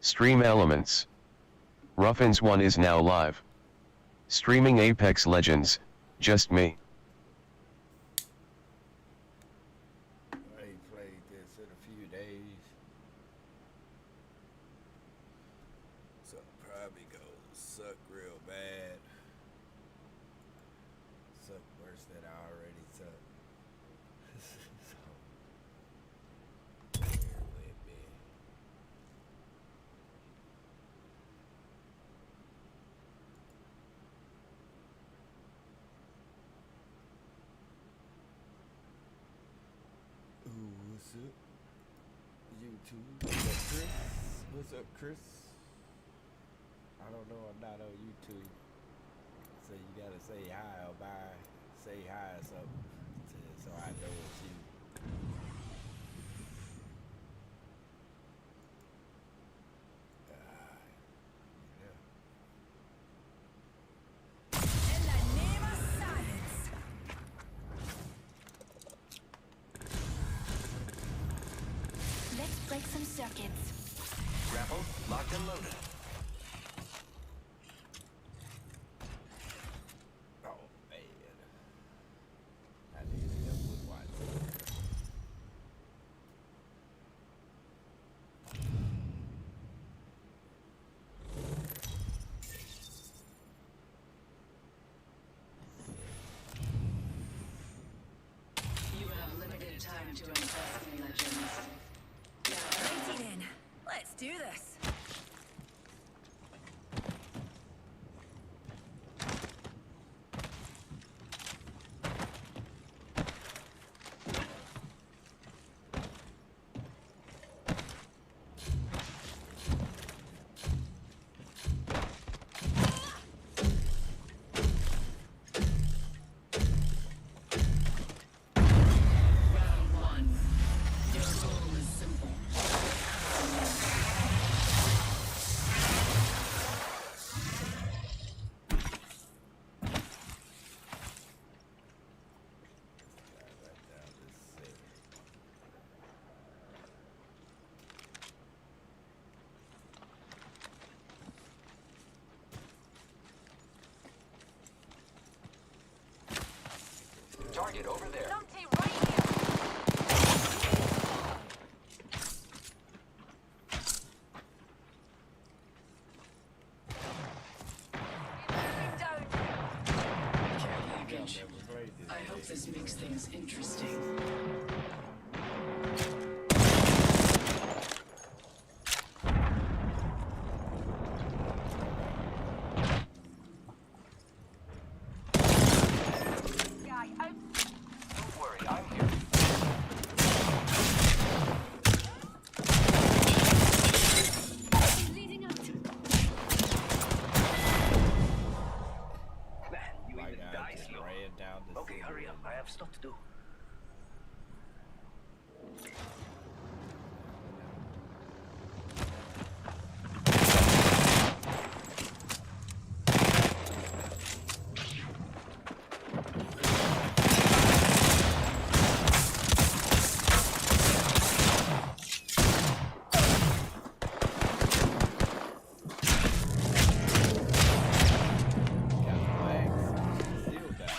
Stream Elements. Ruffins 1 is now live. Streaming Apex Legends, just me. I ain't played this in a few days. So probably gonna suck real bad. Suck worse than I already suck. So bear with me. Ooh, what's up? YouTube. What's up, Chris? What's up, Chris? I don't know, I'm not on YouTube. So you gotta say hi or bye. Say hi or something. So I know it's you. Yeah. In the name of science. Let's break some circuits. Grapple, locked and loaded. Oh man. I needed help with Watson. You have limited time to impress me, Legends. Righty then. Let's do this. Round one. Your goal is simple. Right down this center. Target over there. Something right here. Down. Package. Never played this. I hope this makes things interesting. Guy out. Don't worry, I'm here. Leading out. Man, you My even guy die just slow. ran down the Okay, center. hurry up. I have stuff to do. Got the legs. Still down.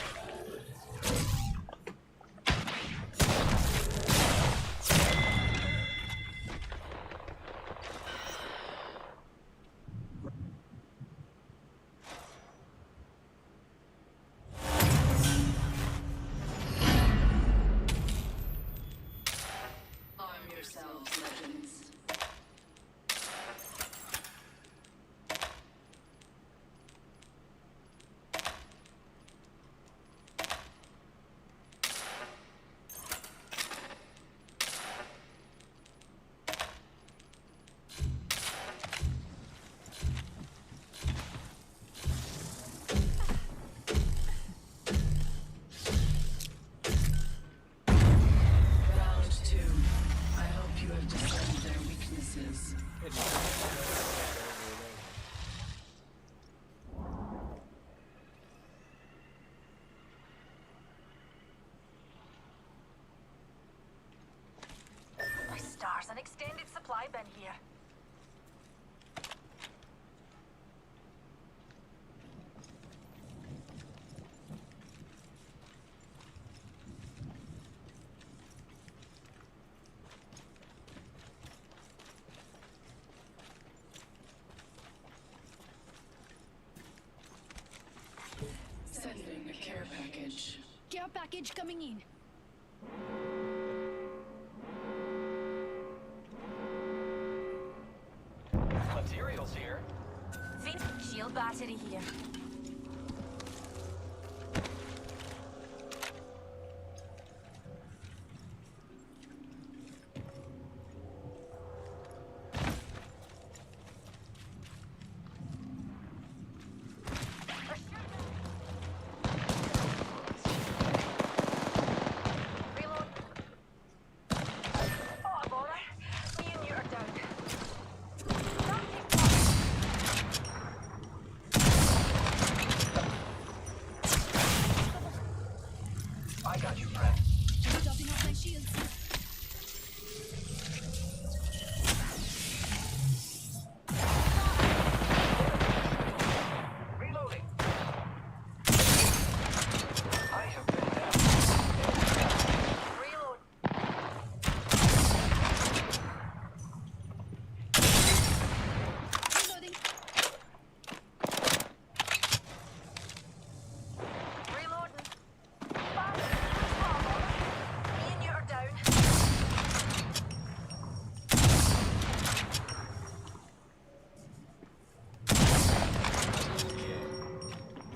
Arm yourselves, Legends. Round two. I hope you have discovered their weaknesses. My stars, an extended supply bin here. Care package coming in. Materials here. Shield battery here. Reload. Oh, bother. Me and you are down. I got you, friend. Topping off my shields. Reloading. I have been down. Reload. Reloading. Reloading. Fast. Me and you are down.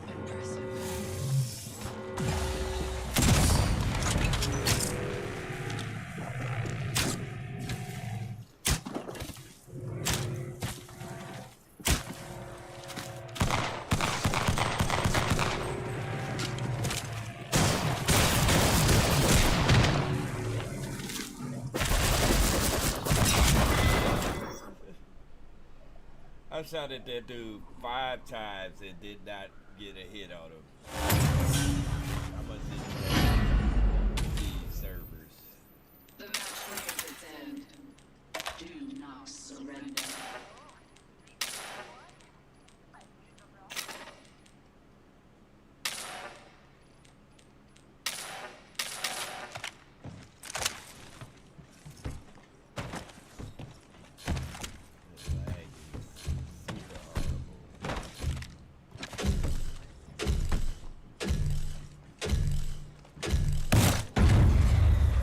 Impressive. I shot at that dude 5 times and did not get a hit on him. I must have these servers. The match nears its end. Do not surrender. The lag is super horrible.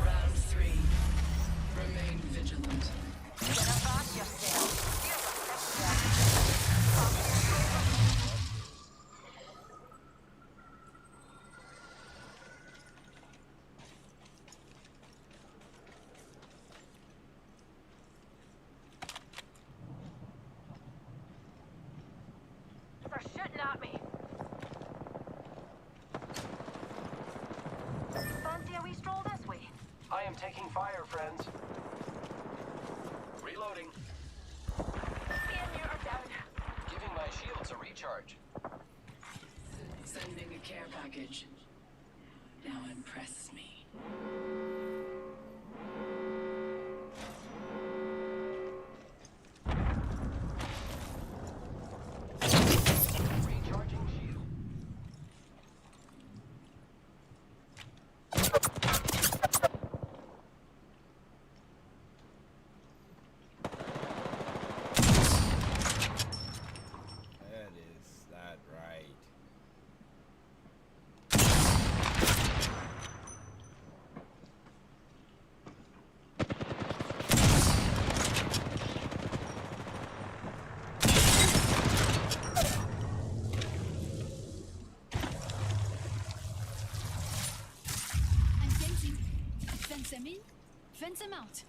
Round 3. Remain vigilant. Get up off yourself. They're shooting at me. Fancy a wee stroll this way? I am taking fire, friends. Reloading. Me and you are down. Giving my shields a recharge. Sending a care package. Now impress me. Recharging shield. That is not right. I'm fencing. Fence them in, fence them out.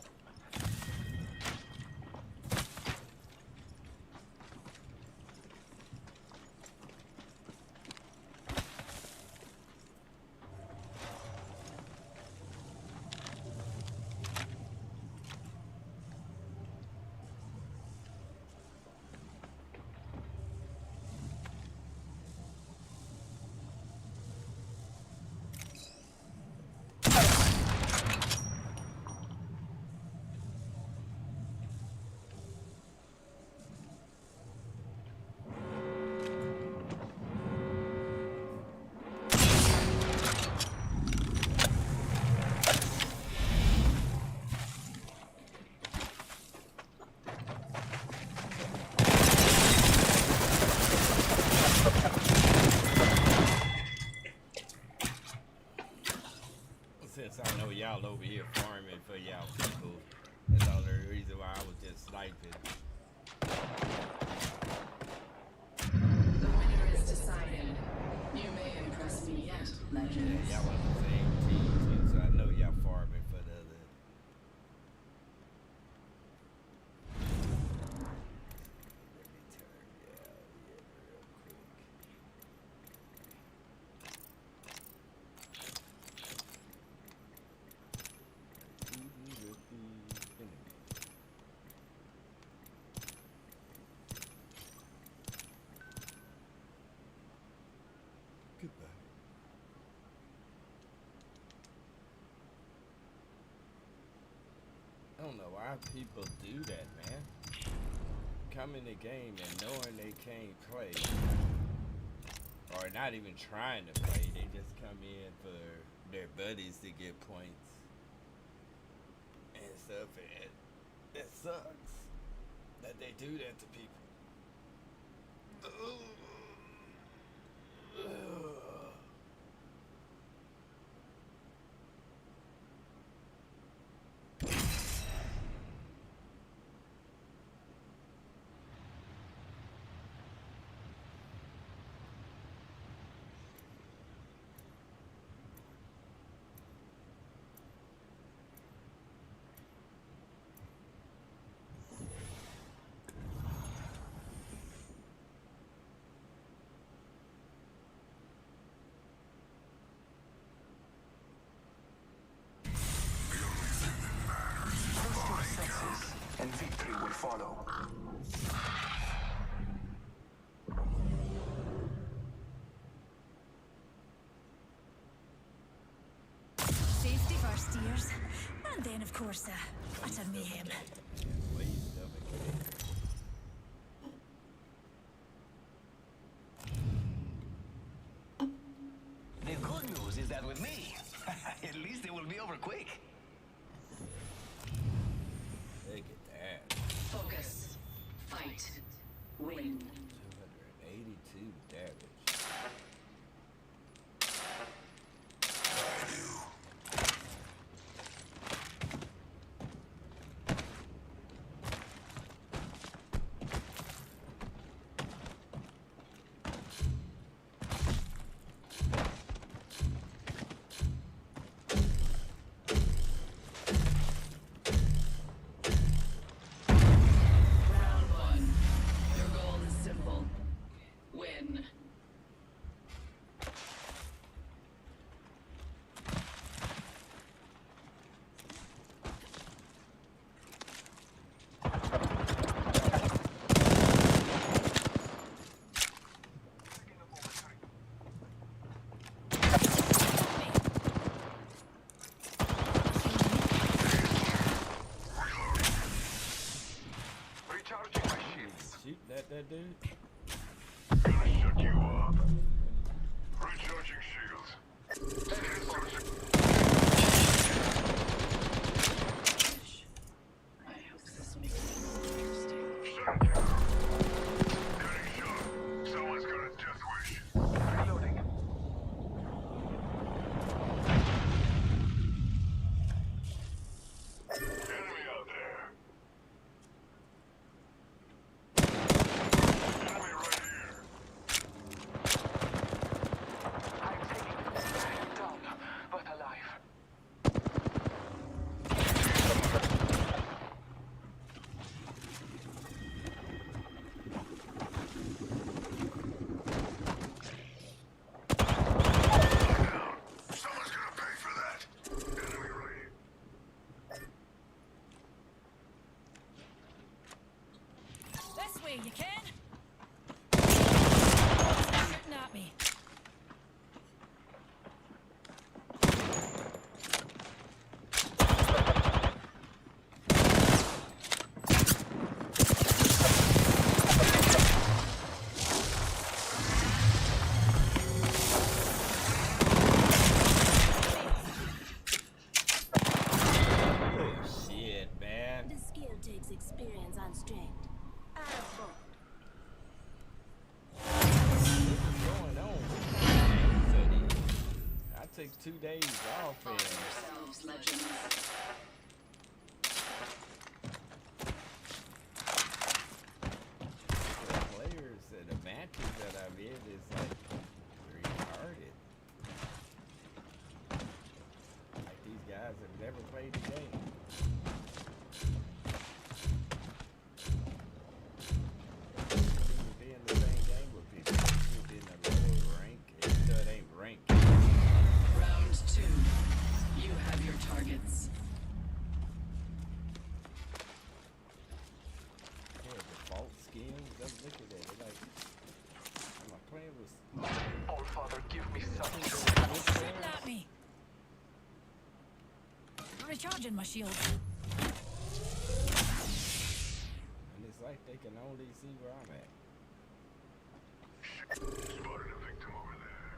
why people do that, man. Come in the game and knowing they can't play, or not even trying to play, they just come in for their buddies to get points and stuff, and that sucks that they do that to people. And victory will follow. Safety first, dears. And then, of course, utter mayhem. Waste of it. The good news is that with me, at least it will be over quick. Look at that. Focus. Fight. Win. 282 damage. Round one. Your goal is simple. Win. Recharging my shields. Shooting at that dude? Gonna shut you up. Recharging shields. I hope this makes it more interesting. Shut down. Cutting shot. Someone's got a death wish. Reloading. Enemy out there. Enemy right here. I'm taking down, but alive. Someone's gonna pay for that. Enemy right here. This way, you can. Shooting at me. Oh shit, man. The skill takes experience and strength. What's going on? With these? I took 2 days off Find and yourselves, legends. the players and the matches that I'm in is like retarded. Like these guys have never played the game. Shouldn't be in the same game with people. Should be in a lower rank. It still ain't ranked. Round two. You have your targets. Yeah, default skins. Just look at that. They're like, am I playing with? All Father, give me something to Shooting at me. Recharging my shield. They can only see where I'm at. Spotted a victim over there.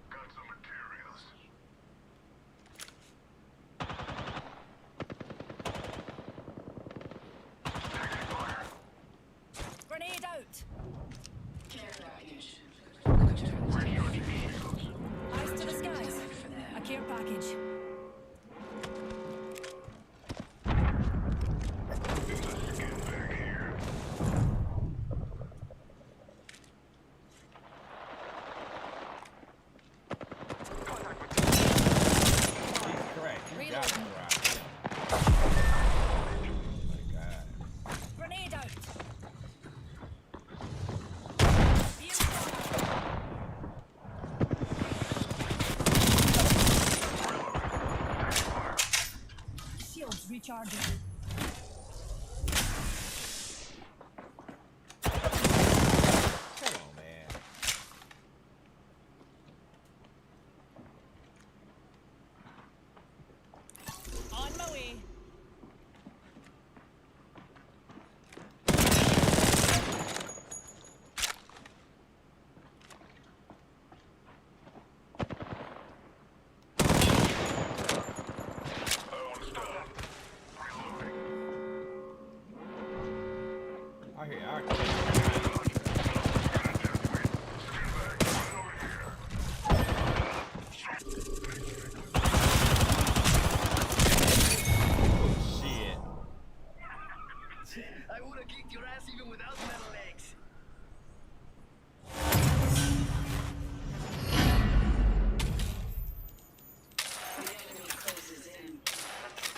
Got some materials. Taking fire. Grenade out! Care package. Could turn the tide for you. Eyes to the skies. For them. A care package. Get back here. He's correct. You got Reloading. me right. Oh my god. Grenade out! Being spotted. Shields recharging. Come on, man. On my way. I won't stop. Reloading. I hear I Stand back. Right over here. shit. I would have kicked your ass even without metal legs. The enemy closes in.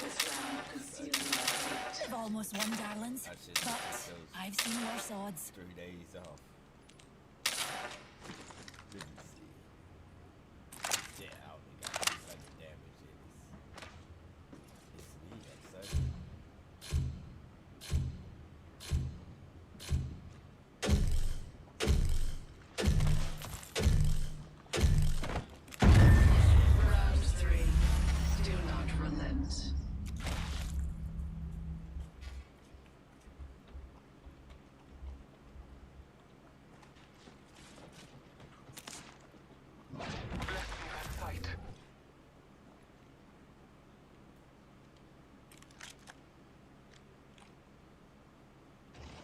This round could seal the fate. They've almost won, darlings. I shouldn't But take those. I've seen worse odds. 3 days off. Let me see. Yeah, I only got 600 damage in this. It's me at 7. Round 3. Do not relent.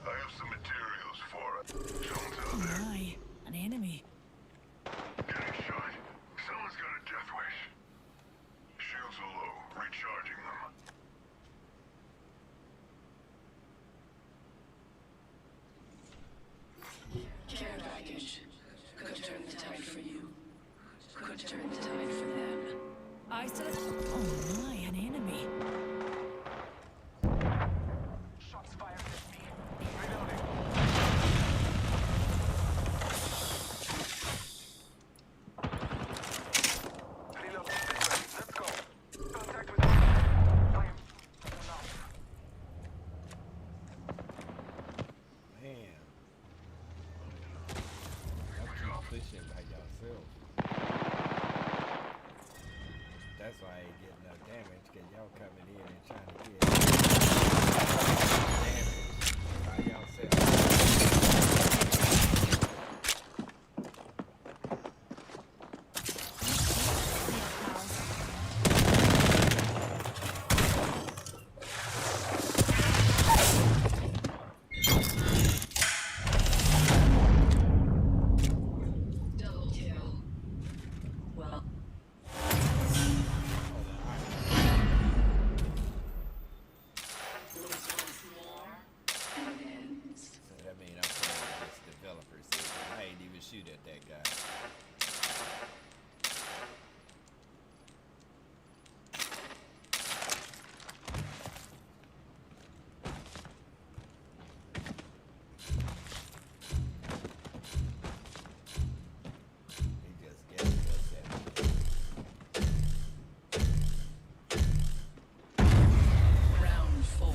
I have some materials for it. Someone's out Oh there. my, an enemy. Getting shot. Someone's got a death wish. Shields are low. Recharging them. Care package. Could turn the tide for you. Could turn the tide for them. Eyes to the... Oh my, an enemy. Shots fired at me. Reloading. Reload. Let's go. Contact with me. I am enough. Man. Y'all keep pushing by yourself. That's why I ain't getting no damage, cause y'all coming in and trying to get damage by yourself. Double kill. Well, lose once more, and it ends. So that means I'm playing against developers here. I ain't even shoot at that guy. He just gave us that. Round 4.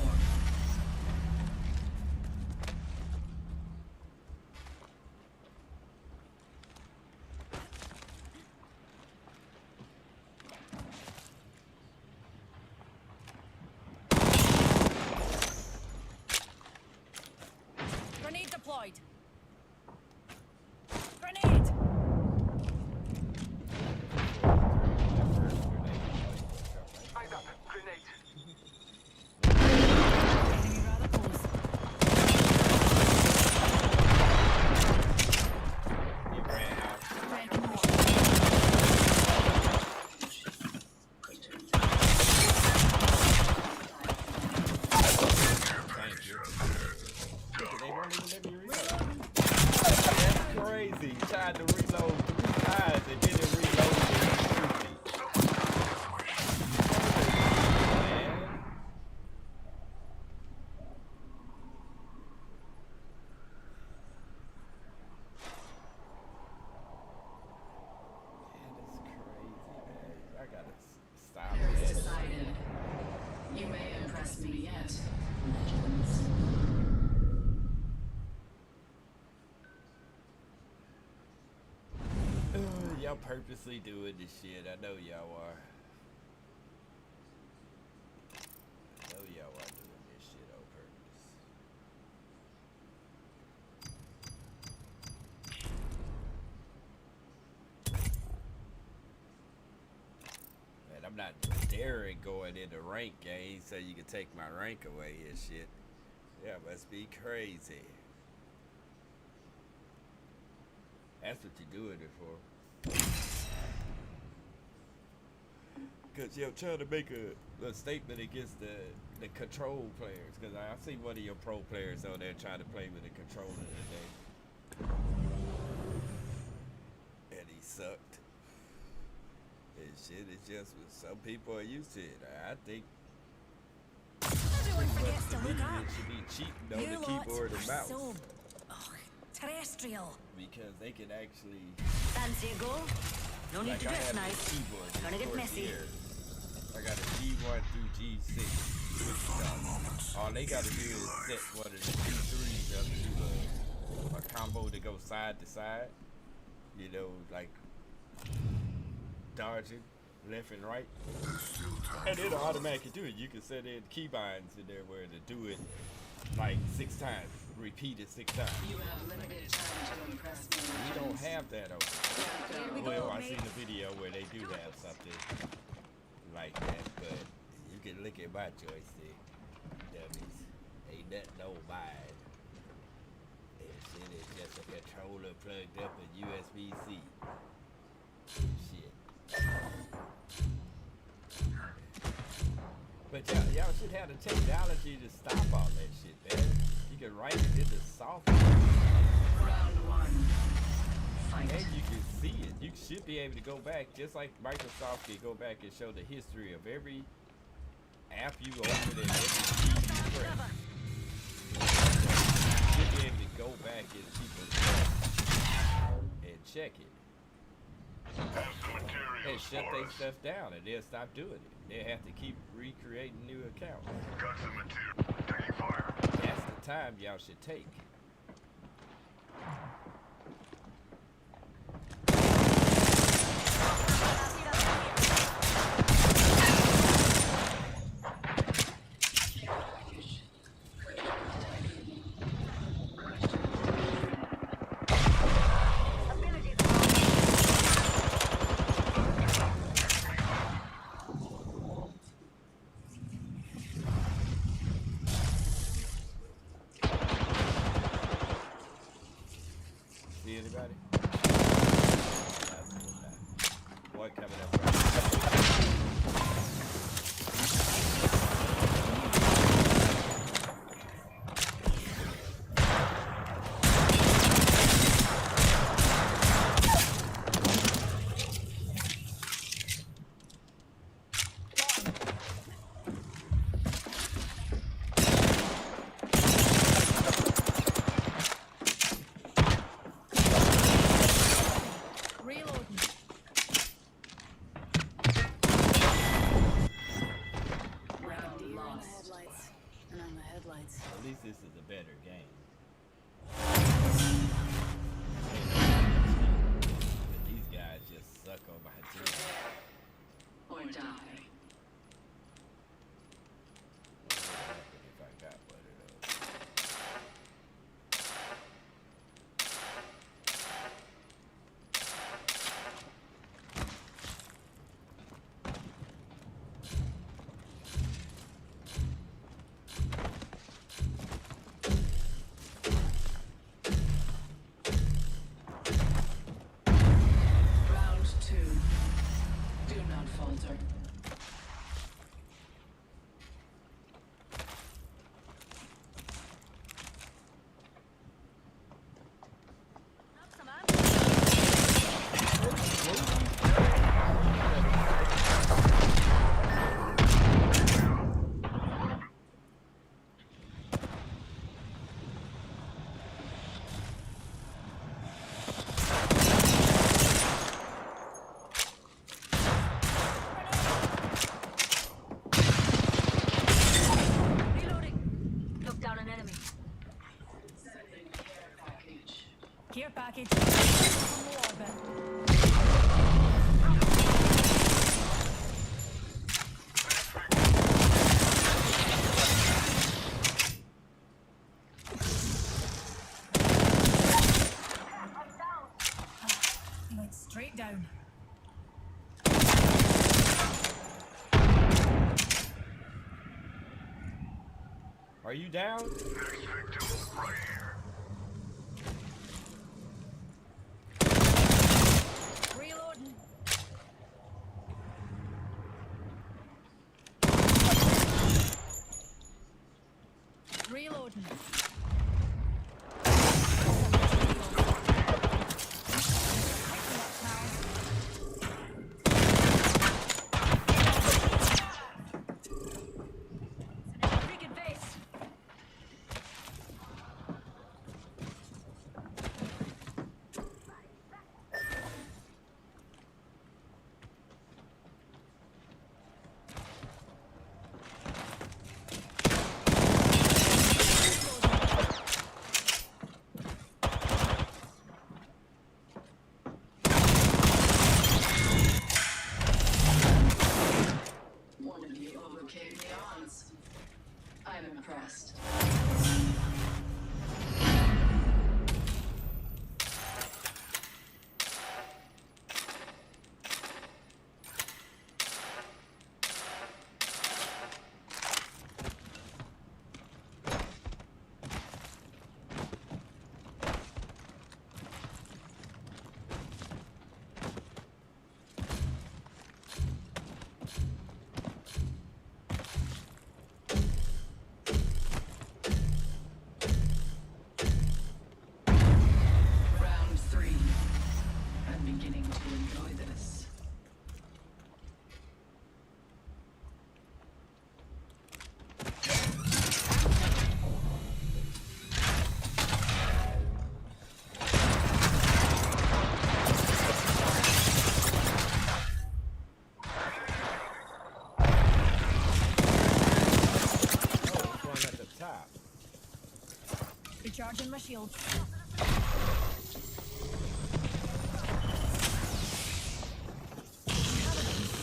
tried to reload 3 times and didn't reload it. Man. That is crazy, man. I gotta stop There is this. decided. You may impress me yet, legends. Y'all purposely doing this shit. I know y'all are. I know y'all are doing this shit on purpose. Man, I'm not daring going into rank games so you can take my rank away and shit. Yeah, must be crazy. That's what you're doing it for. Cause yo, trying to make a statement against the control players. Cause I see one of your pro players out there trying to play with a controller today, and he sucked. And shit, it's just some people are used to it. I think Everyone forgets to look up. it should be cheating on You the lot keyboard and are mouse so terrestrial. because they can actually. Fancy a go? No need Like to I dress have nice. this keyboard, this Gonna get messy. Corsair. I got a G1 through G6. All they gotta do is set one of the G3s up to a combo to go side to side. You know, like dodging left and right. And it'll automatically do it. You can set in keybinds in there where to do it like 6 times. Repeat it 6 times. You have limited time to impress me. We don't have that over. Here we Well, go, I mate. seen a video where they do have something like that, but you can look at my joystick, dummies. Ain't nothing no mine. That shit is just a controller plugged up with USB-C. Shit. But y'all should have the technology to stop all that shit, man. You can write it into software. Round 1. Fight. And you can see it. You should be able to go back, just like Microsoft can go back and show the history of every app you open and every key you press. You should be able to go back in people's apps and check it. Have some materials And shut for their us. stuff down, and they'll stop doing it. They'll have to keep recreating new accounts. Got some material. Taking fire. That's the time y'all should take. See anybody? Absolutely not. Boy coming up right. Reloading. package. Low orbit. He went straight down. Are you down? Next victim, right here. Reloading. Reloading. Freaking face. One of you overcame the odds. I'm impressed. Round 3. I'm beginning to enjoy this. Oh, it's one at the top. Recharging my shield.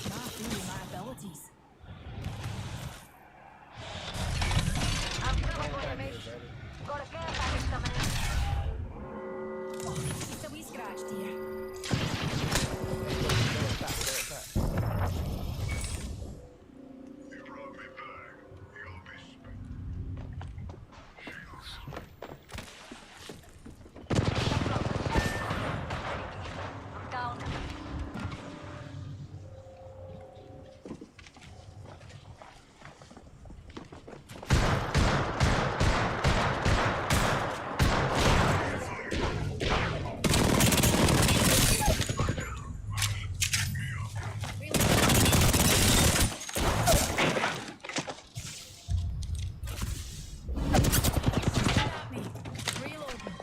Not really my abilities. Got a care package coming in. Oh, just a wee scratch, dear. You brought me back. You'll be Shields. I'm down. At me. Reloading.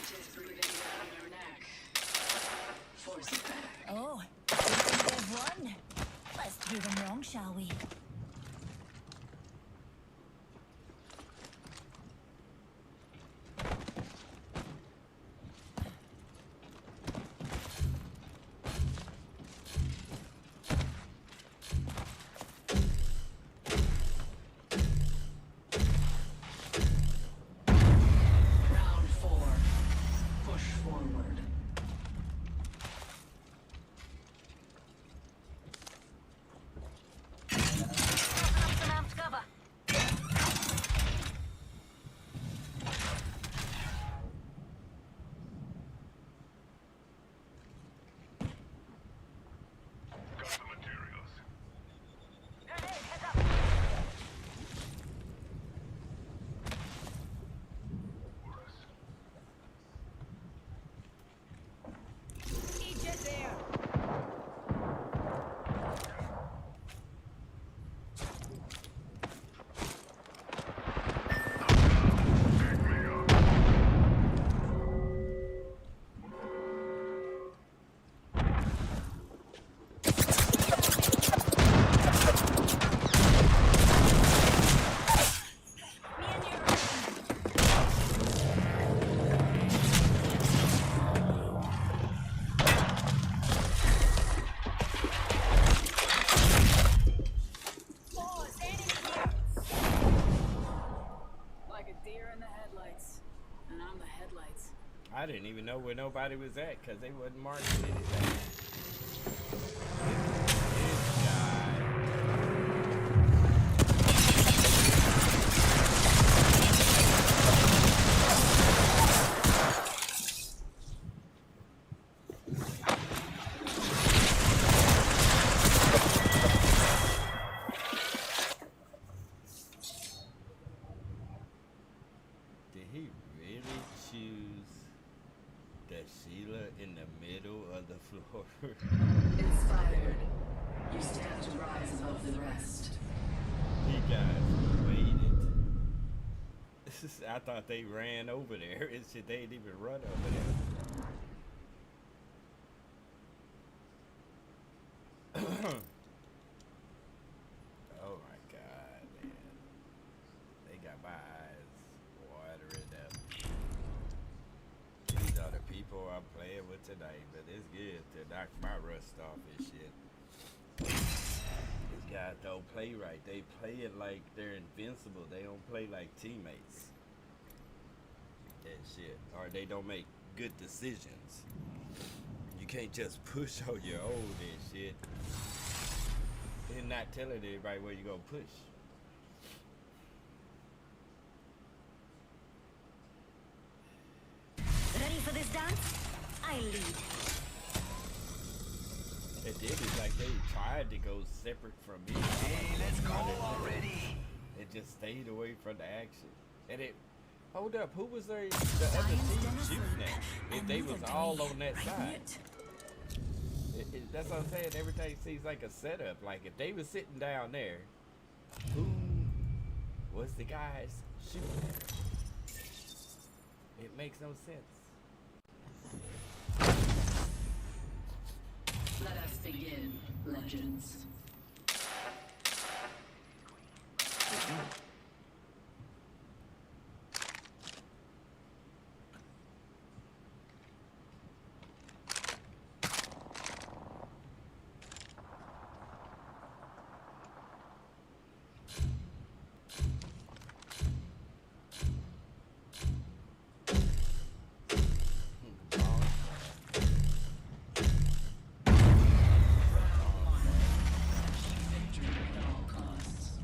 Just breathing down your neck. Force it back. Oh, they've won. Let's prove them wrong, shall we? Round 4. Push forward. I didn't even know where nobody was at because they wasn't marking anything. This guy. Did he really choose the Sheila in the middle of the floor? Inspired. You stand to rise above the rest. You guys waited. I thought they ran over there. It's shit, they didn't even run over there. Oh my god, man. They got my eyes watering up. These are the people I'm playing with tonight, but it's good to knock my rust off and shit. These guys don't play right. They play it like they're invincible. They don't play like teammates. And shit. Or they don't make good decisions. You can't just push on your own and shit. And not telling everybody where you gonna push. Ready for this dance? I lead. It did it like they tried to go separate from me. Hey, let's go already. It just stayed away from the action. And it, hold up, who was there, the other team shooting at? If they was all on that side. That's what I'm saying, everything seems like a setup. Like if they was sitting down there, who was the guys shooting at? It makes no sense. Let us begin, legends. Victory at all costs.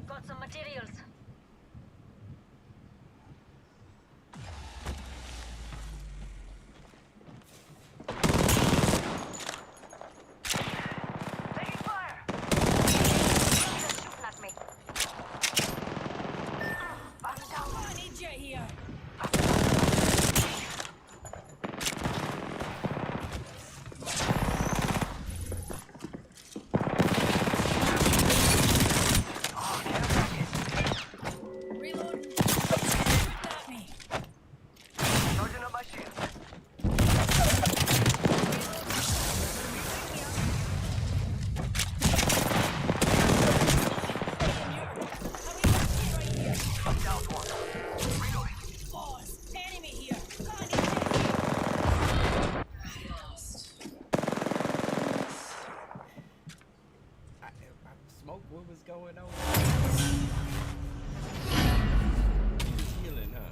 Got some materials. Taking fire. They're shooting at me. I'm down. I need you here. Reload. Shoot at me. Charging up my shield. Down one. Reloading. Boss, enemy here. Lost. Smoke, what was going on? He was healing, huh?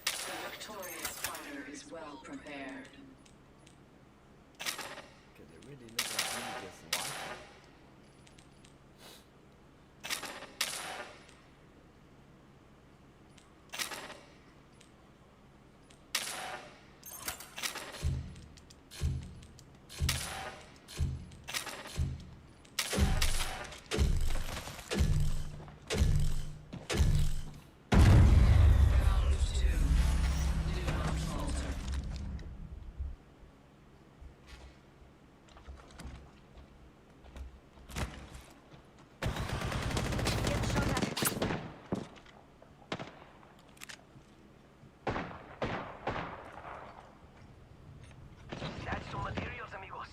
The victorious fighter is well prepared. Cause it really looked like he was just watching. Round two. Do not falter. Get shot at. That's some materials, amigos.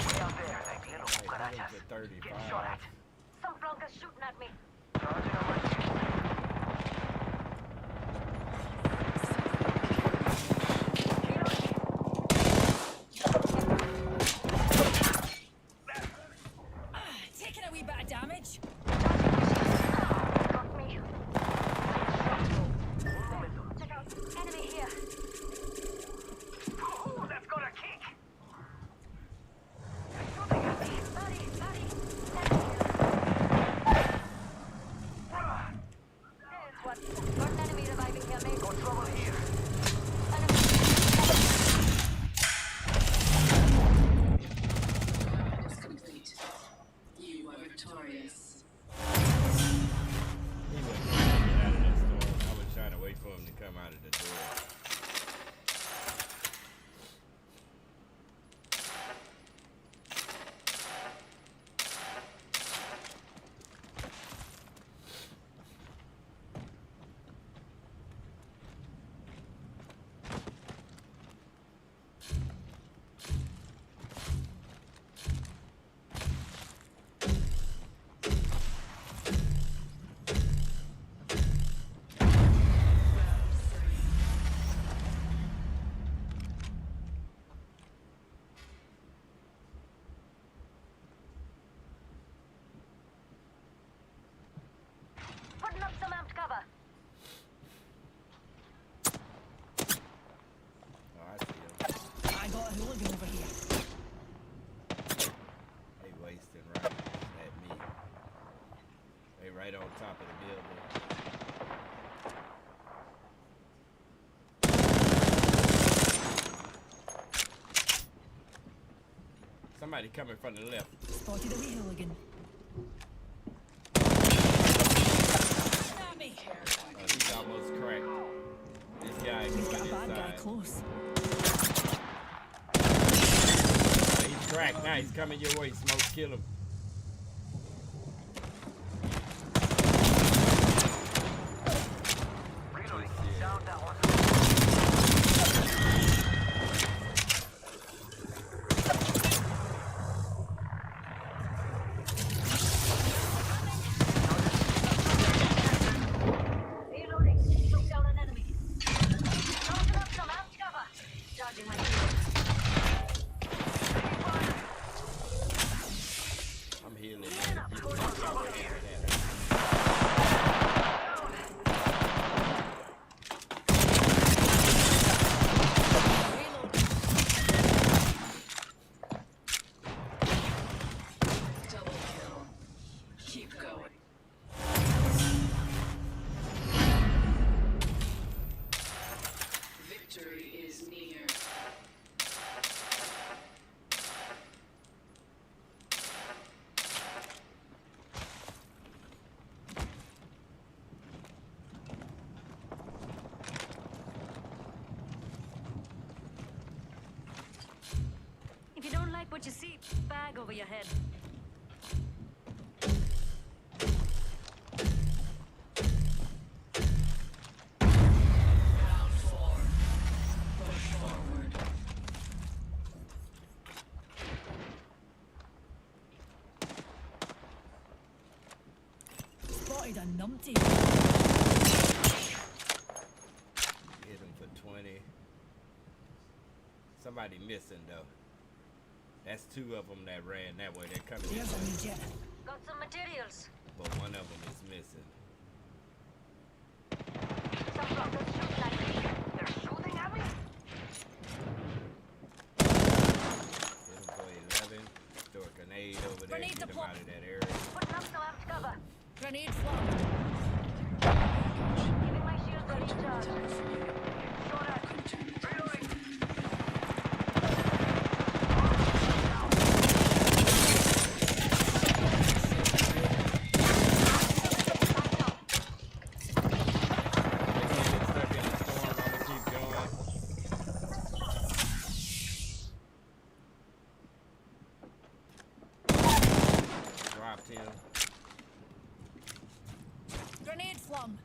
Way out there, like little Right, cucarachas. to 35. Getting shot at. Some blonkers shooting at me. Charging up my shield. Hooligan over here. They wasting right at me. They right on top of the building. Somebody coming from the left. Spotted a wee hooligan. At me. Oh, he's almost cracked. This guy is We've got a coming bad guy inside. close. Oh, he's cracked. Now he's coming your way. Smoke, kill him. Reloading. Shit. Down that one. Reloading. Took down an enemy. Tossing up some out cover. Charging my shield. I'm healing. Double kill. Keep going. Victory is near. If you don't like what you see, bag over your head. Round 4. Push forward. Spotted a numpty. Hit him for 20. Somebody missing though. That's two of them that ran that way. They're coming There's this a way. new jet. Got some materials. But one of them is missing. Some rockets shooting at me. They're shooting at me. Hit him for 11. Throw a grenade over there. Grenade Get him deployed. out of that area. Putting up some amped cover. Grenade flung. Giving my shields a recharge. Short out. Reloading. Dropped him. Grenade flung.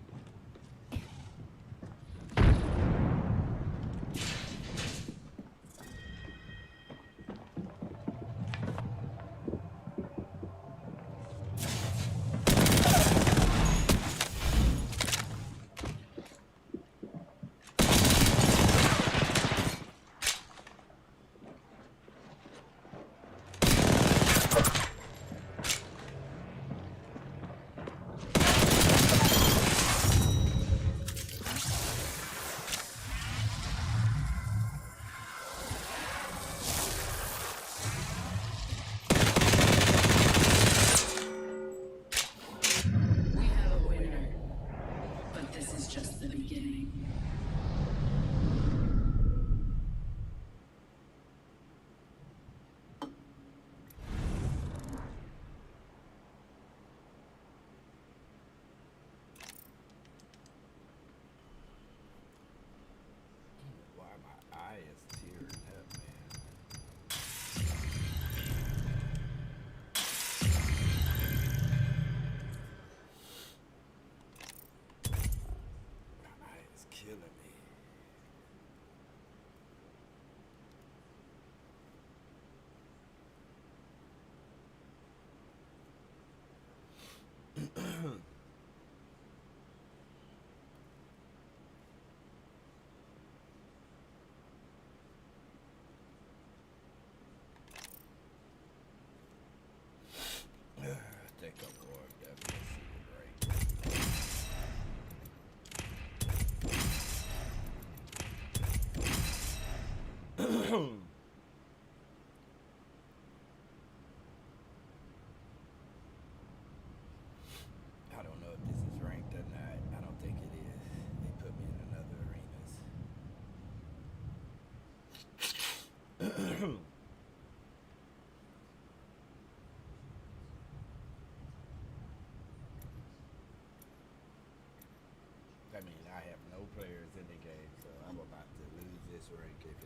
rank if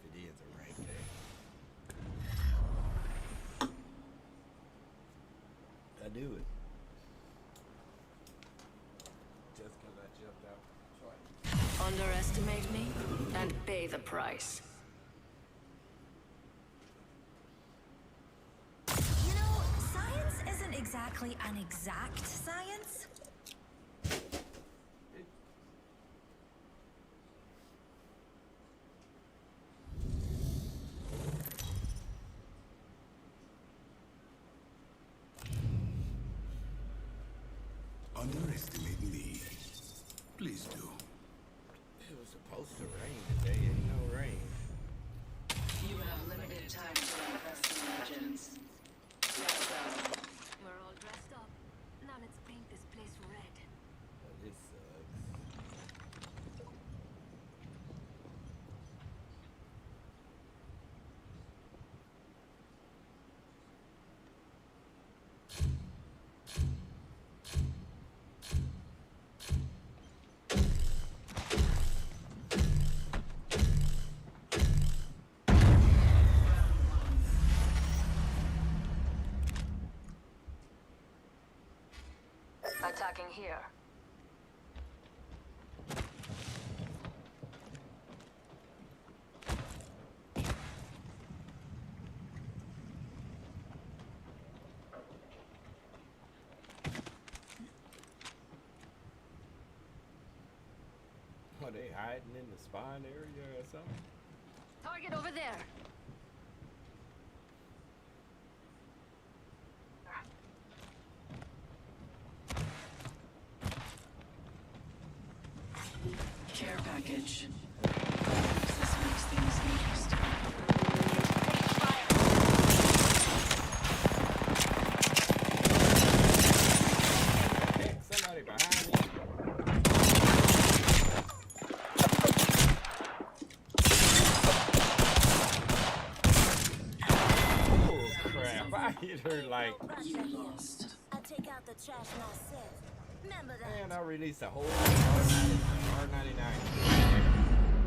it is a rank day. I knew it. Just because I jumped out twice. Underestimate me and pay the price. You know, science isn't exactly an exact science. Underestimate me. Please do. It was supposed to rain today. Ain't no rain. You have limited time to invest in legends. Now go. We're all dressed up. Now let's paint this place red. But this sucks. Attacking here. Are they hiding in the spawn area or something? Target over there. Care package. This makes things interesting. Hey, somebody behind me. Oh crap! I hit her like, You lost. I take out the trash myself. Remember that. man, I released a whole R99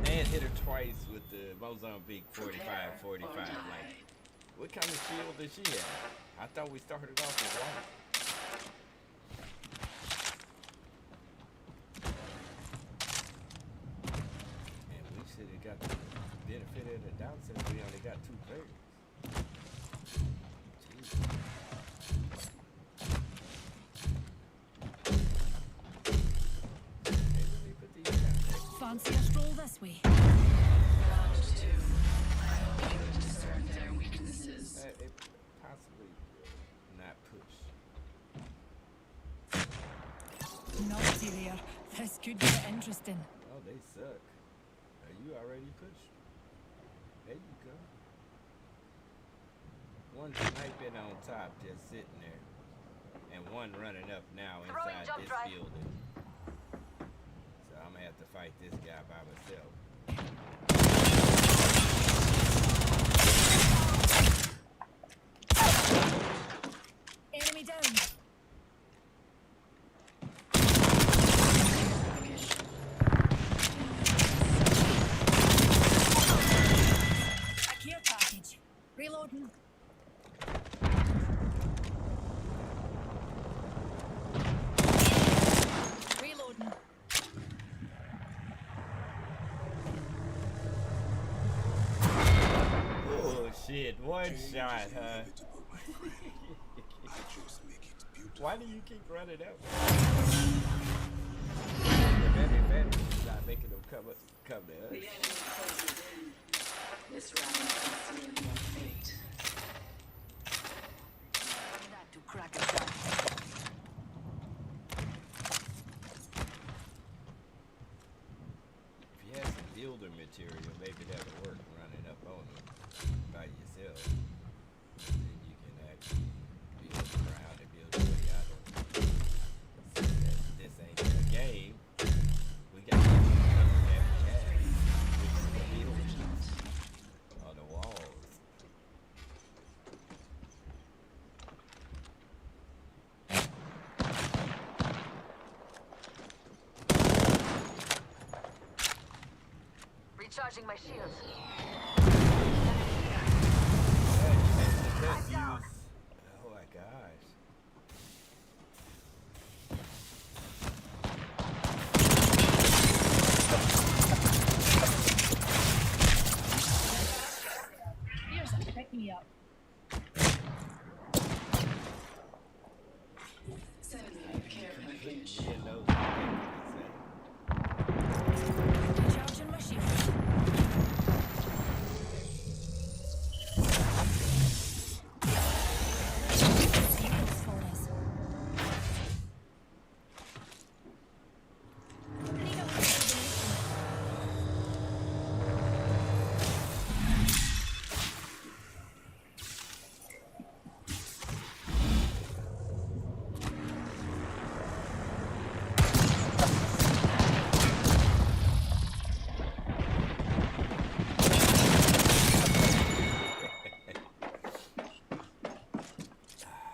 and hit her twice with the Mozambique 45-45. Like, what kind of shield does she have? I thought we started off with white. And we should have got the benefit of the doubt since we only got 2 players. Jeez. Hey, let me put these down. Fancy a stroll this way. Round 2. I hope you discern their weaknesses. It possibly not push. Naughty there. This could get interesting. Oh, they suck. Are you already pushed? There you go. One sniping on top, just sitting there. And one running up now Throwing inside jump this drive. building. So I'm gonna have to fight this guy by myself. Enemy down. A care package. Reloading. Reloading. Oh shit, one shot, huh? Why do you keep running out? The better advantage is not making them come to The us. enemy closes in. This round will seal your fate. That to crack it down. If you had some builder material, maybe that would work running up on them by yourself. Then you can actually build around and build your way out of it. Since this ain't a game, we got to cover that we have, which is the buildings on the walls. Recharging my shields. Let's use. Oh my gosh. Pick me up. Send me a care package. Yeah, no, what Recharging my shields.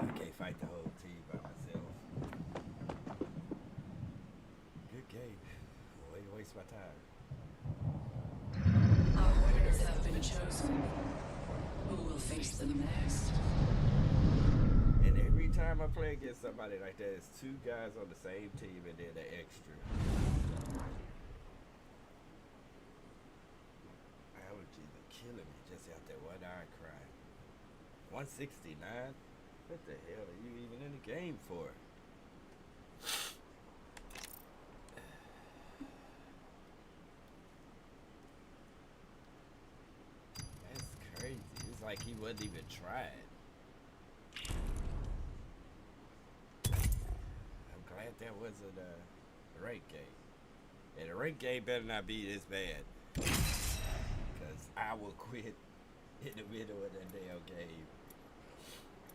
I can't fight the whole team by myself. Good game. Way to waste my time. Our winners have been chosen. Who will face them next? And every time I play against somebody like that, it's two guys on the same team and then an extra. Allergies are killing me just out that one eye crying. 169? What the hell are you even in the game for? That's crazy. It's like he wasn't even trying. I'm glad that wasn't a rank game. And a rank game better not be this bad. Because I will quit in the middle of the damn game.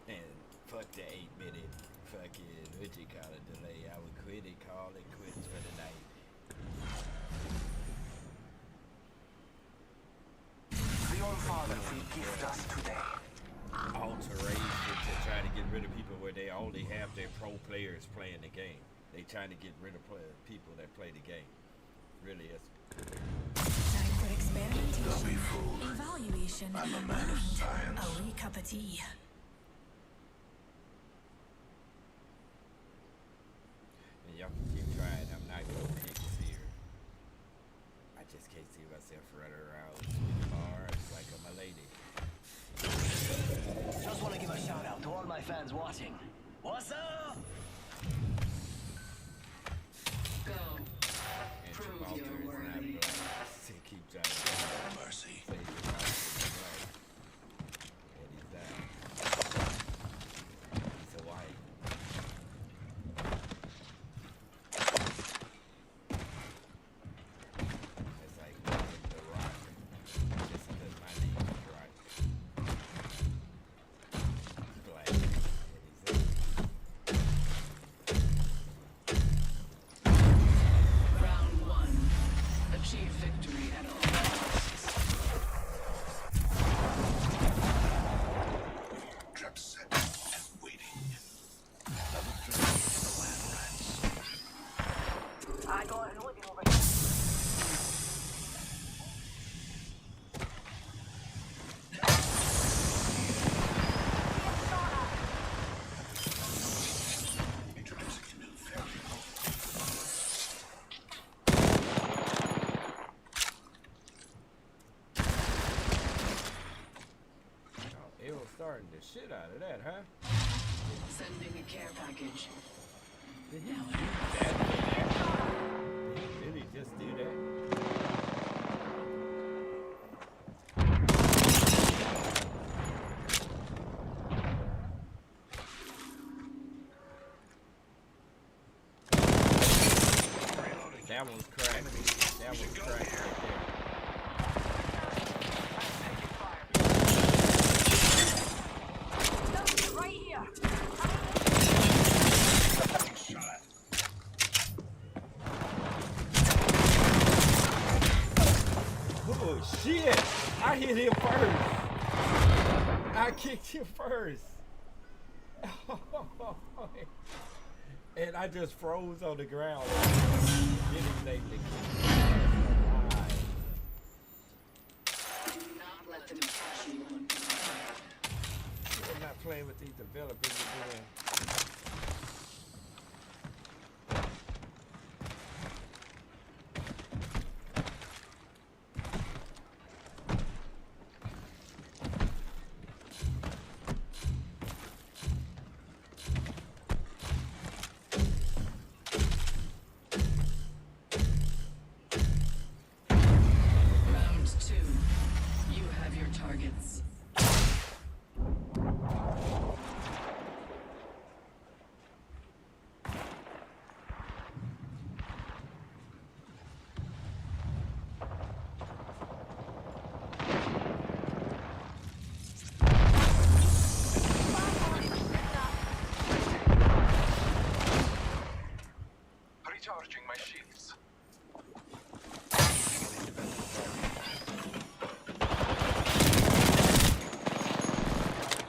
And fuck the 8-minute fucking, what you call it, delay. I would quit and call it quits for the night. The All-Father will gift us today. Alteration to try to get rid of people where they only have their pro players playing the game. They trying to get rid of people that play the game. Really is. Time for experimentation, Don't be fooled. evaluation, I'm a man of science. a wee cup of tea. And y'all can keep trying. I'm not gonna pick Seer. I just can't see myself running around with bars like I'm a lady. Just want to give a shout out to all my fans watching. What's up? Go. And Prove Gibraltar you're is not worthy. black. So keep trying to Mercy. say Gibraltar is black. And he's not. He's a white. It's like The Rock. Just because my name is Rock. Black. And he's Round one. Achieve victory at all costs. Trap set and waiting. I got an organ over here. Introducing new variable. Oh, it was starting the shit out of that, huh? Sending a care package. Did he do that? Did he really just do that? That one's cracked. That one's cracked right there. Right here. Oh shit! I hit him first. I kicked him first. And I just froze on the ground. Didn't even make the kick. playing with these developers again. Round 2. You have your targets. Recharging my shields.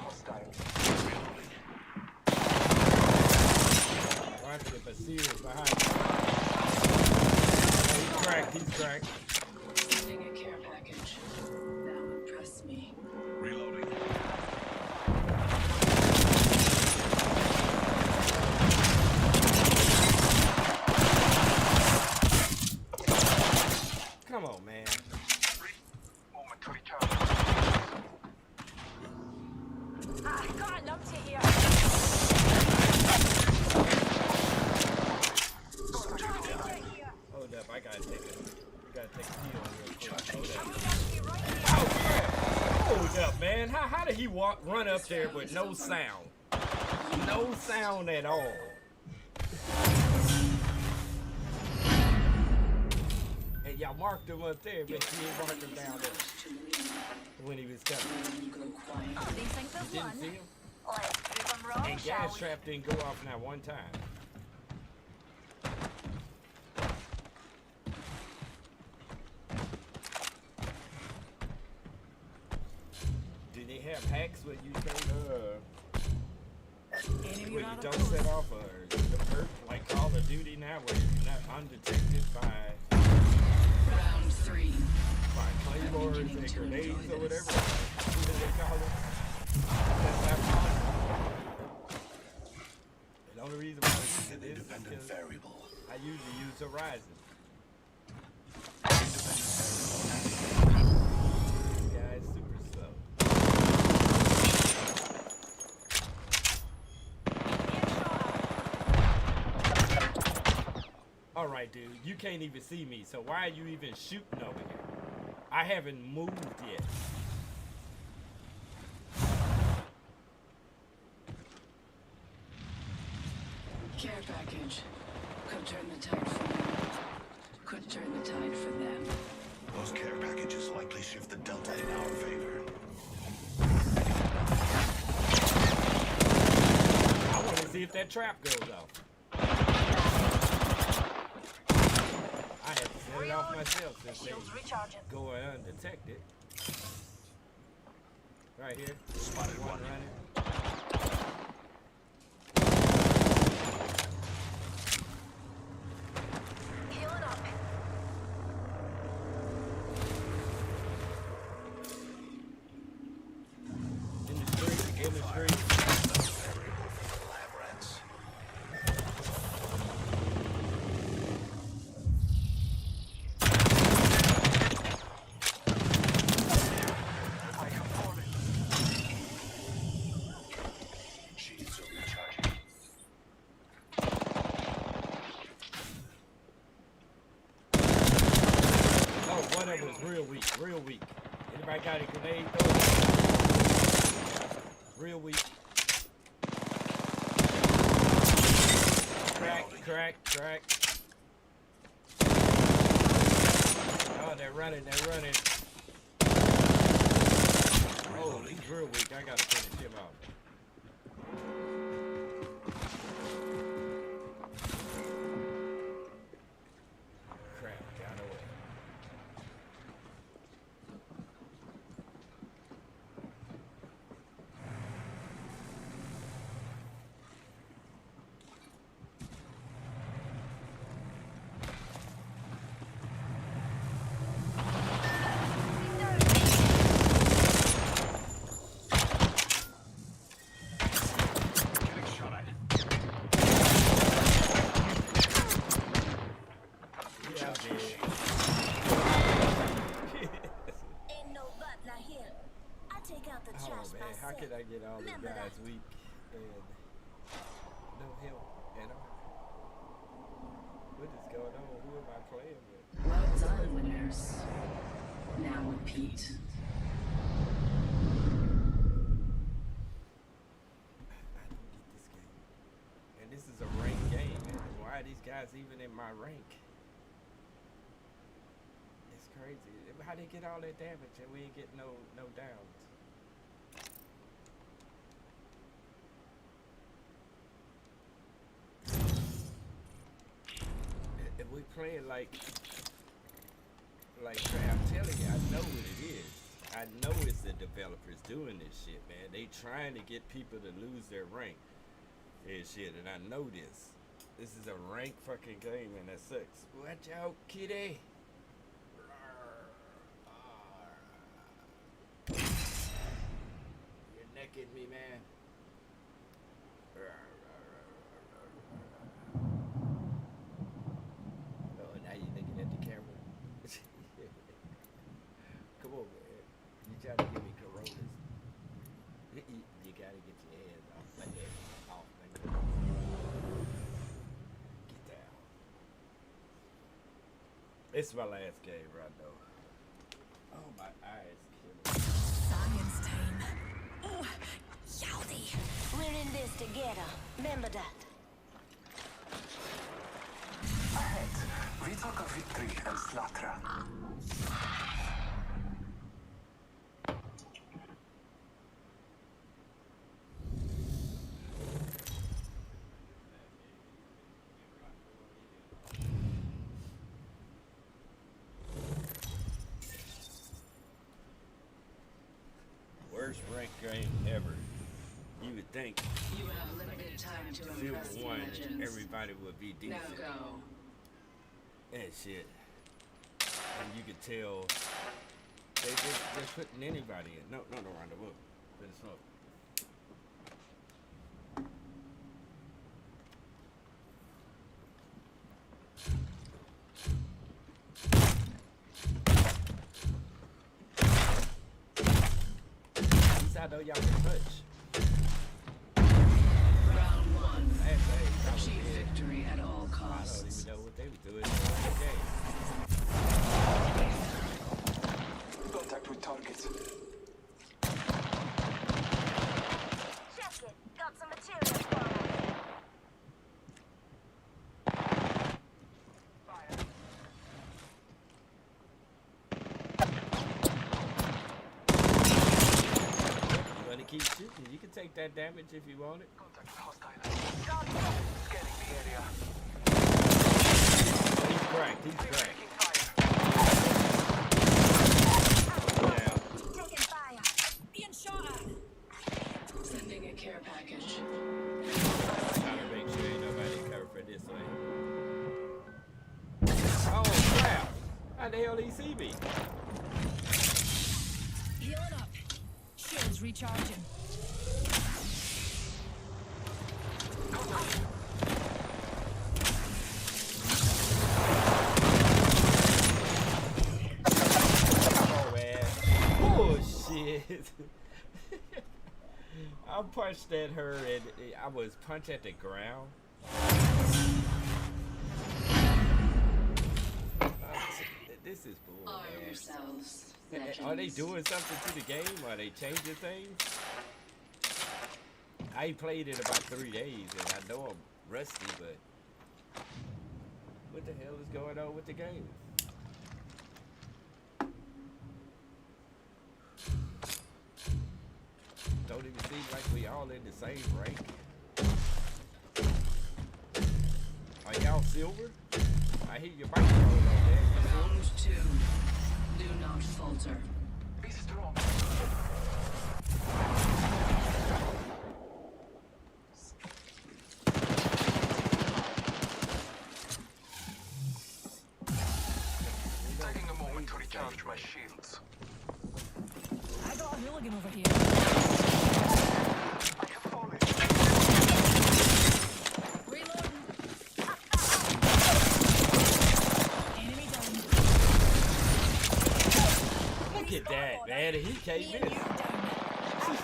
Hostile. Watch it, but Basir is behind you. Oh, he's cracked, he's cracked. Sending a care package. Now impress me. Reloading. Come on, man. Moment to recharge. Ah, got a numpty here. Hold up, I gotta take it. We gotta take a heal real quick. Hold up. Numpty right here. Oh, crap. Hold up, man. How did he run up there with no sound? No sound at all. Hey, y'all marked him up there, but he didn't mark him down there when he was coming. Go quiet. Oh, these things have Didn't won. see him? Let's prove them wrong, And shall gas we? trap didn't go off not one time. Do they have hacks where you can Enemy where you on a don't post. set off the perk like Call of Duty now, where you're not undetected by Round 3. claymores beginning and to grenades enjoy or whatever. this. What do they call it? The only reason why I use it is because variable. I usually use Horizon. This guy's super slow. All right, dude, you can't even see me, so why are you even shooting over here? I haven't moved yet. Care package. Could turn the tide for you. Could turn the tide for them. Those care packages likely shift the delta in our favor. I want to see if that trap goes off. I had to set it off myself since they Shields recharging. go undetected. Right here. Spotted one running. Healing up. In the street, in the street. Variable for the lab rats. Shields are recharging. Oh, one of them was real weak, real weak. Anybody got a grenade? Throw it. Real weak. Crack, crack, crack. Oh, they're running, they're running. Oh, he's real weak. I gotta finish him off. Crap, got away. Oh trash man, how myself. could I get all these Remember guys that. weak and no help at all? What is going on? Who am I playing with? Well done, winners. Now repeat. I don't get this game. And this is a ranked game, man. Why are these guys even in my rank? It's crazy. How they get all that damage and we ain't get no downs? If we playing like I'm telling you, I know what it is. I know it's the developers doing this shit, man. They trying to get people to lose their rank and shit, and I know this. This is a ranked fucking game, and that sucks. Watch out, kitty. You're necking me, man. Oh, now you're looking at the camera. Come on, man. You trying to give me coronas. You gotta get your hands off my head. Off my head. Get down. It's my last game right now. Oh, my eyes killing me. Science time. Yowdy. We're in this together. Remember that. Ahead, we talk of victory and slaughter. Worst ranked game ever. You would think You have limited time to impress Silver the 1, legends. everybody would be Now decent. go. And shit. And you could tell they're putting anybody in. No, around the book. But it's not. At least I know y'all can touch. Round one. Last day, I was Achieve dead. victory at all I don't costs. even know what they were doing in the game. Contact with target. Check it. Got some materials for us. You want to keep shooting? You can take that damage if you want it. Contact with hostile. Got it. Scanning the area. He's cracked. He's cracked. Yeah. Taking fire. Being shot at. Sending a care package. Trying to make sure ain't nobody covered for this way. Oh crap! How the hell did he see me? Healing up. Shields recharging. Oh man. Oh shit. I punched at her and I was punched at the ground. This is bull, Arm man. yourselves. Are they legends. doing something to the game? Are they changing things? I ain't played it about 3 days and I know I'm rusty, but what the hell is going on with the game? Don't even seem like we all in the same rank. Are y'all silver? I hear your microphone on there. Round two. Do not falter. Be strong. Taking a moment to recharge my shields. I got a hooligan over here. I have fallen. Reloading. Enemy down. Look at that, man. He came Me and in. you down. She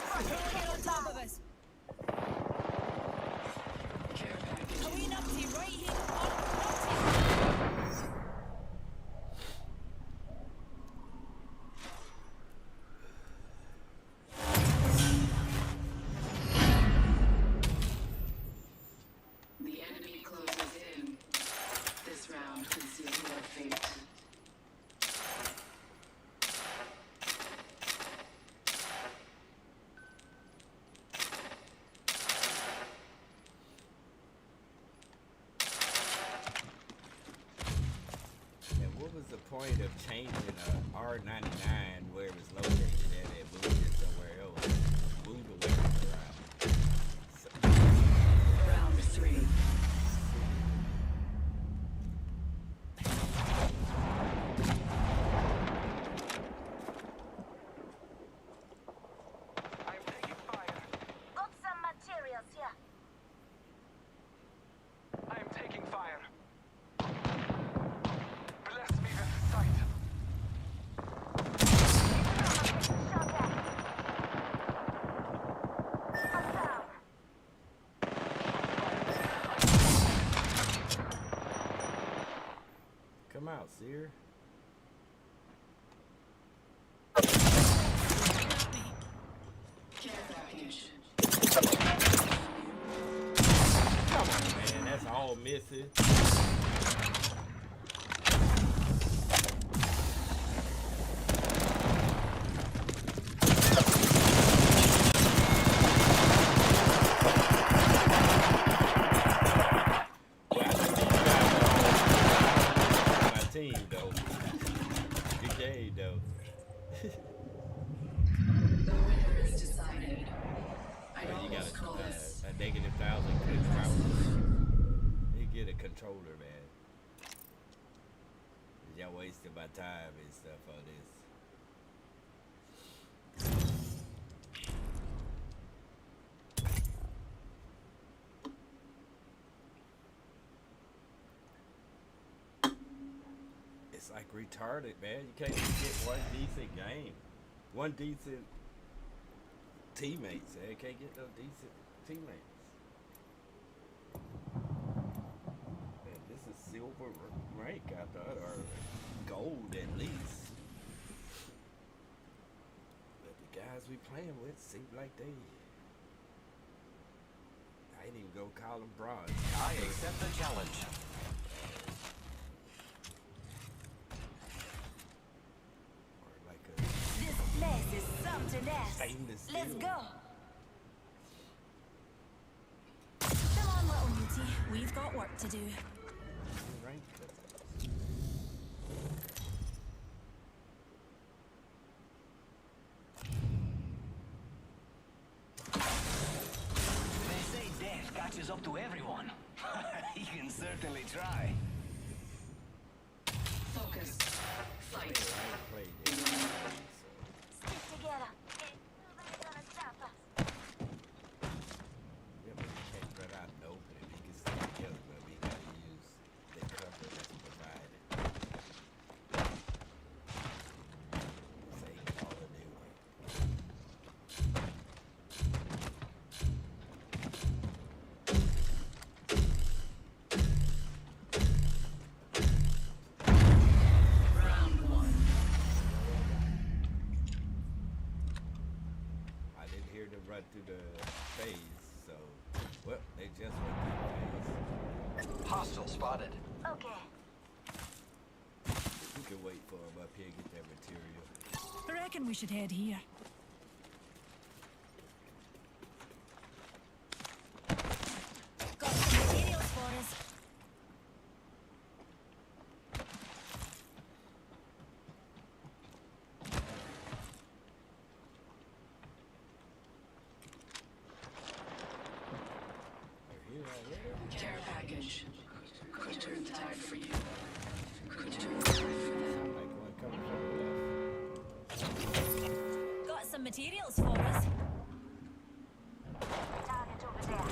point of changing a R99 where it was located at and moved it somewhere else? Moved away from the route. Round 3. I'm taking fire. Got some materials here. I'm taking fire. Bless me with sight. Shot at. I'm down. Come out, Seer. Care package. Come on, man. That's all missing. Well, I think you guys are on my team, though. Good game, though. The winner is decided. I Well, you got almost call this. a negative 1,000 click route. You get a controller, man. Y'all wasting my time and stuff on this. It's like retarded, man. You can't even get one decent game. One decent teammates, man. Can't get no decent teammates. Man, this is silver rank, I thought, or gold at least. But the guys we playing with seem like they. I ain't even gonna call them bronze. I accept the challenge. Or like a This place is something else. stainless steel. Let's go. Come on, little mutie. We've got work to do. Rank. They say death catches up to everyone. You can certainly try. Focus. Fight. I ain't played it. Stick together. Nobody's gonna stop us. Yeah, but you can't run out and open it. You can stick together, but we gotta use the cover that's provided. This ain't Call of Duty. Round 1. I didn't hear them run through the phase, so well, they just went through the Hostile spotted. Okay. phase. You can wait for them up here and get that material. I reckon we should head here. Got some materials for us. They're here already. Care package. Could turn the tide for you. Could turn the tide for them. Like one coming from the left. Got some materials for us. Target over there.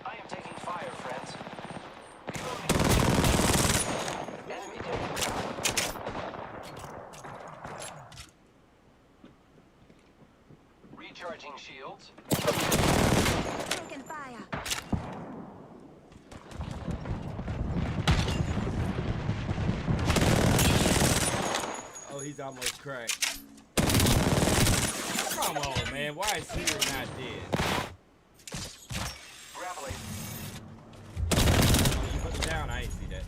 I am taking fire, friends. Enemy taking recharging shields. Taking fire. Oh, he's almost cracked. Come on, man. Why is he not dead? Grappling. Oh, you put him down. I ain't see that.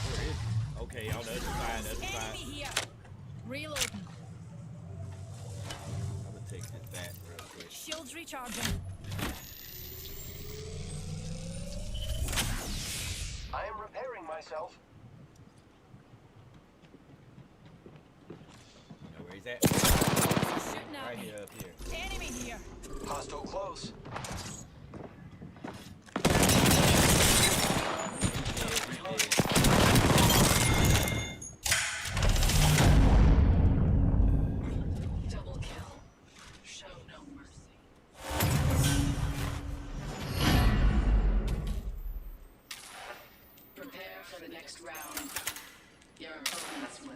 Where is he? Okay, on the other side, other Enemy side. here. Reloading. I'm gonna take this back real quick. Shields recharging. I am repairing myself. You know where he's at? Shooting at Right me. here, up here. Enemy here. Hostile close. Double kill. Show no mercy. Prepare for the next round. Your opponents will.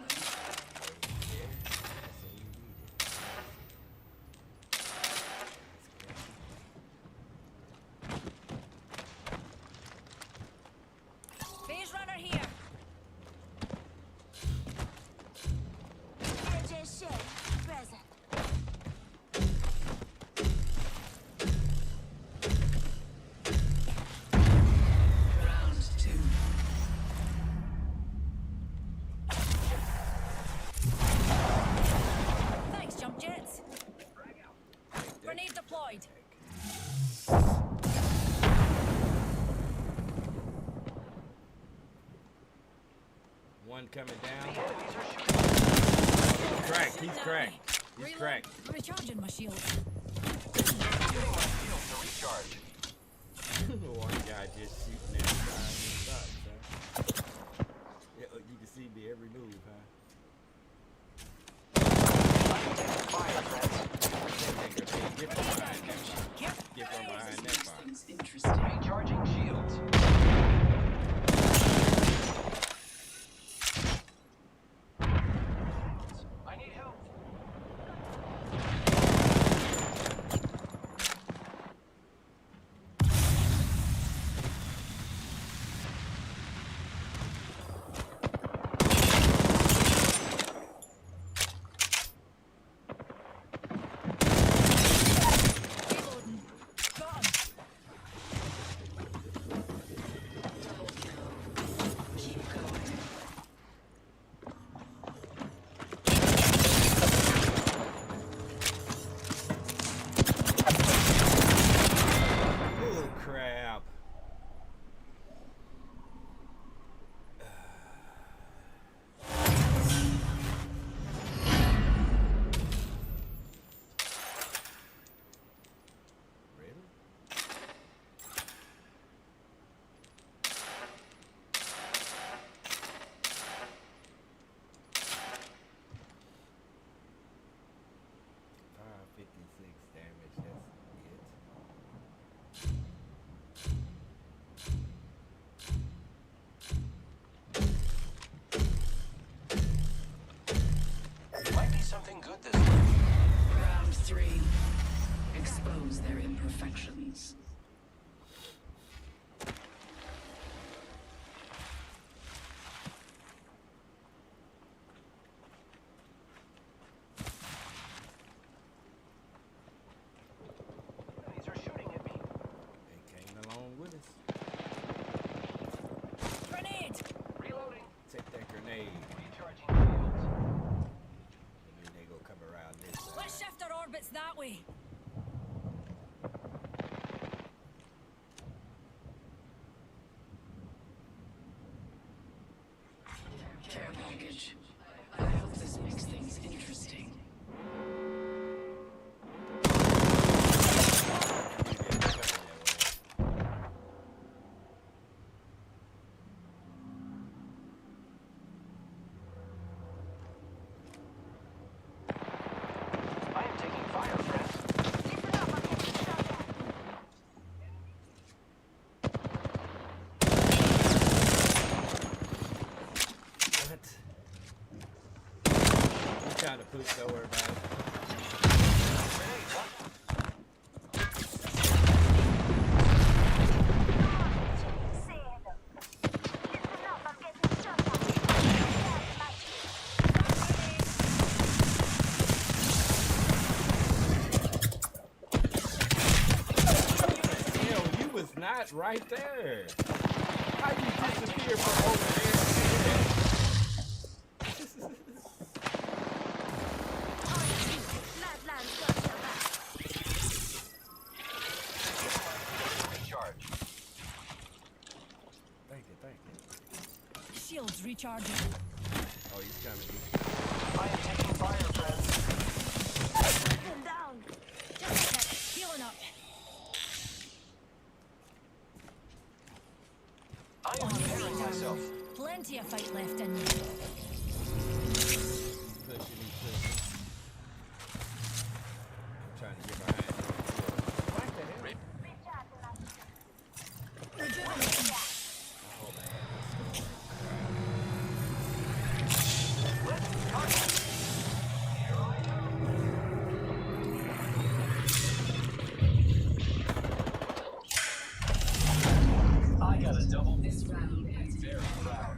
Phase runner here. Edge shit. Present. Round 2. Thanks, jump jets. Grenade deployed. One coming down. The enemies are shooting. Cracked. He's cracked. He's Reload. cracked. Recharging my shield. Getting my shield to recharge. One guy just shooting every time he stops, huh? Yeah, you can see me every move, huh? I'm taking fire, friends. Get from behind that. Get from behind that box. Things interesting. Recharging shields. I need help. Reloading. Got him. Double kill. Keep going. Oh, crap. Really? Ah, 56 damage, that's it. Might be something good this way. Round 3. Expose their imperfections. Enemies are shooting at me. They came along with us. Grenade. Reloading. Take that grenade. Recharging shields. And then they go come around this side. Let's shift our orbits that way. Care package. I hope this makes things interesting. I am taking fire, friends. Listen up, I'm getting shot at. What? You trying to poop, don't worry about it. Grenades up. Saying, listen up, I'm getting shot at. Hell, you was not right there. How you disappear from over there? Madlands got your back. Recharge. Thank you, thank you. Shields recharging. Oh, he's coming. I am taking fire, friends. Him down. Just a sec. Healing up. I am repairing myself. Plenty of fight left in you. Pushing and pushing. I'm trying to get behind him. Rejuvenating. Oh, man. I got a double. This round has Very proud.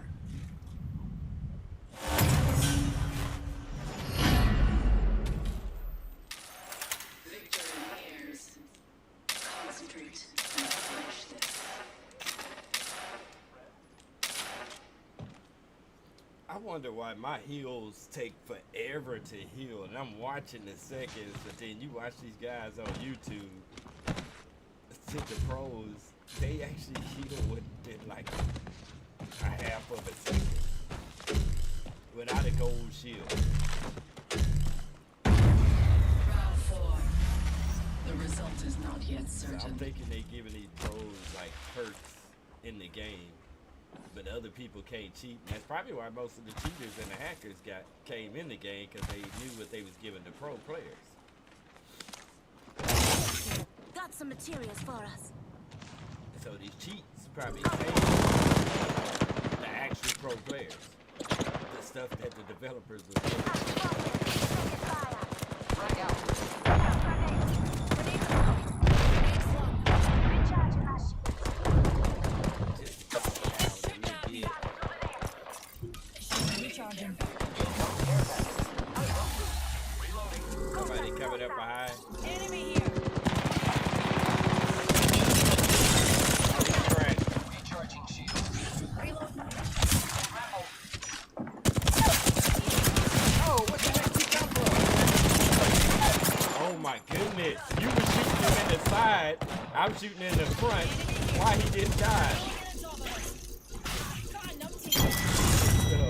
victory cares. Concentrate and finish this. I wonder why my heals take forever to heal, and I'm watching the seconds, but then you watch these guys on YouTube, to the pros, they actually heal within like a half of a second without a gold shield. Round 4. The result is not yet So I'm certain. thinking they giving these pros like perks in the game, but other people can't cheat. And that's probably why most of the cheaters and the hackers came in the game, because they knew what they was giving the pro players. Got some materials for us. So these cheats probably came the actual pro players, the stuff that the developers was doing. Just down a little bit. Recharging. Somebody coming up behind. Enemy here. Crack. Recharging shields. Oh, what the heck he come from? Oh my goodness. You were shooting him in the side. I'm shooting in the front. Why he didn't die? So,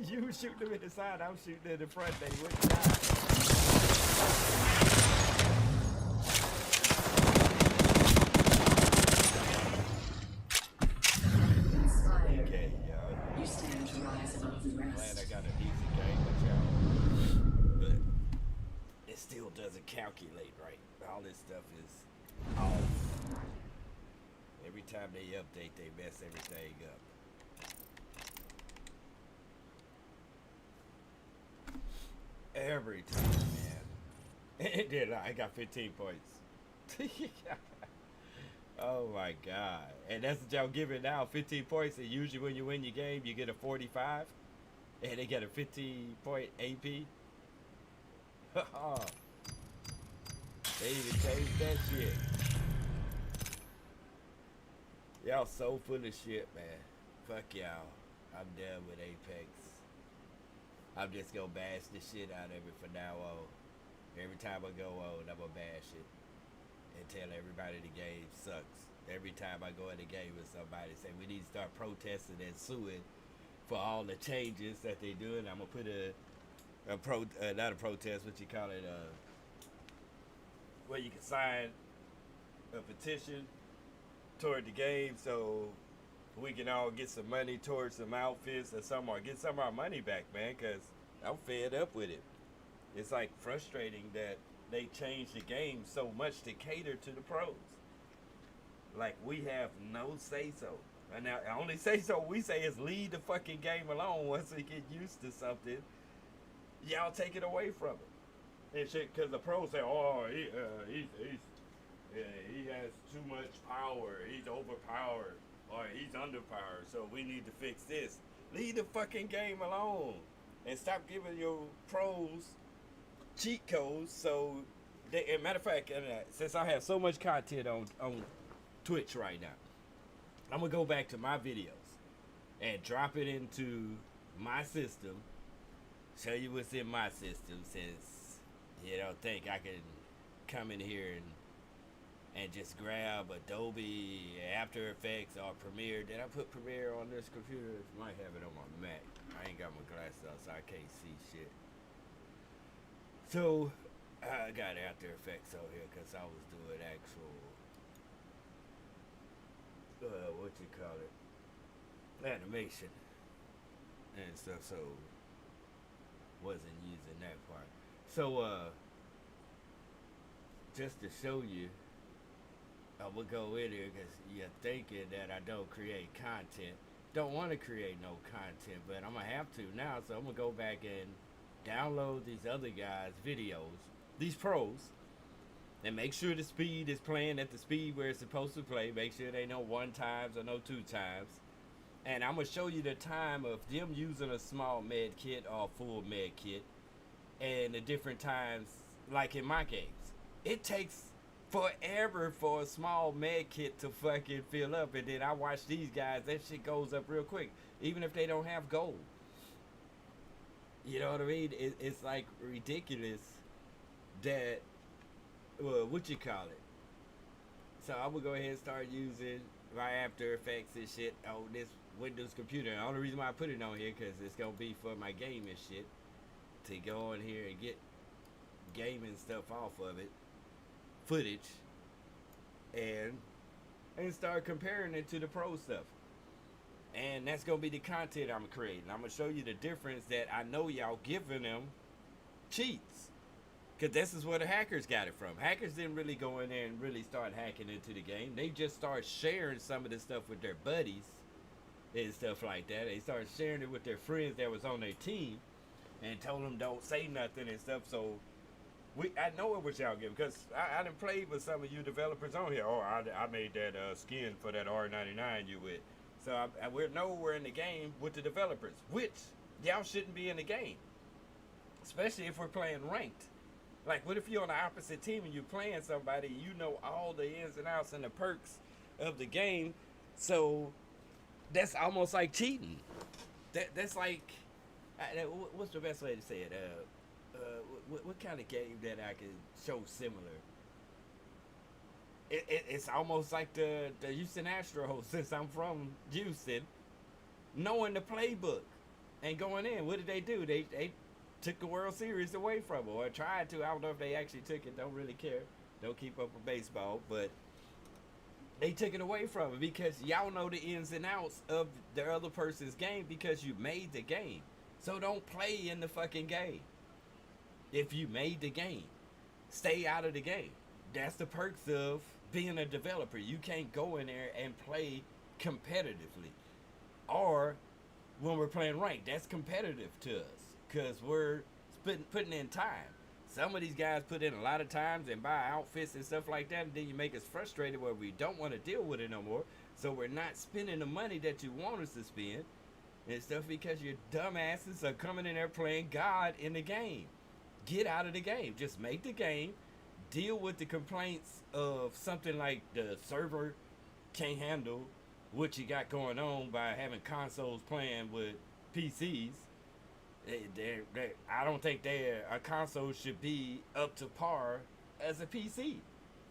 you were shooting him in the side. I'm shooting in the front. They wouldn't die. Inspired. Okay, y'all. You stand to rise above the Glad rest. I got a decent game with y'all. But it still doesn't calculate right. All this stuff is off. Every time they update, they mess everything up. Every time, man. And then I got 15 points. Oh my god. And that's what y'all giving now, 15 points. And usually when you win your game, you get a 45. And they get a 15-point AP. They even changed that shit. Y'all so full of shit, man. Fuck y'all. I'm done with Apex. I'm just gonna bash the shit out of it from now on. Every time I go on, I'm gonna bash it. And tell everybody the game sucks. Every time I go in the game with somebody, say we need to start protesting and suing for all the changes that they doing. I'm gonna put not a protest, what you call it, where you can sign a petition toward the game so we can all get some money towards some outfits or something, or get some of our money back, man, because I'm fed up with it. It's like frustrating that they changed the game so much to cater to the pros. Like, we have no say-so. And now, the only say-so we say is leave the fucking game alone. Once we get used to something, y'all take it away from it. And shit, because the pros say, oh, he has too much power. He's overpowered. Or he's underpowered. So we need to fix this. Leave the fucking game alone. And stop giving your pros cheat codes. So, and matter of fact, since I have so much content on Twitch right now, I'm going to go back to my videos and drop it into my system. Show you what's in my system, since you don't think I can come in here and and just grab Adobe After Effects or Premiere. Did I put Premiere on this computer? Might have it on my Mac. I ain't got my glasses on, so I can't see shit. So I got After Effects over here because I was doing actual, what you call it, animation and stuff. So wasn't using that part. So just to show you, I will go in here because you're thinking that I don't create content. Don't want to create no content, but I'm gonna have to now. So I'm gonna go back and download these other guys' videos, these pros, and make sure the speed is playing at the speed where it's supposed to play. Make sure they know 1 times or no 2 times. And I'm gonna show you the time of them using a small med kit or full med kit, and the different times, like in my games. It takes forever for a small med kit to fucking fill up, and then I watch these guys, that shit goes up real quick, even if they don't have gold. You know what I mean? It's like ridiculous that, what you call it. So I'm gonna go ahead and start using my After Effects and shit on this Windows computer. The only reason why I put it on here, because it's gonna be for my gaming shit, to go in here and get gaming stuff off of it, footage, and start comparing it to the pro stuff. And that's gonna be the content I'm creating. I'm gonna show you the difference that I know y'all giving them cheats, because this is where the hackers got it from. Hackers didn't really go in there and really start hacking into the game. They just start sharing some of the stuff with their buddies and stuff like that. They started sharing it with their friends that was on their team and told them don't say nothing and stuff. So I know it was y'all giving, because I done played with some of you developers on here. Oh, I made that skin for that R99 you with. So we're nowhere in the game with the developers, which y'all shouldn't be in the game, especially if we're playing ranked. Like, what if you're on the opposite team and you're playing somebody, you know all the ins and outs and the perks of the game, so that's almost like cheating. That's like, what's the best way to say it? What kind of game that I could show similar? It's almost like the Houston Astros, since I'm from Houston, knowing the playbook and going in. What did they do? They took the World Series away from them, or tried to. I don't know if they actually took it. Don't really care. Don't keep up with baseball, but they took it away from them because y'all know the ins and outs of the other person's game because you made the game. So don't play in the fucking game. If you made the game, stay out of the game. That's the perks of being a developer. You can't go in there and play competitively. Or when we're playing ranked, that's competitive to us because we're putting in time. Some of these guys put in a lot of times and buy outfits and stuff like that, and then you make us frustrated where we don't want to deal with it no more. So we're not spending the money that you want us to spend and stuff because your dumbasses are coming in there playing God in the game. Get out of the game. Just make the game. Deal with the complaints of something like the server can't handle what you got going on by having consoles playing with PCs. I don't think a console should be up to par as a PC.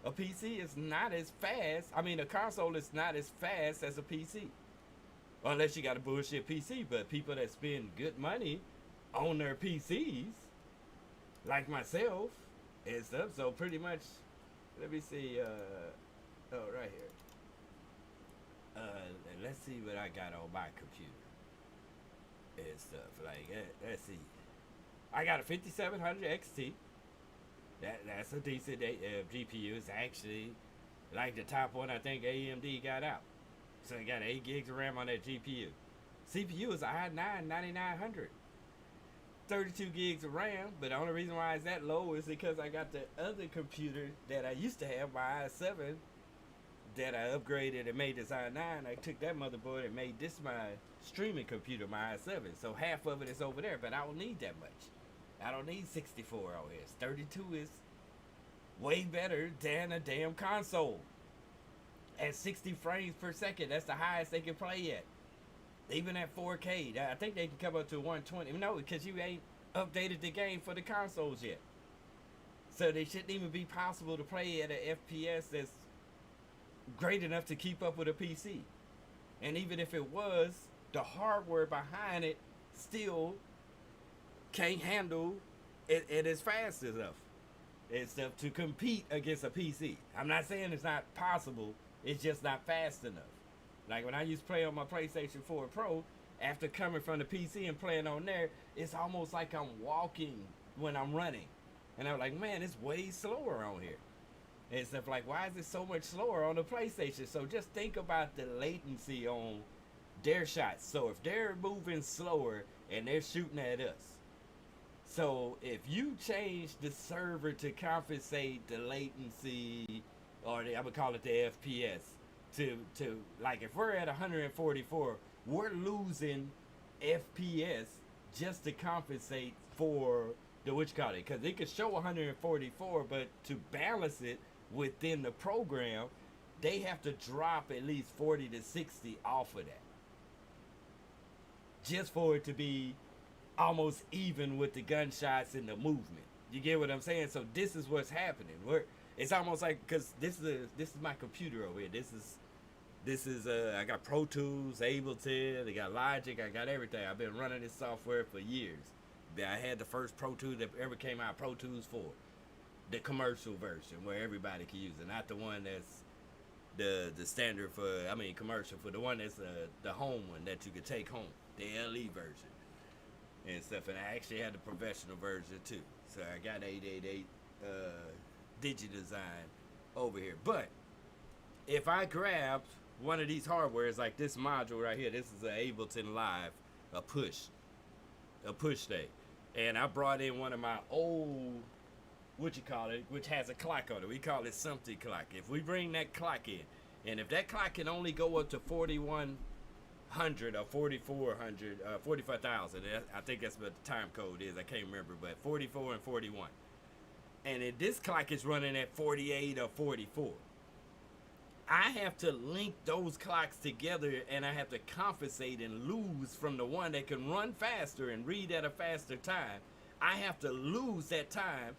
A PC is not as fast. I mean, a console is not as fast as a PC. Unless you got a bullshit PC. But people that spend good money on their PCs, like myself and stuff, so pretty much, let me see, right here. Let's see what I got on my computer and stuff. Like, let's see. I got a 5700 XT. That's a decent GPU. It's actually like the top one I think AMD got out. So I got 8 gigs of RAM on that GPU. CPU is a i9 9900. 32 gigs of RAM, but the only reason why it's that low is because I got the other computer that I used to have, my i7, that I upgraded and made this i9. I took that motherboard and made this my streaming computer, my i7. So half of it is over there, but I don't need that much. I don't need 64 on here. 32 is way better than a damn console. At 60 frames per second, that's the highest they can play at. Even at 4K, I think they can come up to 120. No, because you ain't updated the game for the consoles yet. So they shouldn't even be possible to play at an FPS that's great enough to keep up with a PC. And even if it was, the hardware behind it still can't handle it as fast enough. It's stuff to compete against a PC. I'm not saying it's not possible, it's just not fast enough. Like when I used to play on my PlayStation 4 Pro, after coming from the PC and playing on there, it's almost like I'm walking when I'm running. And I'm like, man, it's way slower on here. And stuff like, why is it so much slower on the PlayStation? So just think about the latency on their shots. So if they're moving slower and they're shooting at us, so if you change the server to compensate the latency, or I'm gonna call it the FPS, to like if we're at 144, we're losing FPS just to compensate for the because it could show 144, but to balance it within the program, they have to drop at least 40 to 60 off of that, just for it to be almost even with the gunshots and the movement. You get what I'm saying? So this is what's happening. It's almost like, because this is my computer over here. This is I got Pro Tools, Ableton, I got Logic, I got everything. I've been running this software for years. I had the first Pro Tools that ever came out, Pro Tools 4, the commercial version where everybody can use it, not the one that's the standard for, commercial, for the one that's the home one that you could take home, the LE version and stuff. And I actually had the professional version too. So I got 888 DigiDesign over here. But if I grabbed one of these hardwares like this module right here, this is an Ableton Live, a push thing, and I brought in one of my old, which has a clock on it. We call it something clock. If we bring that clock in, and if that clock can only go up to 4100 or 4400, 45,000, I think that's what the time code is. I can't remember, but 44 and 41. And if this clock is running at 48 or 44, I have to link those clocks together, and I have to compensate and lose from the one that can run faster and read at a faster time. I have to lose that time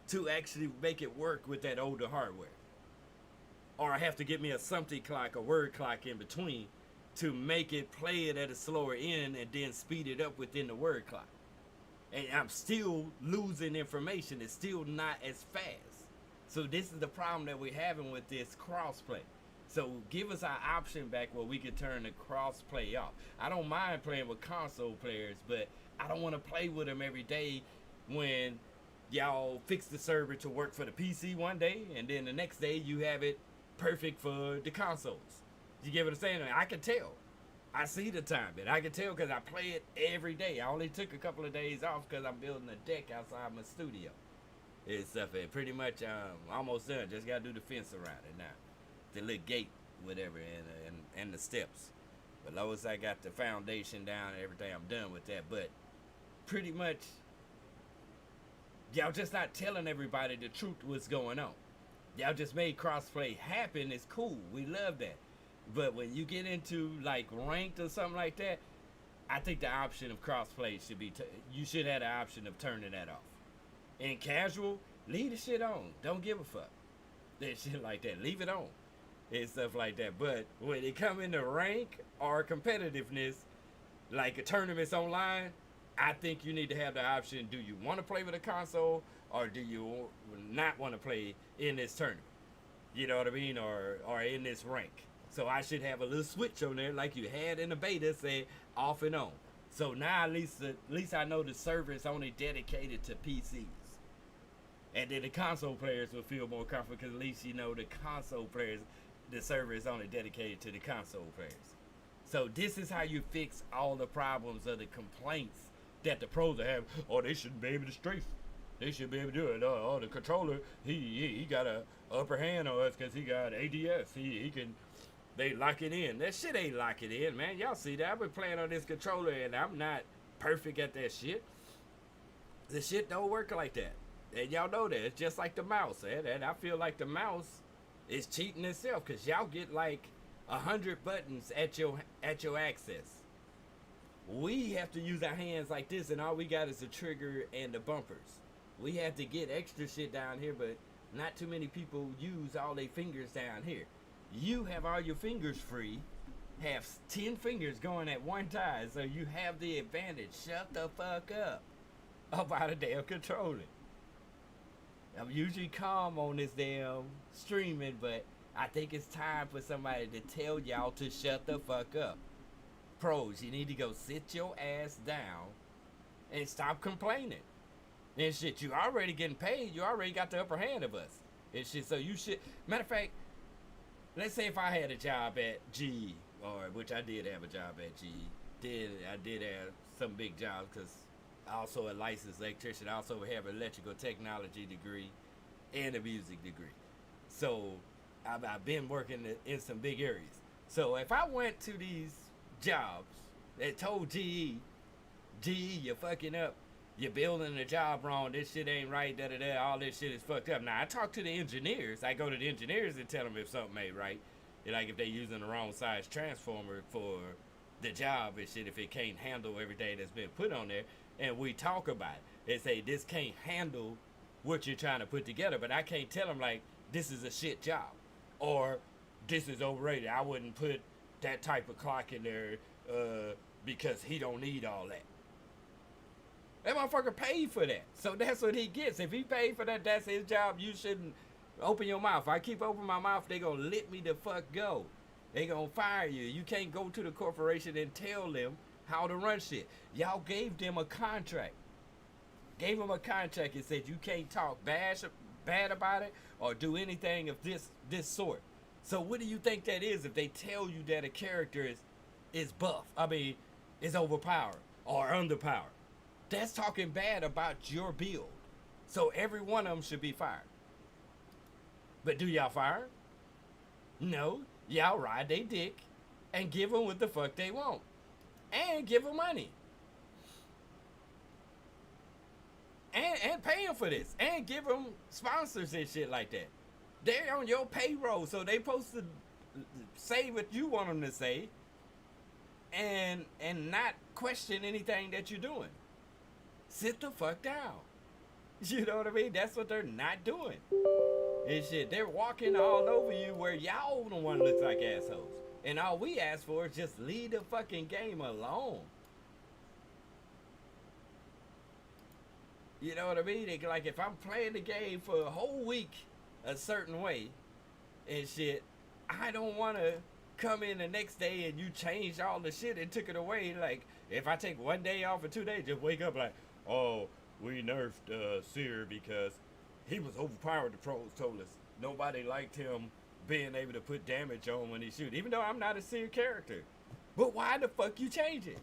to actually make it work with that older hardware. Or I have to get me a something clock, a word clock in between to make it play it at a slower end and then speed it up within the word clock. And I'm still losing information. It's still not as fast. So this is the problem that we're having with this crossplay. So give us our option back where we can turn the crossplay off. I don't mind playing with console players, but I don't want to play with them every day when y'all fix the server to work for the PC one day, and then the next day you have it perfect for the consoles. You get what I'm saying? I can tell. I see the time, but I can tell because I play it every day. I only took a couple of days off because I'm building a deck outside my studio. It's stuff, and pretty much almost done. Just gotta do the fence around it now, the little gate, whatever, and the steps. But long as I got the foundation down and everything, I'm done with that. But pretty much, y'all just not telling everybody the truth what's going on. Y'all just made crossplay happen. It's cool. We love that. But when you get into like ranked or something like that, I think the option of crossplay should be, you should have the option of turning that off. In casual, leave the shit on. Don't give a fuck. That shit like that. Leave it on. And stuff like that. But when it come into rank or competitiveness, like a tournaments online, I think you need to have the option. Do you want to play with a console, or do you not want to play in this tournament? You know what I mean? Or in this rank. So I should have a little switch on there like you had in the beta, say off and on. So now at least I know the server is only dedicated to PCs. And then the console players will feel more comfortable because at least you know the console players, the server is only dedicated to the console players. So this is how you fix all the problems of the complaints that the pros are having. Oh, they shouldn't be able to strafe. They should be able to do it. Oh, the controller, he got a upper hand on us because he got ADS. He can, they lock it in. That shit ain't lock it in, man. Y'all see that? I've been playing on this controller and I'm not perfect at that shit. The shit don't work like that. And y'all know that. It's just like the mouse. And I feel like the mouse is cheating itself because y'all get like 100 buttons at your access. We have to use our hands like this, and all we got is the trigger and the bumpers. We have to get extra shit down here, but not too many people use all their fingers down here. You have all your fingers free, have 10 fingers going at one time, so you have the advantage. Shut the fuck up about a damn controller. I'm usually calm on this damn streaming, but I think it's time for somebody to tell y'all to shut the fuck up. Pros, you need to go sit your ass down and stop complaining. And shit, you already getting paid. You already got the upper hand of us. And shit, so you should. Matter of fact, let's say if I had a job at GE, or which I did have a job at GE. I did have some big jobs because I also a licensed electrician. I also have an electrical technology degree and a music degree. So I've been working in some big areas. So if I went to these jobs that told GE, you're fucking up. You're building the job wrong. This shit ain't right. All this shit is fucked up. Now I talk to the engineers. I go to the engineers and tell them if something ain't right. Like if they're using the wrong size transformer for the job and shit. If it can't handle everything that's been put on there, and we talk about it and say this can't handle what you're trying to put together. But I can't tell them like this is a shit job or this is overrated. I wouldn't put that type of clock in there because he don't need all that. That motherfucker paid for that. So that's what he gets. If he paid for that, that's his job. You shouldn't open your mouth. If I keep opening my mouth, they gonna let me the fuck go. They gonna fire you. You can't go to the corporation and tell them how to run shit. Y'all gave them a contract. Gave them a contract and said you can't talk bad about it or do anything of this sort. So what do you think that is if they tell you that a character is buff? I mean, is overpowered or underpowered? That's talking bad about your build. So every one of them should be fired. But do y'all fire? No. Y'all ride they dick and give them what the fuck they want. And give them money. And pay them for this. And give them sponsors and shit like that. They're on your payroll, so they supposed to say what you want them to say and not question anything that you're doing. Sit the fuck down. You know what I mean? That's what they're not doing. And shit, they're walking all over you where y'all the one looks like assholes. And all we ask for is just leave the fucking game alone. You know what I mean? Like if I'm playing the game for a whole week a certain way and shit, I don't want to come in the next day and you changed all the shit and took it away. Like if I take one day off or 2 days, just wake up like, oh, we nerfed Seer because he was overpowered. The pros told us nobody liked him being able to put damage on when he shoot, even though I'm not a Seer character. But why the fuck you change it?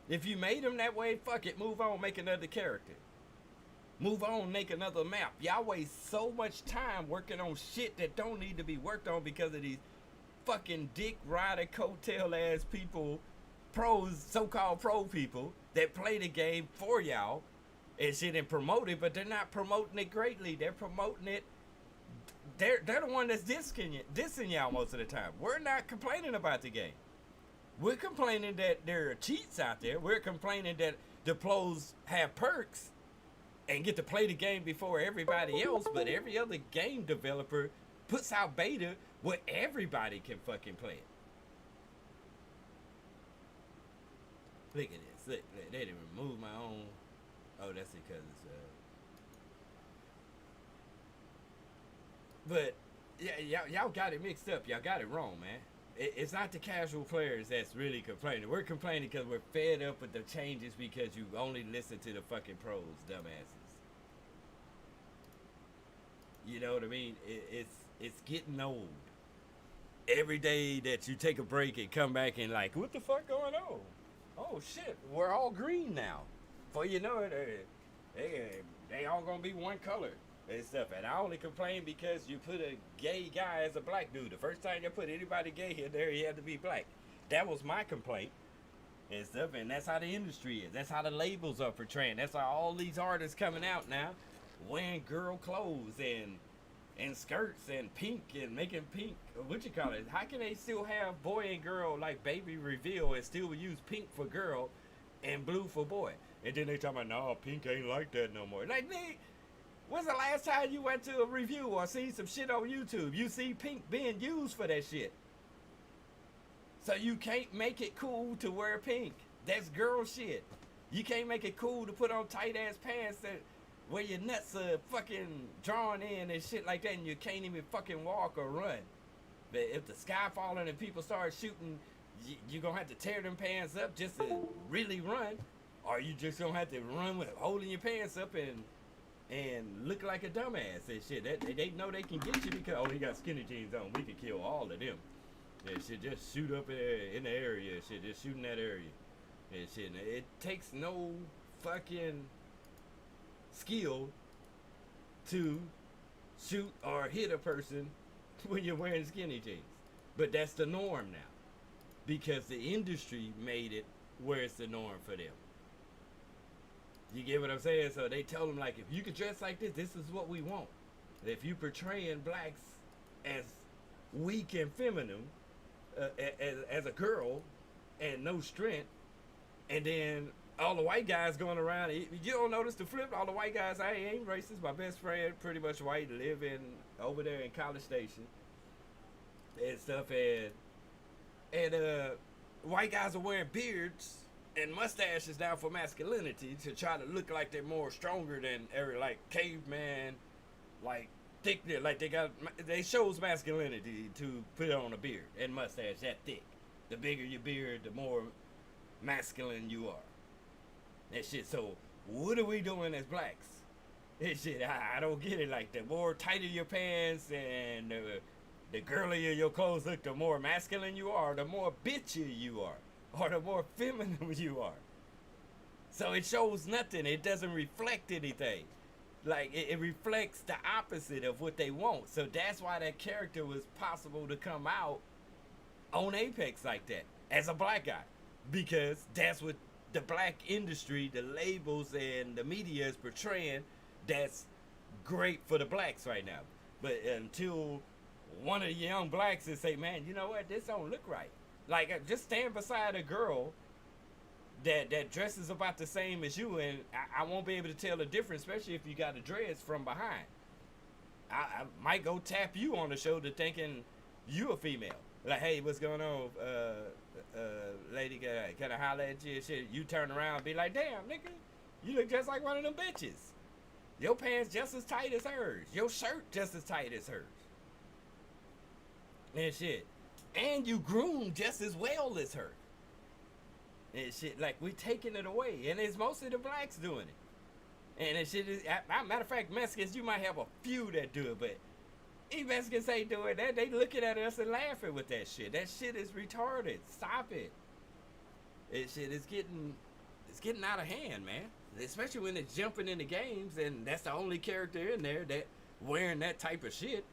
If you made him that way, fuck it, move on, make another character. Move on, make another map. Y'all waste so much time working on shit that don't need to be worked on because of these fucking dick rider coattail ass people, pros, so-called pro people that play the game for y'all and shit and promote it, but they're not promoting it greatly. They're promoting it. They're the one that's dissing y'all most of the time. We're not complaining about the game. We're complaining that there are cheats out there. We're complaining that the pros have perks and get to play the game before everybody else, but every other game developer puts out beta where everybody can fucking play it. Look at this. Look, they didn't remove my own. Oh, that's because it's But yeah, y'all got it mixed up. Y'all got it wrong, man. It's not the casual players that's really complaining. We're complaining because we're fed up with the changes because you only listen to the fucking pros, dumbasses. You know what I mean? It's getting old. Every day that you take a break and come back and like, what the fuck going on? Oh shit, we're all green now. Before you know it, they all gonna be one color and stuff. And I only complain because you put a gay guy as a black dude. The first time you put anybody gay in there, he had to be black. That was my complaint and stuff. And that's how the industry is. That's how the labels are portraying. That's how all these artists coming out now wearing girl clothes and skirts and pink and making pink, what you call it? How can they still have boy and girl like baby reveal and still use pink for girl and blue for boy? And then they talking about, no, pink ain't like that no more. Like, When's the last time you went to a review or seen some shit on YouTube? You see pink being used for that shit. So you can't make it cool to wear pink. That's girl shit. You can't make it cool to put on tight ass pants that where your nuts are fucking drawn in and shit like that, and you can't even fucking walk or run. But if the sky falling and people start shooting, you're gonna have to tear them pants up just to really run, or you just gonna have to run with holding your pants up and look like a dumbass and shit. They know they can get you because, oh, he got skinny jeans on. We can kill all of them. And shit, just shoot up in the area. Shit, just shoot in that area. And shit, it takes no fucking skill to shoot or hit a person when you're wearing skinny jeans. But that's the norm now. Because the industry made it where it's the norm for them. You get what I'm saying? So they tell them, like, if you can dress like this, this is what we want. If you portraying blacks as weak and feminine, as a girl, and no strength, and then all the white guys going around, you don't notice the flip, all the white guys, I ain't racist, my best friend, pretty much white, live over there in College Station, and stuff, and white guys are wearing beards and mustaches now for masculinity to try to look like they're more stronger than like caveman, like thick, like they shows masculinity to put on a beard and mustache that thick. The bigger your beard, the more masculine you are. That shit. So what are we doing as blacks? That shit, I don't get it. Like, the more tighter your pants and the girlier your clothes look, the more masculine you are, the more bitchy you are, or the more feminine you are. So it shows nothing. It doesn't reflect anything. Like, it reflects the opposite of what they want. So that's why that character was possible to come out on Apex like that as a black guy, because that's what the black industry, the labels and the media is portraying. That's great for the blacks right now. But until one of the young blacks is say, man, you know what, this don't look right. Like, just stand beside a girl that dresses about the same as you, and I won't be able to tell the difference, especially if you got a dress from behind. I might go tap you on the shoulder thinking you a female. Like, hey, what's going on, lady? Can I holler at you and shit? You turn around and be like, damn, nigga, you look just like one of them bitches. Your pants just as tight as hers. Your shirt just as tight as hers. And shit. And you groom just as well as her. And shit, like, we taking it away. And it's mostly the blacks doing it. And it shit is, matter of fact, Mexicans, you might have a few that do it, but these Mexicans ain't doing that. They looking at us and laughing with that shit. That shit is retarded. Stop it. It shit is getting out of hand, man. Especially when it's jumping into games and that's the only character in there that wearing that type of shit.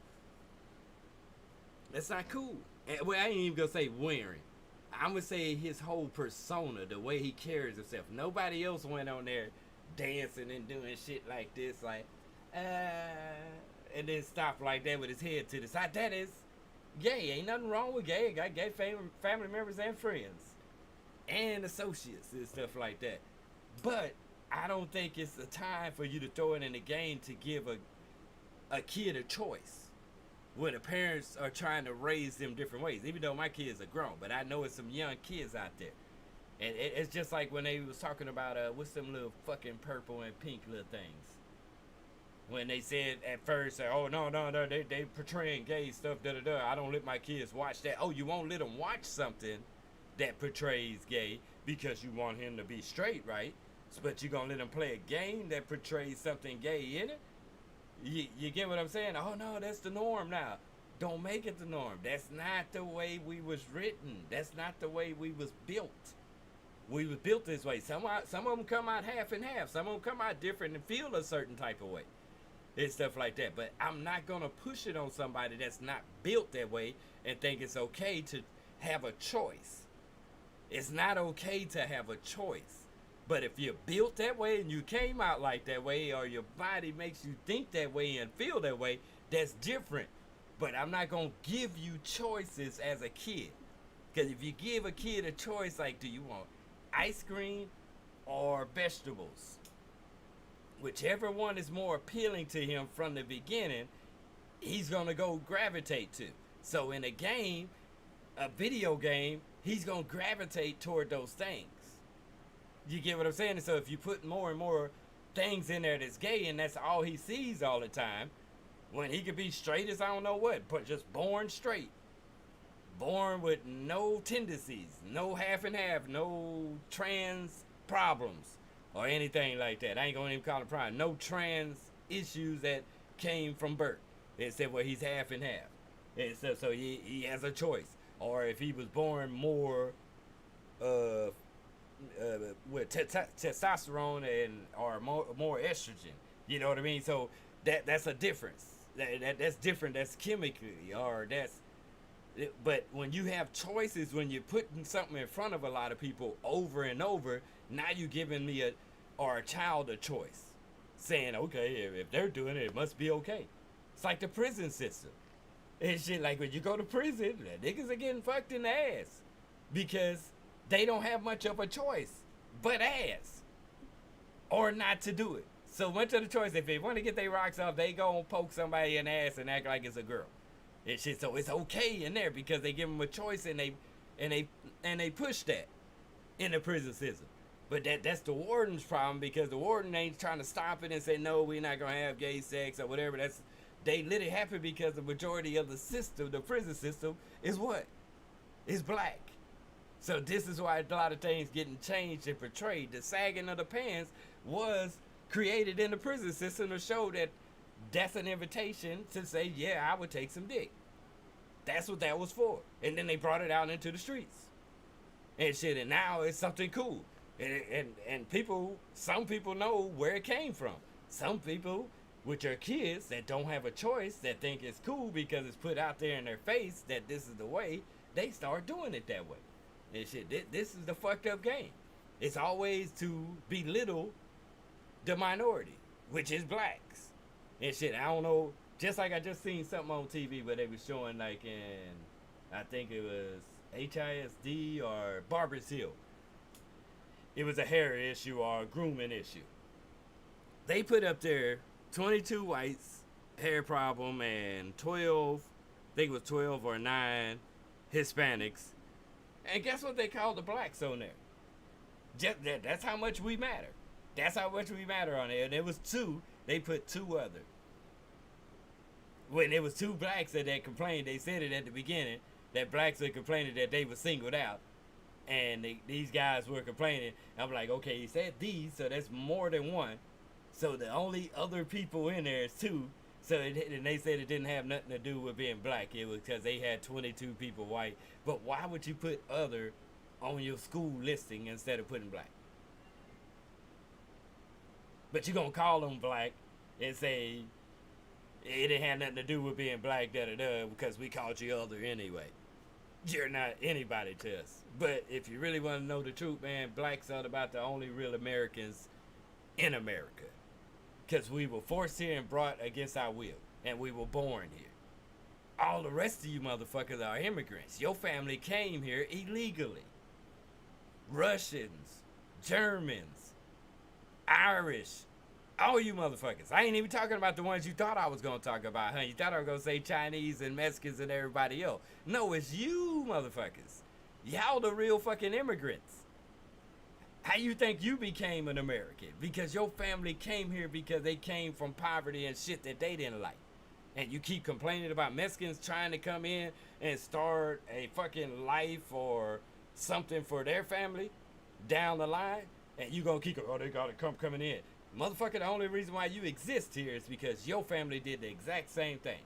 That's not cool. And, well, I ain't even gonna say wearing. I'm gonna say his whole persona, the way he carries himself. Nobody else went on there dancing and doing shit like this, like, and then stop like that with his head to the side. That is gay. Ain't nothing wrong with gay. Got gay family members and friends and associates and stuff like that. But I don't think it's the time for you to throw it in the game to give a kid a choice when the parents are trying to raise them different ways. Even though my kids are grown, but I know it's some young kids out there. And it's just like when they was talking about what's them little fucking purple and pink little things. When they said at first, oh no, they portraying gay stuff, I don't let my kids watch that. Oh, you won't let them watch something that portrays gay because you want him to be straight, right? But you gonna let them play a game that portrays something gay in it? You get what I'm saying? Oh no, that's the norm now. Don't make it the norm. That's not the way we was written. That's not the way we was built. We was built this way. Some of them come out half and half. Some of them come out different and feel a certain type of way. And stuff like that. But I'm not going to push it on somebody that's not built that way and think it's okay to have a choice. It's not okay to have a choice. But if you're built that way and you came out like that way, or your body makes you think that way and feel that way, that's different. But I'm not going to give you choices as a kid. Because if you give a kid a choice, like, do you want ice cream or vegetables? whichever one is more appealing to him from the beginning, he's gonna go gravitate to. So in a game, a video game, he's gonna gravitate toward those things. You get what I'm saying? So if you put more and more things in there that's gay and that's all he sees all the time, when he could be straight as I don't know what, but just born straight. Born with no tendencies, no half and half, no trans problems or anything like that. I ain't gonna even call it problem. No trans issues that came from birth. They said, well, he's half and half. And so he has a choice. Or if he was born more with testosterone and or more estrogen, you know what I mean? So that's a difference. That's different. That's chemically, or that's. But when you have choices, when you're putting something in front of a lot of people over and over, now you're giving me a child a choice, saying, okay, if they're doing it, it must be okay. It's like the prison system. And shit, like when you go to prison, the niggas are getting fucked in the ass because they don't have much of a choice but ass or not to do it. So much of the choice, if they want to get their rocks off, they go and poke somebody in the ass and act like it's a girl. And shit, so it's okay in there because they give them a choice and they push that in the prison system. But that's the warden's problem, because the warden ain't trying to stop it and say, no, we're not gonna have gay sex or whatever. They let it happen because the majority of the system, the prison system, is what? Is black. So this is why a lot of things getting changed and portrayed. The sagging of the pants was created in the prison system to show that that's an invitation to say, yeah, I would take some dick. That's what that was for. And then they brought it out into the streets and shit. And now it's something cool. And people, some people know where it came from. Some people, which are kids that don't have a choice, that think it's cool because it's put out there in their face that this is the way, they start doing it that way. And shit, this is the fucked up game. It's always to belittle the minority, which is blacks. And shit, I don't know, just like I just seen something on TV where they was showing, like in, I think it was HISD or Barbers Hill. It was a hair issue or a grooming issue. They put up there 22 whites, hair problem, and 12, I think it was 12 or 9 Hispanics. And guess what they called the blacks on there? That's how much we matter. That's how much we matter on there. And it was 2. They put 2 other. When it was 2 blacks that complained, they said it at the beginning, that blacks were complaining that they were singled out. And these guys were complaining. I'm like, okay, he said these, so that's more than 1. So the only other people in there is 2. So and they said it didn't have nothing to do with being black. It was because they had 22 people white. But why would you put other on your school listing instead of putting black? But you're going to call them black and say it didn't have nothing to do with being black, da-da-da, because we called you other anyway. You're not anybody to us. But if you really want to know the truth, man, blacks are about the only real Americans in America. Because we were forced here and brought against our will. And we were born here. All the rest of you motherfuckers are immigrants. Your family came here illegally. Russians, Germans, Irish, all you motherfuckers. I ain't even talking about the ones you thought I was going to talk about, huh? You thought I was going to say Chinese and Mexicans and everybody else. No, it's you motherfuckers. Y'all the real fucking immigrants. How you think you became an American? Because your family came here because they came from poverty and shit that they didn't like. And you keep complaining about Mexicans trying to come in and start a fucking life or something for their family down the line. And you gonna keep, oh, they gotta coming in. Motherfucker, the only reason why you exist here is because your family did the exact same thing.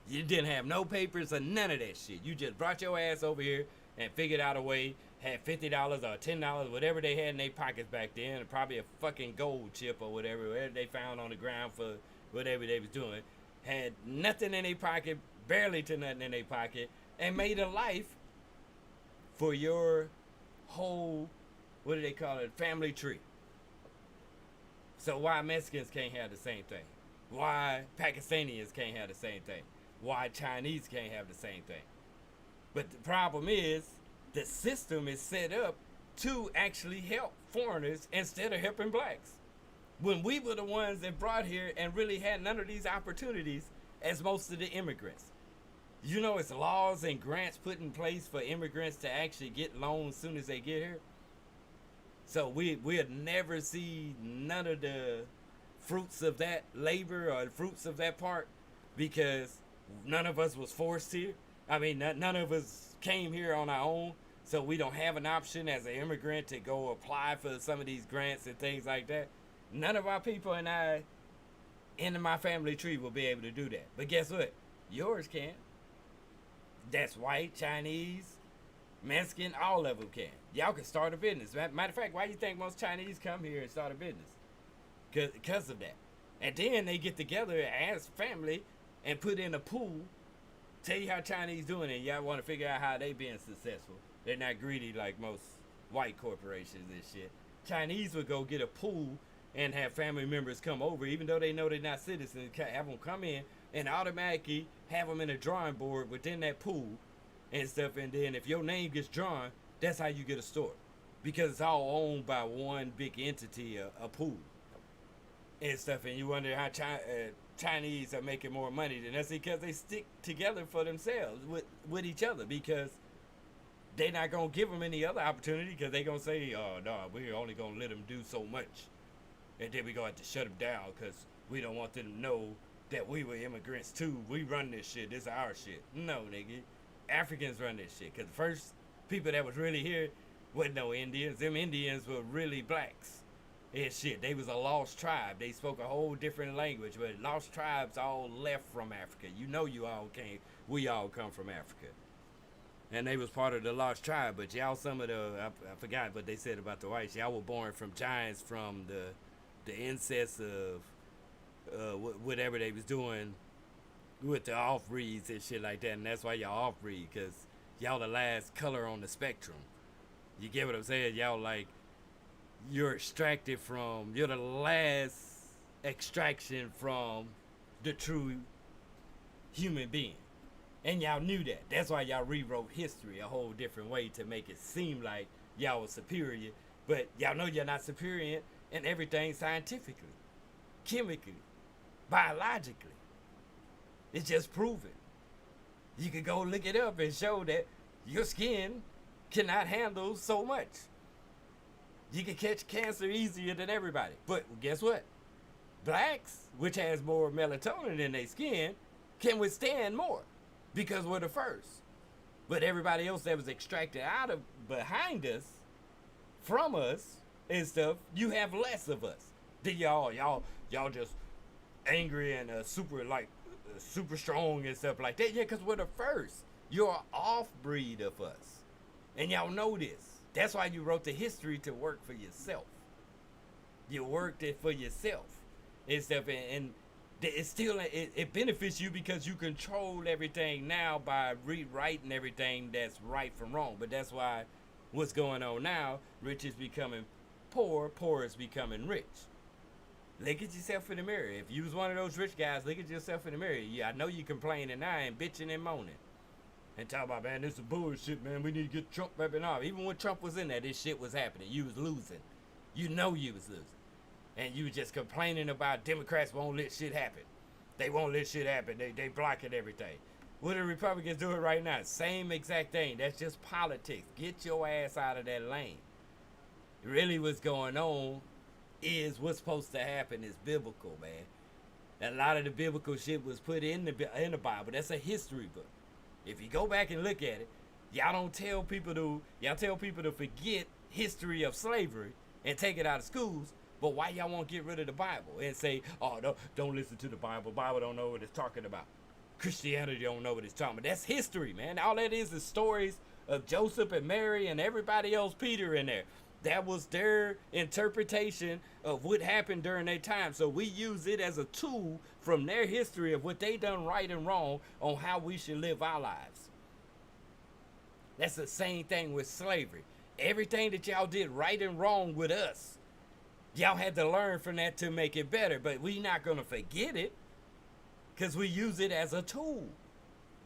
You didn't have no papers or none of that shit. You just brought your ass over here and figured out a way, had $50 or $10, whatever they had in their pockets back then, and probably a fucking gold chip or whatever they found on the ground for whatever they was doing. Had nothing in their pocket, barely to nothing in their pocket, and made a life for your whole, what do they call it, family tree. So why Mexicans can't have the same thing? Why Pakistanians can't have the same thing? Why Chinese can't have the same thing? But the problem is, the system is set up to actually help foreigners instead of helping blacks. When we were the ones that brought here and really had none of these opportunities as most of the immigrants. You know, it's laws and grants put in place for immigrants to actually get loans as soon as they get here. So we'll never see none of the fruits of that labor or fruits of that part because none of us was forced here. I mean, none of us came here on our own. So we don't have an option as an immigrant to go apply for some of these grants and things like that. None of our people and I in my family tree will be able to do that. But guess what? Yours can. That's white, Chinese, Mexican, all of them can. Y'all can start a business. Matter of fact, why do you think most Chinese come here and start a business? Because of that. And then they get together as family and put in a pool. Tell you how Chinese doing it. Y'all want to figure out how they being successful. They're not greedy like most white corporations and shit. Chinese would go get a pool and have family members come over, even though they know they're not citizens, have them come in and automatically have them in a drawing board within that pool and stuff. And then if your name gets drawn, that's how you get a store. Because it's all owned by one big entity, a pool and stuff. And you wonder how Chinese are making more money than us because they stick together for themselves with each other because they're not going to give them any other opportunity because they're going to say, oh, no, we're only going to let them do so much. And then we're going to have to shut them down because we don't want them to know that we were immigrants too. We run this shit. This is our shit. No, nigga. Africans run this shit. Because the first people that was really here wasn't no Indians. Them Indians were really blacks. And shit, they was a lost tribe. They spoke a whole different language. But lost tribes all left from Africa. You know we all come from Africa. And they was part of the lost tribe. But y'all, some of the, I forgot what they said about the whites. Y'all were born from giants from the incest of whatever they was doing with the off-breeds and shit like that. And that's why y'all off-breed, because y'all the last color on the spectrum. You get what I'm saying? Y'all like, you're the last extraction from the true human being. And y'all knew that. That's why y'all rewrote history a whole different way to make it seem like y'all was superior. But y'all know you're not superior in everything scientifically, chemically, biologically. It's just proven. You can go look it up and show that your skin cannot handle so much. You can catch cancer easier than everybody. But guess what? Blacks, which has more melatonin in their skin, can withstand more because we're the first. But everybody else that was extracted out of behind us, from us and stuff, you have less of us. Then y'all just angry and super strong and stuff like that. Yeah, because we're the first. You're an off-breed of us. And y'all know this. That's why you wrote the history to work for yourself. You worked it for yourself and stuff. And it's still, it benefits you because you control everything now by rewriting everything that's right from wrong. But that's why what's going on now, rich is becoming poor, poor is becoming rich. Look at yourself in the mirror. If you was one of those rich guys, look at yourself in the mirror. Yeah, I know you complaining now and bitching and moaning. And talk about, man, this is bullshit, man. We need to get Trump back off. Even when Trump was in there, this shit was happening. You was losing. You know you was losing. And you was just complaining about Democrats won't let shit happen. They won't let shit happen. They blocking everything. What are the Republicans doing right now? Same exact thing. That's just politics. Get your ass out of that lane. Really what's going on is what's supposed to happen is biblical, man. A lot of the biblical shit was put in the Bible. That's a history book. If you go back and look at it, y'all tell people to forget history of slavery and take it out of schools. But why y'all won't get rid of the Bible and say, oh, no, don't listen to the Bible. Bible don't know what it's talking about. Christianity don't know what it's talking about. That's history, man. All that is stories of Joseph and Mary and everybody else, Peter in there. That was their interpretation of what happened during their time. So we use it as a tool from their history of what they done right and wrong on how we should live our lives. That's the same thing with slavery. Everything that y'all did right and wrong with us, y'all had to learn from that to make it better. But we not going to forget it because we use it as a tool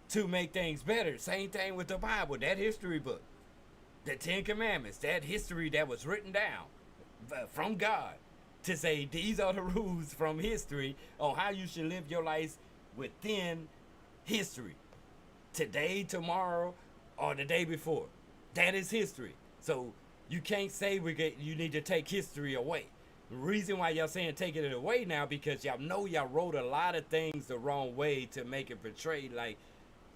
to make things better. Same thing with the Bible, that history book. The Ten Commandments, that history that was written down from God to say these are the rules from history on how you should live your life within history. Today, tomorrow, or the day before. That is history. So you can't say you need to take history away. The reason why y'all saying taking it away now, because y'all know y'all wrote a lot of things the wrong way to make it portray like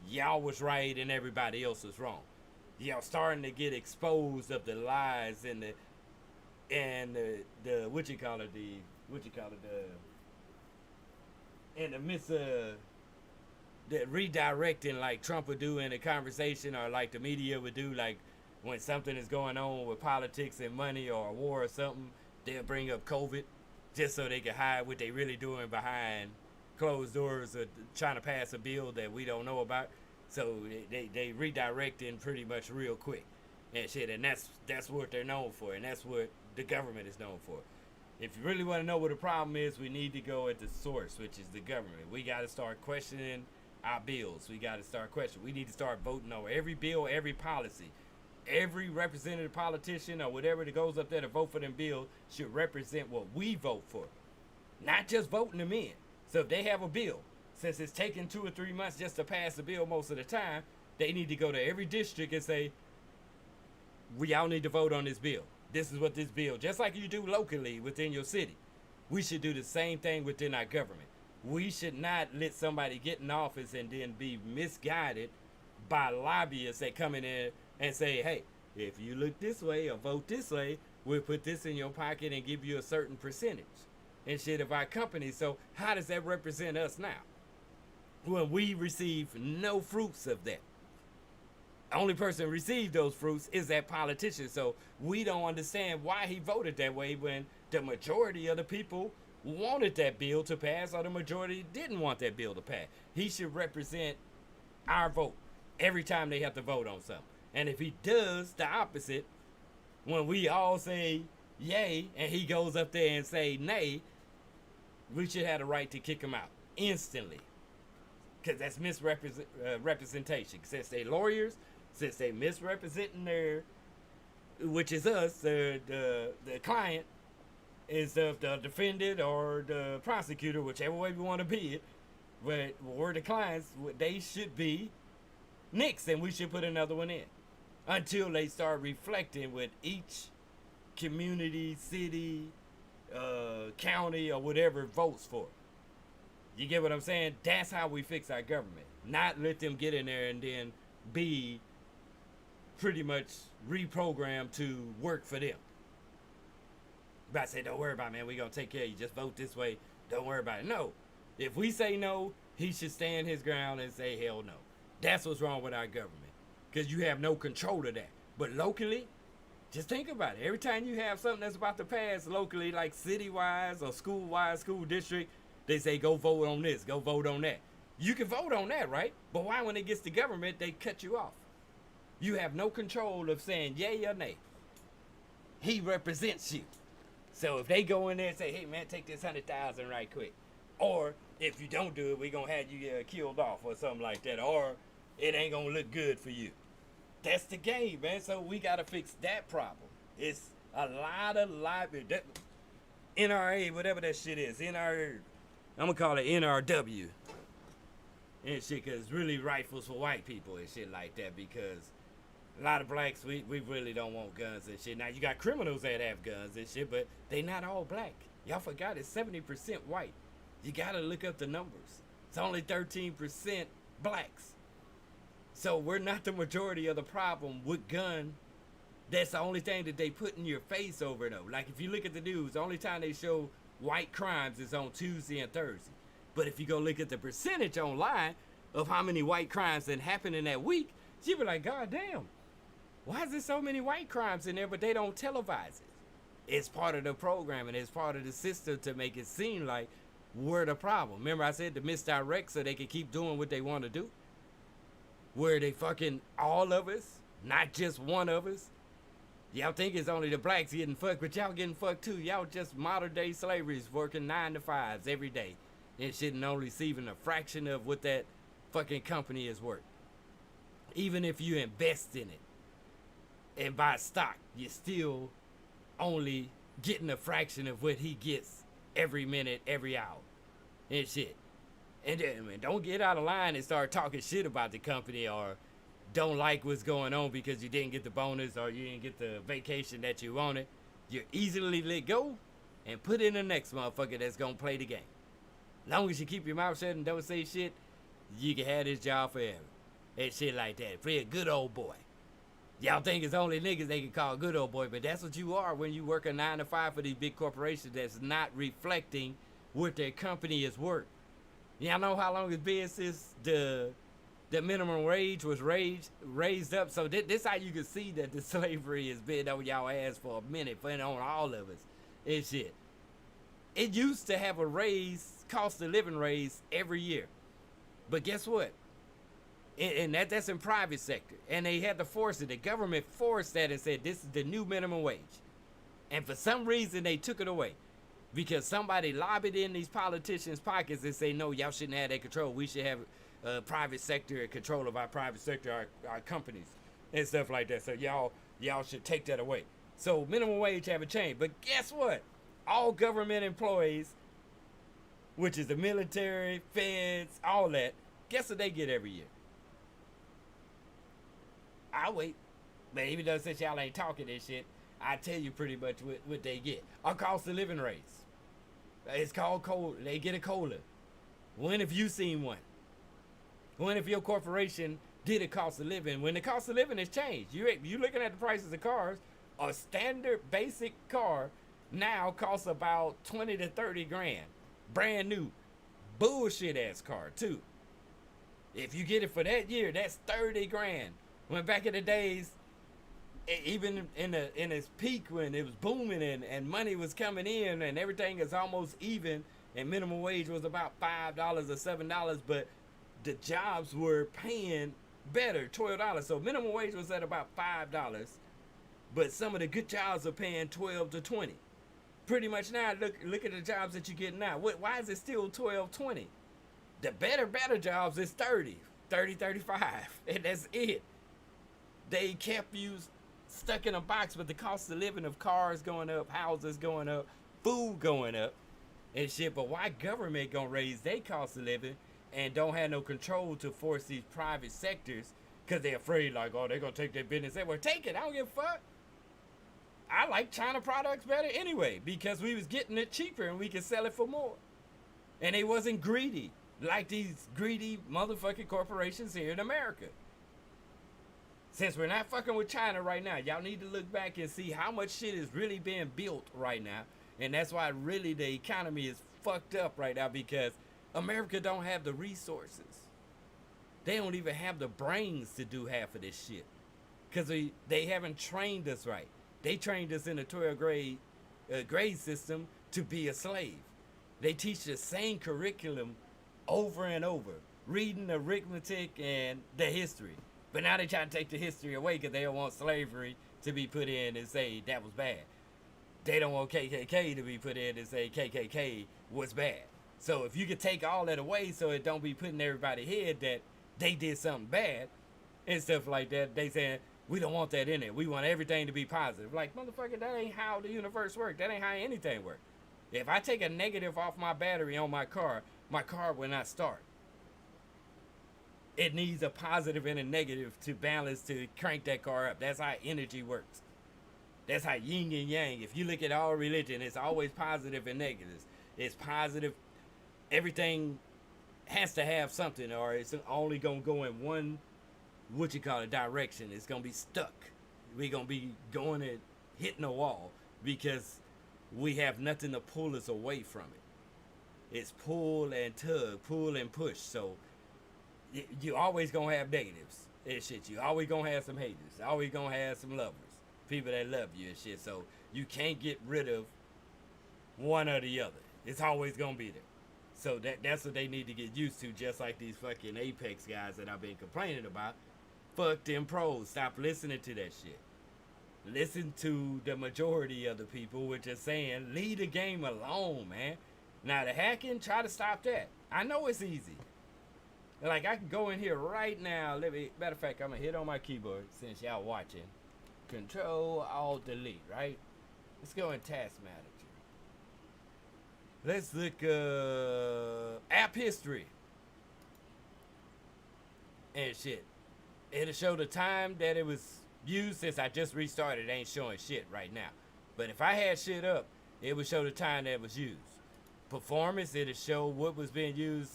y'all was right and everybody else was wrong. Y'all starting to get exposed of the lies and the the redirecting like Trump would do in a conversation, or like the media would do, like when something is going on with politics and money or a war or something, they'll bring up COVID just so they can hide what they really doing behind closed doors, or trying to pass a bill that we don't know about. So they redirecting pretty much real quick and shit, and that's what they're known for, and that's what the government is known for. If you really want to know what the problem is, we need to go at the source, which is the government. We got to start questioning our bills. We got to start questioning. We need to start voting on every bill, every policy. Every representative politician or whatever that goes up there to vote for them bills should represent what we vote for, not just voting them in. So if they have a bill, since it's taking 2 or 3 months just to pass the bill most of the time, they need to go to every district and say, we all need to vote on this bill. This is what this bill, just like you do locally within your city. We should do the same thing within our government. We should not let somebody get in office and then be misguided by lobbyists that come in there and say, hey, if you look this way or vote this way, we'll put this in your pocket and give you a certain percentage and shit of our company. So how does that represent us now, when we receive no fruits of that? The only person who received those fruits is that politician. So we don't understand why he voted that way when the majority of the people wanted that bill to pass, or the majority didn't want that bill to pass. He should represent our vote every time they have to vote on something. And if he does the opposite, when we all say yay and he goes up there and say nay, we should have the right to kick him out instantly, because that's misrepresentation. Since they lawyers, since they misrepresenting their, which is us, the client, is of the defendant or the prosecutor, whichever way we want to be it. But we're the clients, they should be nixed, and we should put another one in until they start reflecting what each community, city, county, or whatever votes for. You get what I'm saying? That's how we fix our government. Not let them get in there and then be pretty much reprogrammed to work for them. But I say, don't worry about it, man. We're going to take care of you. Just vote this way. Don't worry about it. No. If we say no, he should stand his ground and say hell no. That's what's wrong with our government, because you have no control of that. But locally, just think about it. Every time you have something that's about to pass locally, like city-wise or school-wise, school district, they say go vote on this, go vote on that. You can vote on that, right? But why, when it gets to government, they cut you off? You have no control of saying yay or nay. He represents you. So if they go in there and say, hey, man, take this 100,000 right quick. Or if you don't do it, we're going to have you killed off or something like that. Or it ain't going to look good for you. That's the game, man. So we got to fix that problem. It's a lot of liability. NRA, whatever that shit is. I'm going to call it NRW. And shit, because it's really rifles for white people and shit like that. Because a lot of blacks, we really don't want guns and shit. Now, you got criminals that have guns and shit, but they not all black. Y'all forgot it's 70% white. You got to look up the numbers. It's only 13% blacks. So we're not the majority of the problem with gun. That's the only thing that they put in your face over, though. Like, if you look at the news, the only time they show white crimes is on Tuesday and Thursday. But if you go look at the percentage online of how many white crimes that happen in that week, you be like, God damn. Why is there so many white crimes in there, but they don't televise it? It's part of the program, and it's part of the system to make it seem like we're the problem. Remember I said to misdirect so they can keep doing what they want to do? Where they fucking all of us, not just one of us. Y'all think it's only the blacks getting fucked, but y'all getting fucked too. Y'all just modern day slaveries working 9 to 5s every day and shit, and only receiving a fraction of what that fucking company is worth. Even if you invest in it. and buy stock, you're still only getting a fraction of what he gets every minute, every hour, and shit. And then, man, don't get out of line and start talking shit about the company or don't like what's going on because you didn't get the bonus or you didn't get the vacation that you wanted. You're easily let go and put in the next motherfucker that's gonna play the game. Long as you keep your mouth shut and don't say shit, you can have this job forever. And shit like that. Be a good old boy. Y'all think it's only niggas they can call good old boy, but that's what you are when you work a 9 to 5 for these big corporations that's not reflecting what their company is worth. Y'all know how long it's been since the minimum wage was raised up? So this how you can see that the slavery has been on y'all ass for a minute, but on all of us and shit. It used to have a raise, cost of living raise every year. But guess what? And that's in private sector. And they had to force it. The government forced that and said, this is the new minimum wage. And for some reason, they took it away. Because somebody lobbied in these politicians' pockets and say, no, y'all shouldn't have that control. We should have private sector control of our private sector, our companies, and stuff like that. So y'all should take that away. So minimum wage haven't changed. But guess what? All government employees, which is the military, feds, all that, guess what they get every year? I'll wait. But even though since y'all ain't talking this shit, I tell you pretty much what they get. A cost of living raise. It's called COLA. They get a COLA. When have you seen one? When if your corporation did a cost of living? When the cost of living has changed. You looking at the prices of cars, a standard basic car now costs about 20 to 30 grand. Brand new. Bullshit ass car too. If you get it for that year, that's 30 grand. When back in the days, even in its peak when it was booming and money was coming in and everything is almost even and minimum wage was about $5 or $7, but the jobs were paying better, $12. So minimum wage was at about $5, but some of the good jobs are paying 12 to 20. Pretty much now, look at the jobs that you get now. Why is it still 12, 20? The better jobs is 30, 35, and that's it. They kept you stuck in a box with the cost of living of cars going up, houses going up, food going up, and shit. But why government gonna raise their cost of living and don't have no control to force these private sectors because they're afraid like, oh, they're gonna take their business. They well, take it. I don't give a fuck. I like China products better anyway because we was getting it cheaper and we could sell it for more. And they wasn't greedy like these greedy motherfucking corporations here in America. Since we're not fucking with China right now, y'all need to look back and see how much shit is really being built right now. And that's why really the economy is fucked up right now because America don't have the resources. They don't even have the brains to do half of this shit. Because they haven't trained us right. They trained us in a 12th grade system to be a slave. They teach the same curriculum over and over. Reading, arithmetic, and the history. But now they try to take the history away because they don't want slavery to be put in and say that was bad. They don't want KKK to be put in and say KKK was bad. So if you could take all that away so it don't be put in everybody's head that they did something bad and stuff like that, they saying, we don't want that in it. We want everything to be positive. Like, motherfucker, that ain't how the universe works. That ain't how anything works. If I take a negative off my battery on my car will not start. It needs a positive and a negative to balance to crank that car up. That's how energy works. That's how yin and yang. If you look at all religion, it's always positive and negatives. It's positive. Everything has to have something or it's only going to go in one, direction. It's going to be stuck. We're going to be going and hitting a wall because we have nothing to pull us away from it. It's pull and tug, pull and push. So you always gonna have negatives and shit. You always gonna have some haters. Always gonna have some lovers. People that love you and shit. So you can't get rid of one or the other. It's always gonna be there. So that's what they need to get used to, just like these fucking Apex guys that I've been complaining about. Fuck them pros. Stop listening to that shit. Listen to the majority of the people which are saying, leave the game alone, man. Now the hacking, try to stop that. I know it's easy. Like, I can go in here right now. Matter of fact, I'm going to hit on my keyboard since y'all watching. Control Alt Delete, right? Let's go in Task Manager. Let's look app history. And shit. It'll show the time that it was used. Since I just restarted, it ain't showing shit right now. But if I had shit up, it would show the time that it was used. Performance, it'll show what was being used.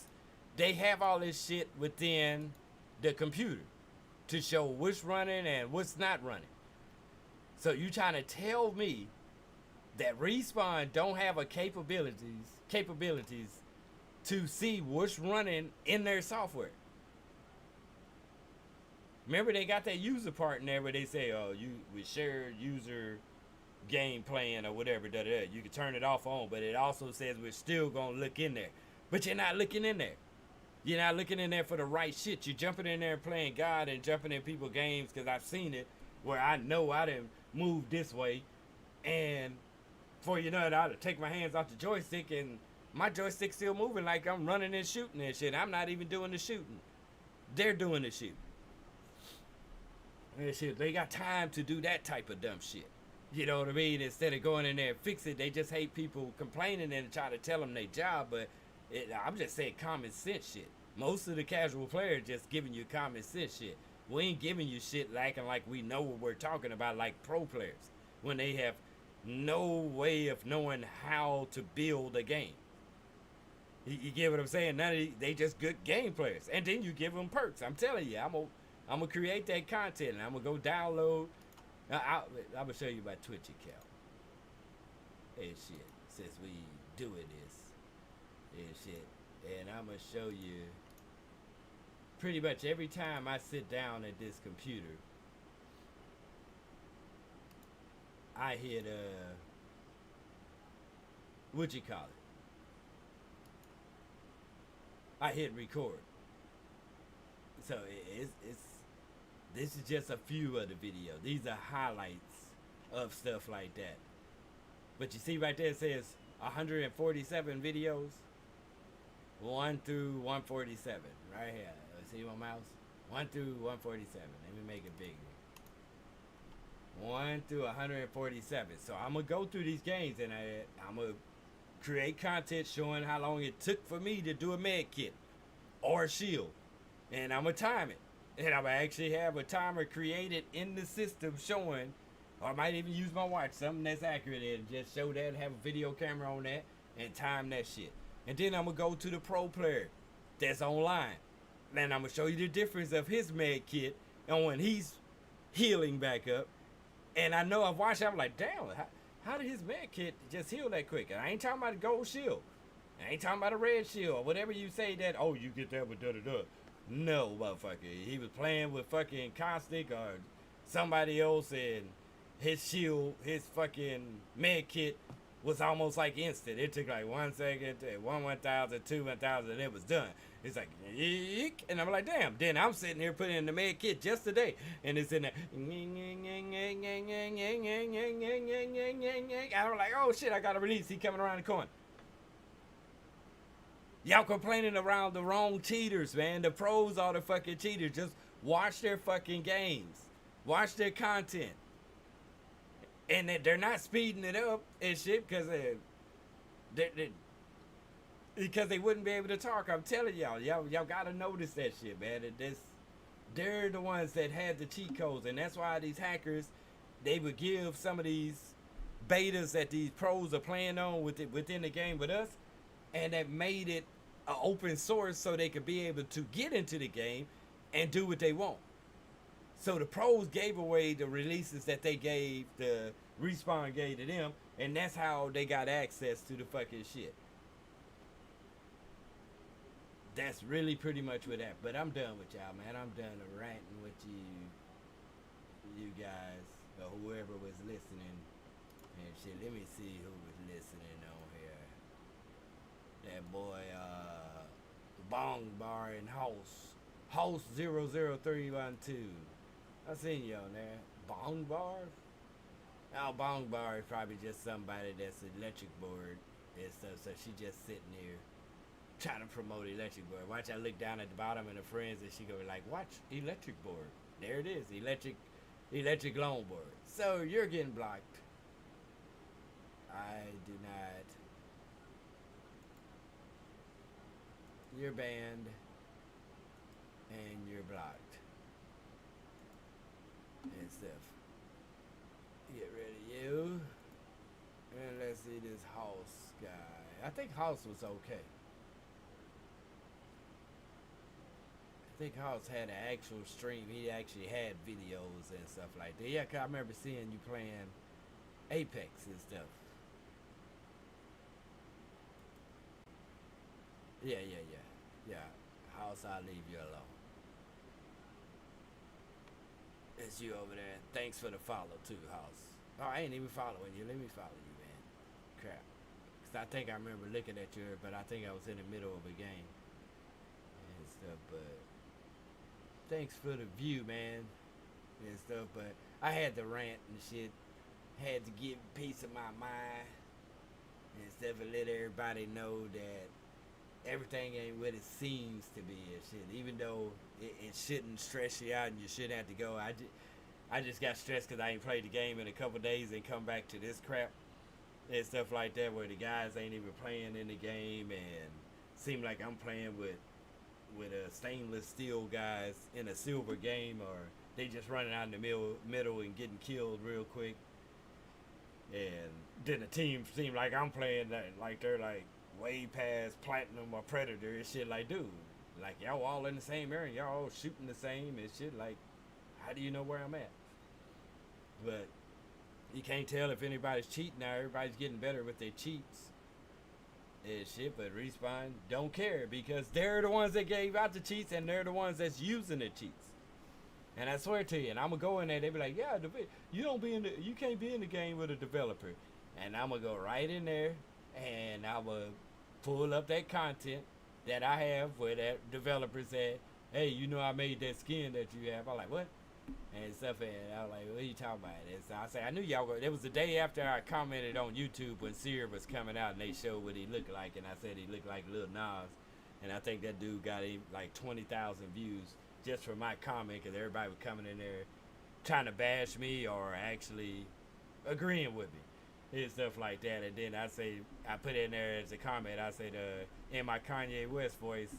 They have all this shit within the computer to show what's running and what's not running. So you trying to tell me that Respawn don't have a capabilities to see what's running in their software? Remember, they got that user part in there where they say, oh, with shared user game playing or whatever, you can turn it off on, but it also says we're still gonna look in there. But you're not looking in there. You're not looking in there for the right shit. You're jumping in there and playing God and jumping in people's games, because I've seen it where I know I didn't move this way, and before you know it, I'll take my hands off the joystick and my joystick's still moving like I'm running and shooting and shit. I'm not even doing the shooting. They're doing the shooting. And shit, they got time to do that type of dumb shit. You know what I mean? Instead of going in there and fix it, they just hate people complaining and try to tell them their job. But I'm just saying common sense shit. Most of the casual players just giving you common sense shit. We ain't giving you shit acting like we know what we're talking about, like pro players, when they have no way of knowing how to build a game. You get what I'm saying? None of they just good game players. And then you give them perks. I'm telling you, I'm gonna create that content and I'm gonna go download. I'm gonna show you my Twitch account and shit, since we doing this and shit. And I'm gonna show you pretty much every time I sit down at this computer, I hit what you call it? I hit record. So this is just a few of the videos. These are highlights of stuff like that. But you see right there, it says 147 videos. 1 through 147. Right here. See my mouse? 1 through 147. Let me make it bigger. 1 through 147. So I'm going to go through these games and I'm going to create content showing how long it took for me to do a med kit or a shield. And I'm going to time it. And I'm going to actually have a timer created in the system showing, or I might even use my watch, something that's accurate, and just show that, have a video camera on that, and time that shit. And then I'm going to go to the pro player that's online. And I'm going to show you the difference of his med kit and when he's healing back up. And I know I've watched it, I'm like, damn, how did his med kit just heal that quick? And I ain't talking about a gold shield. I ain't talking about a red shield or whatever you say that, oh, you get that with da-da-da. No, motherfucker. He was playing with fucking Caustic or somebody else, and his shield, his fucking med kit was almost like instant. It took like 1 second, 1,000, 2 1,000, and it was done. It's like, eek, and I'm like, damn. Then I'm sitting here putting in the med kit just today, and it's in there. I'm like, oh shit, I got a release. He coming around the corner. Y'all complaining around the wrong cheaters, man. The pros are the fucking cheaters. Just watch their fucking games. Watch their content. And they're not speeding it up and shit because they wouldn't be able to talk. I'm telling y'all gotta notice that shit, man. They're the ones that had the cheat codes, and that's why these hackers, they would give some of these betas that these pros are playing on within the game with us, and that made it an open source so they could be able to get into the game and do what they want. So the pros gave away the releases that they gave, the Respawn gave to them, and that's how they got access to the fucking shit. That's really pretty much what happened. But I'm done with y'all, man. I'm done ranting with you guys, or whoever was listening and shit. Let me see who was listening on here. That boy, Bong Bar and Host 00312. I seen you on there. Bong Bar? Oh, Bong Bar is probably just somebody that's electric board and stuff. So she just sitting here trying to promote electric board. Watch, I look down at the bottom and the friends, and she go like, watch electric board. There it is, Electric longboard. So you're getting blocked. I do not. You're banned. And you're blocked. And stuff. Get rid of you. And let's see this House guy. I think House was okay. I think House had an actual stream. He actually had videos and stuff like that. Yeah, 'cause I remember seeing you playing Apex and stuff. Yeah. House, I'll leave you alone. It's you over there. Thanks for the follow too, House. Oh, I ain't even following you. Let me follow you, man. Crap. 'Cause I think I remember looking at you, but I think I was in the middle of a game and stuff. But thanks for the view, man, and stuff. But I had to rant and shit. Had to get peace of my mind and stuff, and let everybody know that everything ain't what it seems to be and shit. Even though it shouldn't stress you out and you shouldn't have to go. I just got stressed because I ain't played the game in a couple days and come back to this crap and stuff like that, where the guys ain't even playing in the game and seem like I'm playing with a stainless steel guys in a silver game, or they just running out in the middle and getting killed real quick. And then the team seem like I'm playing like they're like way past platinum or predator and shit. Like, dude, like y'all all in the same area, y'all all shooting the same and shit. Like, how do you know where I'm at? But you can't tell if anybody's cheating now. Everybody's getting better with their cheats and shit. But Respawn don't care because they're the ones that gave out the cheats and they're the ones that's using the cheats. And I swear to you, and I'm gonna go in there. They be like, yeah, you can't be in the game with a developer. And I'm gonna go right in there and I'm gonna pull up that content that I have where that developer said, hey, you know I made that skin that you have. I'm like, what? And stuff, and I was like, what are you talking about? And so I said, I knew y'all were. It was the day after I commented on YouTube when Seer was coming out and they showed what he looked like, and I said he looked like Lil Nas, and I think that dude got like 20,000 views just for my comment, because everybody was coming in there trying to bash me or actually agreeing with me and stuff like that. And then I put in there as a comment, I said, in my Kanye West voice,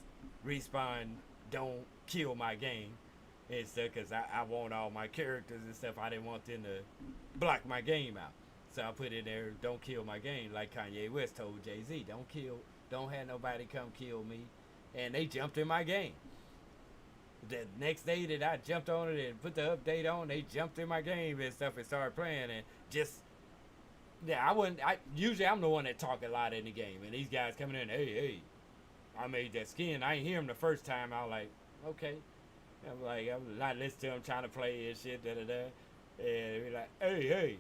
Respawn don't kill my game and stuff, because I want all my characters and stuff. I didn't want them to block my game out. So I put in there, don't kill my game, like Kanye West told Jay-Z, don't have nobody come kill me. And they jumped in my game. The next day that I jumped on it and put the update on, they jumped in my game and stuff and started playing, and just, yeah, usually I'm the one that talk a lot in the game, and these guys coming in, hey, I made that skin. I ain't hear him the first time. I was like, okay. I'm not listening to him trying to play and shit, And be like, hey,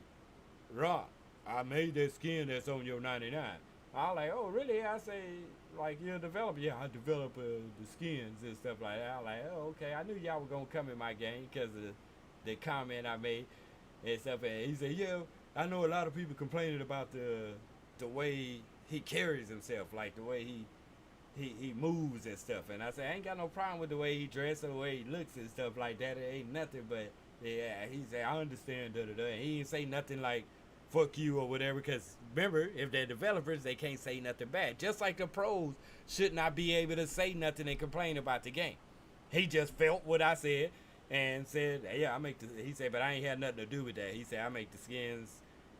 Rock, I made that skin that's on your 99. I was like, oh, really? I say, like, you're a developer? Yeah, I develop the skins and stuff like that. I was like, oh, okay. I knew y'all were going to come in my game because of the comment I made and stuff. And he said, yeah, I know a lot of people complaining about the way he carries himself, like the way he moves and stuff. And I said, I ain't got no problem with the way he dresses or the way he looks and stuff like that. It ain't nothing, but yeah, he said, I understand, And he didn't say nothing like, fuck you or whatever, because remember, if they're developers, they can't say nothing bad. Just like the pros should not be able to say nothing and complain about the game. He just felt what I said and said, yeah, he said, but I ain't had nothing to do with that. He said, I make the skins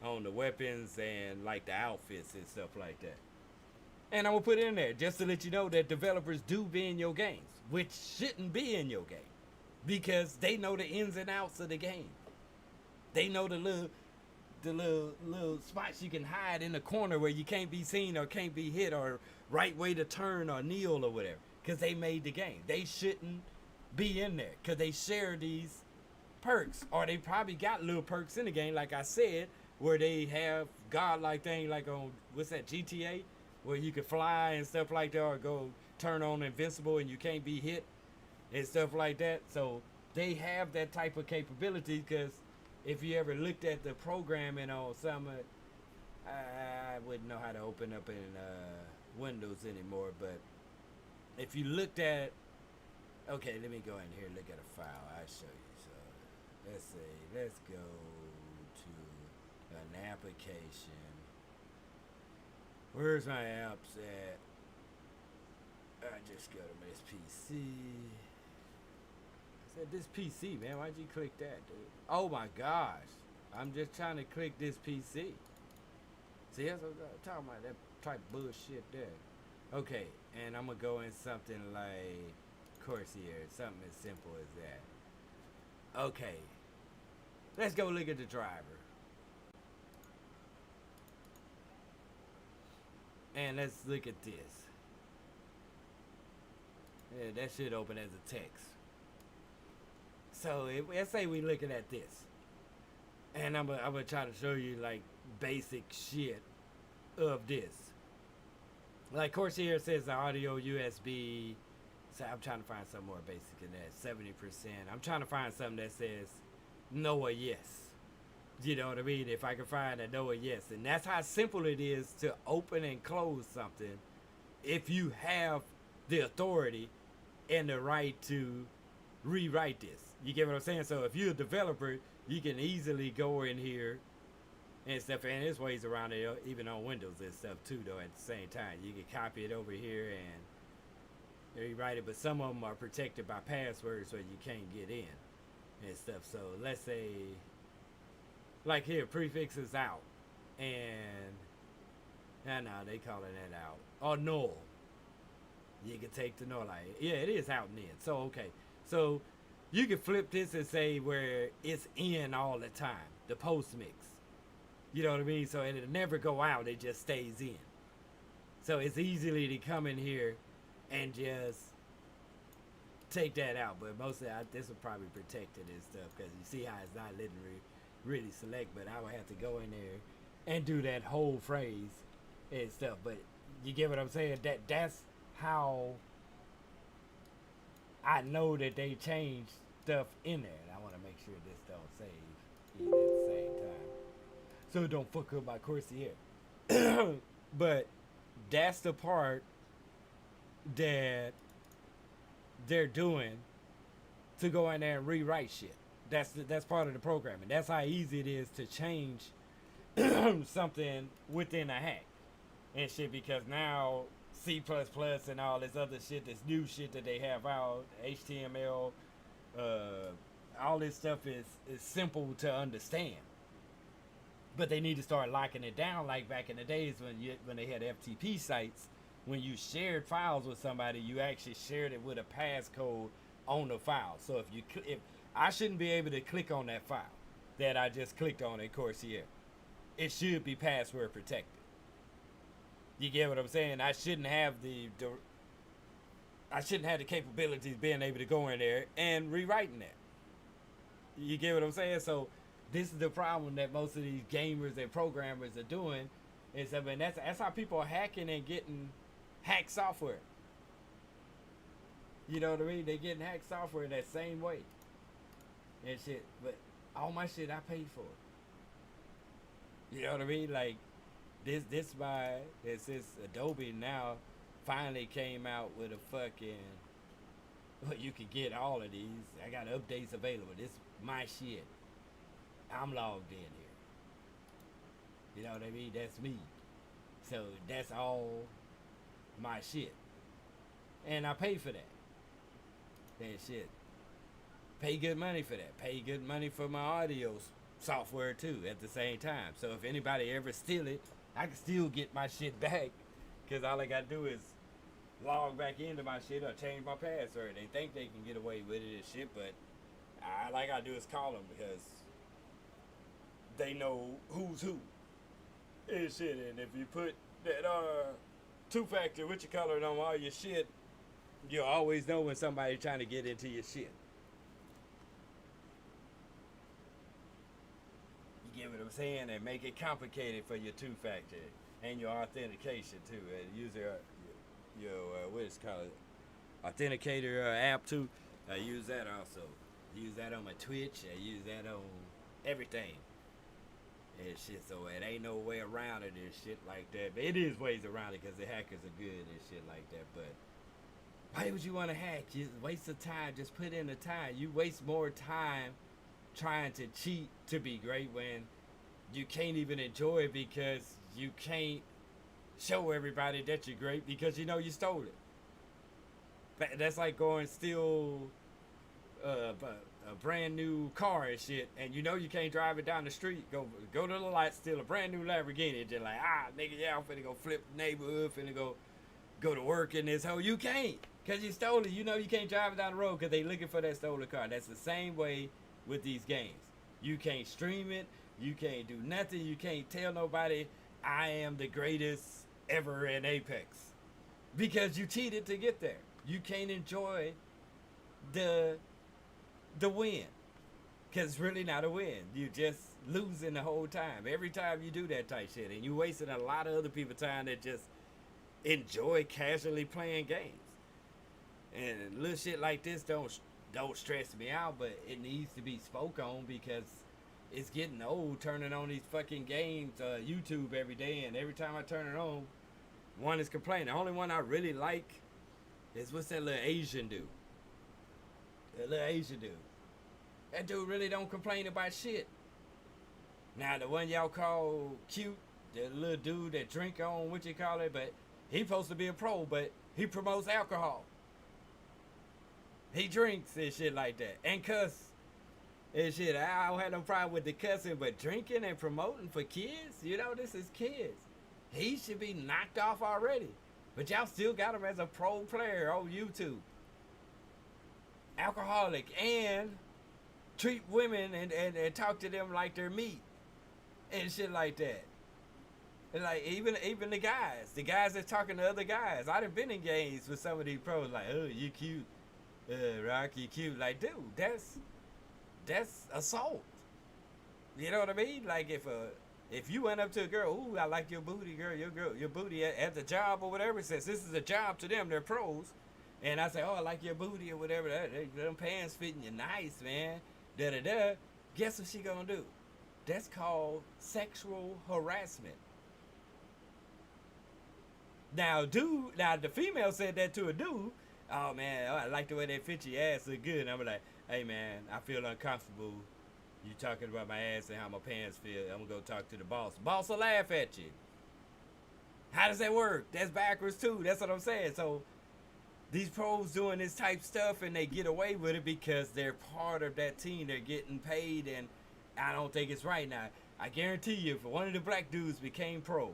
on the weapons and like the outfits and stuff like that. And I'm going to put it in there just to let you know that developers do be in your games, which shouldn't be in your game, because they know the ins and outs of the game. They know the little spots you can hide in the corner where you can't be seen or can't be hit, or right way to turn or kneel or whatever, because they made the game. They shouldn't be in there because they share these perks, or they probably got little perks in the game, like I said, where they have godlike thing like on, what's that, GTA, where you can fly and stuff like that, or go turn on invincible and you can't be hit and stuff like that. So they have that type of capability, because if you ever looked at the programming on some, I wouldn't know how to open up in Windows anymore, but if you looked at, okay, let me go in here and look at a file. I'll show you. So Let's see. Let's go to an application. Where's my apps at? I just go to this PC. I said this PC, man. Why'd you click that, dude? Oh my gosh. I'm just trying to click this PC. See, that's what I'm talking about. That type of bullshit there. Okay, and I'm gonna go in something like Corsair, something as simple as that. Okay, let's go look at the driver. And let's look at this. Yeah, that should open as a text. So let's say we looking at this. And I'm gonna try to show you like basic shit of this. Like Corsair says the audio USB. So I'm trying to find something more basic than that. 70%. I'm trying to find something that says no or yes. You know what I mean? If I can find a no or yes. And that's how simple it is to open and close something if you have the authority and the right to rewrite this. You get what I'm saying? So if you're a developer, you can easily go in here and stuff. And there's ways around it, even on Windows and stuff too, though, at the same time. You can copy it over here and rewrite it. But some of them are protected by passwords so you can't get in and stuff. So let's say, like here, prefix is out. And, no, they calling that out. Or null. You can take the null out. Yeah, it is out and in. So, okay. So, you can flip this and say where it's in all the time. The post mix. You know what I mean? So, it'll never go out. It just stays in. So, it's easily to come in here and just take that out. But mostly, this will probably protect it and stuff. Because you see how it's not letting really select. But I would have to go in there and do that whole phrase and stuff. But you get what I'm saying? That's how I know that they changed stuff in there. And I want to make sure this don't save either at the same time. So it don't fuck up my Corsair. But that's the part that they're doing to go in there and rewrite shit. That's part of the programming. That's how easy it is to change something within a hack and shit, because now C++ and all this other shit, this new shit that they have out, HTML, all this stuff is simple to understand. But they need to start locking it down like back in the days when they had FTP sites. When you shared files with somebody, you actually shared it with a passcode on the file. So if I shouldn't be able to click on that file that I just clicked on in Corsair, it should be password protected. You get what I'm saying? I shouldn't have the capabilities being able to go in there and rewriting that. You get what I'm saying? So this is the problem that most of these gamers and programmers are doing. Is I mean that's how people are hacking and getting hacked software. You know what I mean? They getting hacked software that same way and shit. But all my shit I paid for. You know what I mean? Like this Adobe now finally came out with a fucking, well, you can get all of these. I got updates available. This my shit. I'm logged in here. You know what I mean? That's me. So that's all my shit. And I pay for that. That shit. Pay good money for that. Pay good money for my audio software too at the same time. So if anybody ever steal it, I can still get my shit back, because all I gotta do is log back into my shit or change my password. They think they can get away with it and shit, but all I gotta do is call them, because they know who's who and shit. And if you put that two-factor with your color on all your shit, you'll always know when somebody's trying to get into your shit. Get what I'm saying? And make it complicated for your two-factor and your authentication too. Use your what is it called, authenticator app too. I use that also. Use that on my Twitch. I use that on everything and shit. So it ain't no way around it and shit like that. But it is ways around it, because the hackers are good and shit like that. But why would you want to hack? Just waste of time. Just put in the time. You waste more time trying to cheat to be great when you can't even enjoy it because you can't show everybody that you're great because you know you stole it. That's like going steal a brand new car and shit, and you know you can't drive it down the street. Go to the lot, steal a brand new Lamborghini, just like nigga, yeah, I'm finna go flip the neighborhood, finna go to work in this hole. You can't, cause you stole it. You know you can't drive it down the road cause they looking for that stolen car. That's the same way with these games. You can't stream it. You can't do nothing. You can't tell nobody I am the greatest ever in Apex because you cheated to get there. You can't enjoy the win because it's really not a win. You just losing the whole time. Every time you do that type shit, and you wasting a lot of other people's time that just enjoy casually playing games. And little shit like this don't stress me out, but it needs to be spoke on because it's getting old turning on these fucking games, YouTube every day, and every time I turn it on, one is complaining. The only one I really like is what's that little Asian dude? That little Asian dude. That dude really don't complain about shit. Now the one y'all call cute, the little dude that drink on what you call it, but he supposed to be a pro, but he promotes alcohol. He drinks and shit like that, and cuss and shit. I don't have no problem with the cussing, but drinking and promoting for kids, you know, this is kids. He should be knocked off already, but y'all still got him as a pro player on YouTube. Alcoholic and treat women and talk to them like they're meat and shit like that. And like even the guys that's talking to other guys. I done been in games with some of these pros like, oh, you cute, Rock, you cute. Like, dude, that's assault. You know what I mean? Like if you went up to a girl, ooh, I like your booty, girl, your booty at the job or whatever, since this is a job to them, they're pros. And I say, oh, I like your booty or whatever. Them pants fitting you nice, man. Da-da-da. Guess what she gonna do? That's called sexual harassment. Now, the female said that to a dude. Oh, man, I like the way they fit your ass look good. And I'm like, hey, man, I feel uncomfortable. You talking about my ass and how my pants feel. I'm gonna go talk to the boss. Boss will laugh at you. How does that work? That's backwards, too. That's what I'm saying. So, these pros doing this type stuff and they get away with it because they're part of that team. They're getting paid, and I don't think it's right. Now, I guarantee you, if one of the black dudes became pro,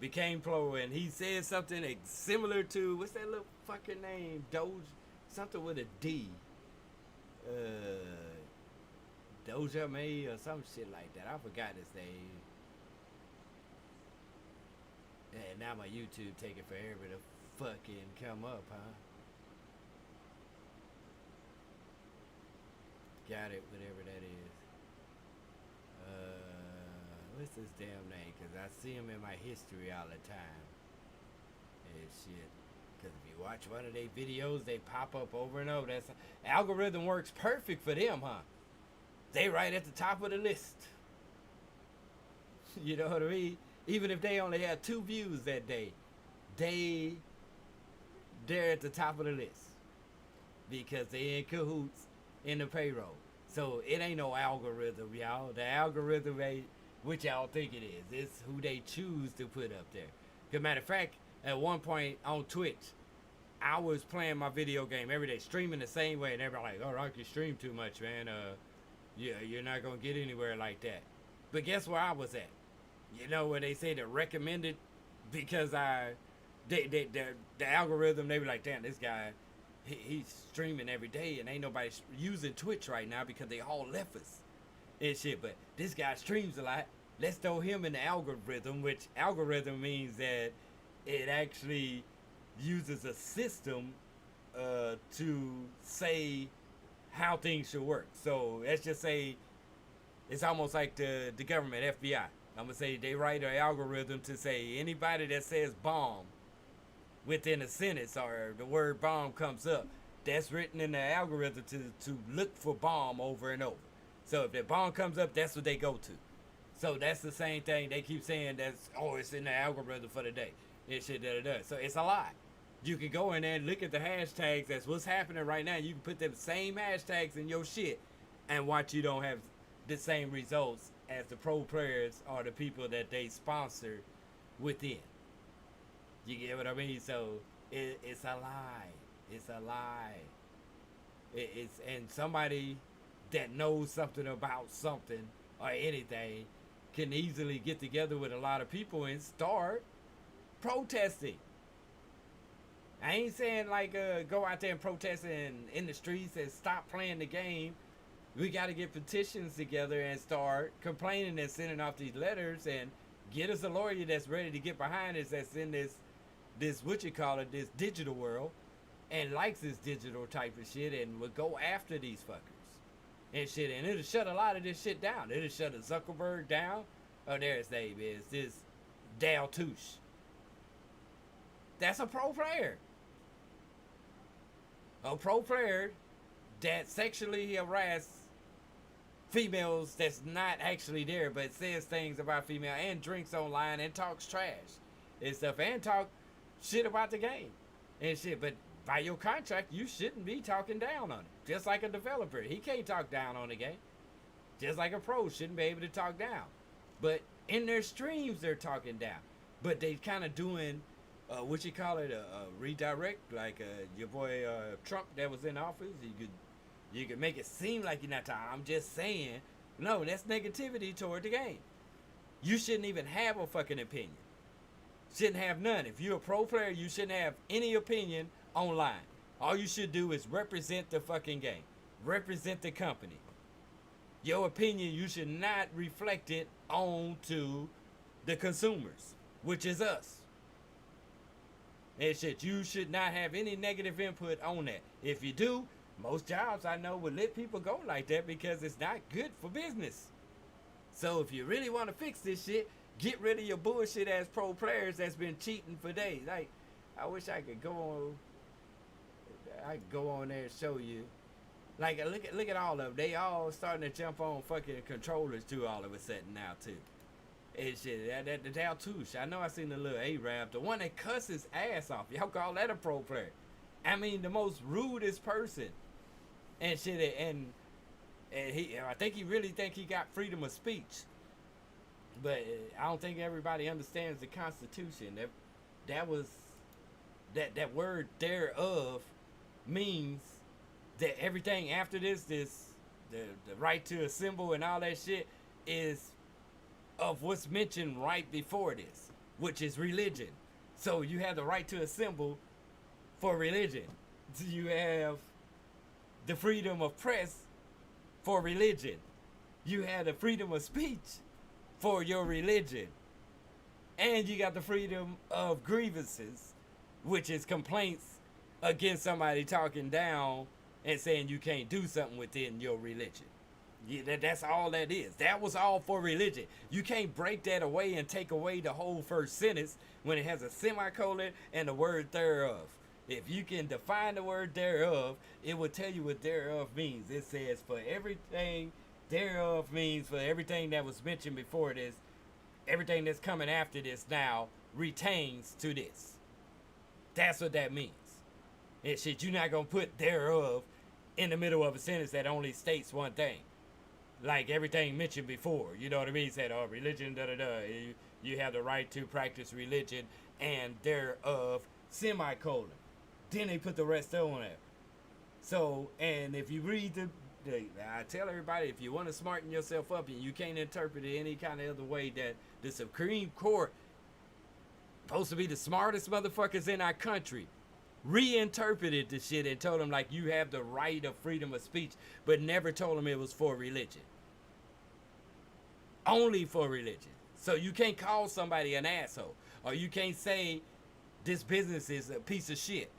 and he said something similar to, what's that little fucking name? Doge, something with a D. Doja May or some shit like that. I forgot his name. And now my YouTube taking forever to fucking come up, huh? Got it, whatever that is. What's his damn name? Because I see him in my history all the time. And shit. Because if you watch one of their videos, they pop up over and over. That's algorithm works perfect for them, huh? They right at the top of the list. You know what I mean? Even if they only have 2 views that day, they're at the top of the list because they in cahoots in the payroll. So it ain't no algorithm, y'all. The algorithm ain't what y'all think it is. It's who they choose to put up there. As a matter of fact, at one point on Twitch, I was playing my video game every day, streaming the same way, and everybody like, oh, Rock, you stream too much, man. Yeah, you're not gonna get anywhere like that. But guess where I was at? You know where they say they're recommended because the algorithm, they were like, damn, this guy, he's streaming every day and ain't nobody using Twitch right now because they all left us and shit. But this guy streams a lot. Let's throw him in the algorithm, which algorithm means that it actually uses a system to say how things should work. So let's just say it's almost like the government, FBI. I'm going to say they write an algorithm to say anybody that says bomb within a sentence or the word bomb comes up, that's written in the algorithm to look for bomb over and over. So if that bomb comes up, that's what they go to. So that's the same thing. They keep saying that's, oh, it's in the algorithm for the day. It shit, da-da-da. So it's a lie. You can go in there and look at the hashtags. That's what's happening right now. You can put them same hashtags in your shit and watch you don't have the same results as the pro players or the people that they sponsor within. You get what I mean? So it's a lie. It's a lie. It's and somebody that knows something about something or anything can easily get together with a lot of people and start protesting. I ain't saying like go out there and protest in the streets and stop playing the game. We got to get petitions together and start complaining and sending off these letters and get us a lawyer that's ready to get behind us, that's in this what you call it, this digital world, and likes this digital type of shit, and will go after these fuckers and shit, and it'll shut a lot of this shit down. It'll shut a Zuckerberg down. Oh, there his name is, this Dale Touche. That's a pro player. A pro player that sexually harass females that's not actually there, but says things about female and drinks online and talks trash and stuff and talk shit about the game and shit. But by your contract, you shouldn't be talking down on it. Just like a developer, he can't talk down on the game. Just like a pro shouldn't be able to talk down. But in their streams, they're talking down. But they kind of doing what you call it, a redirect, like your boy Trump that was in office. You could make it seem like you're not talking. I'm just saying, no, that's negativity toward the game. You shouldn't even have a fucking opinion. Shouldn't have none. If you're a pro player, you shouldn't have any opinion online. All you should do is represent the fucking game. Represent the company. Your opinion, you should not reflect it onto the consumers, which is us. And shit, you should not have any negative input on that. If you do, most jobs I know would let people go like that because it's not good for business. So if you really want to fix this shit, get rid of your bullshit ass pro players that's been cheating for days. Like, I wish I could go on there and show you. Like, look at all of them. They all starting to jump on fucking controllers too all of a sudden now too. And shit, the Dale Touche. I know I seen the little Arab, the one that cuss his ass off. Y'all call that a pro player? I mean, the most rudest person. And shit, and I think he really think he got freedom of speech. But I don't think everybody understands the Constitution. That word thereof means that everything after this the right to assemble and all that shit is of what's mentioned right before this, which is religion. So you have the right to assemble for religion. You have the freedom of press for religion. You have the freedom of speech for your religion. And you got the freedom of grievances, which is complaints against somebody talking down and saying you can't do something within your religion. Yeah, that's all that is. That was all for religion. You can't break that away and take away the whole first sentence when it has a semicolon and the word thereof. If you can define the word thereof, it will tell you what thereof means. It says for everything, thereof means for everything that was mentioned before this, everything that's coming after this now retains to this. That's what that means. And shit, you're not going to put thereof in the middle of a sentence that only states one thing. Like everything mentioned before, you know what I mean? Said, oh, religion, da-da-da. You have the right to practice religion and thereof, semicolon. Then they put the rest on there. So, and if you read I tell everybody, if you want to smarten yourself up and you can't interpret it any kind of other way, that the Supreme Court, supposed to be the smartest motherfuckers in our country, reinterpreted the shit and told them like you have the right of freedom of speech, but never told them it was for religion. Only for religion. So you can't call somebody an asshole, or you can't say this business is a piece of shit.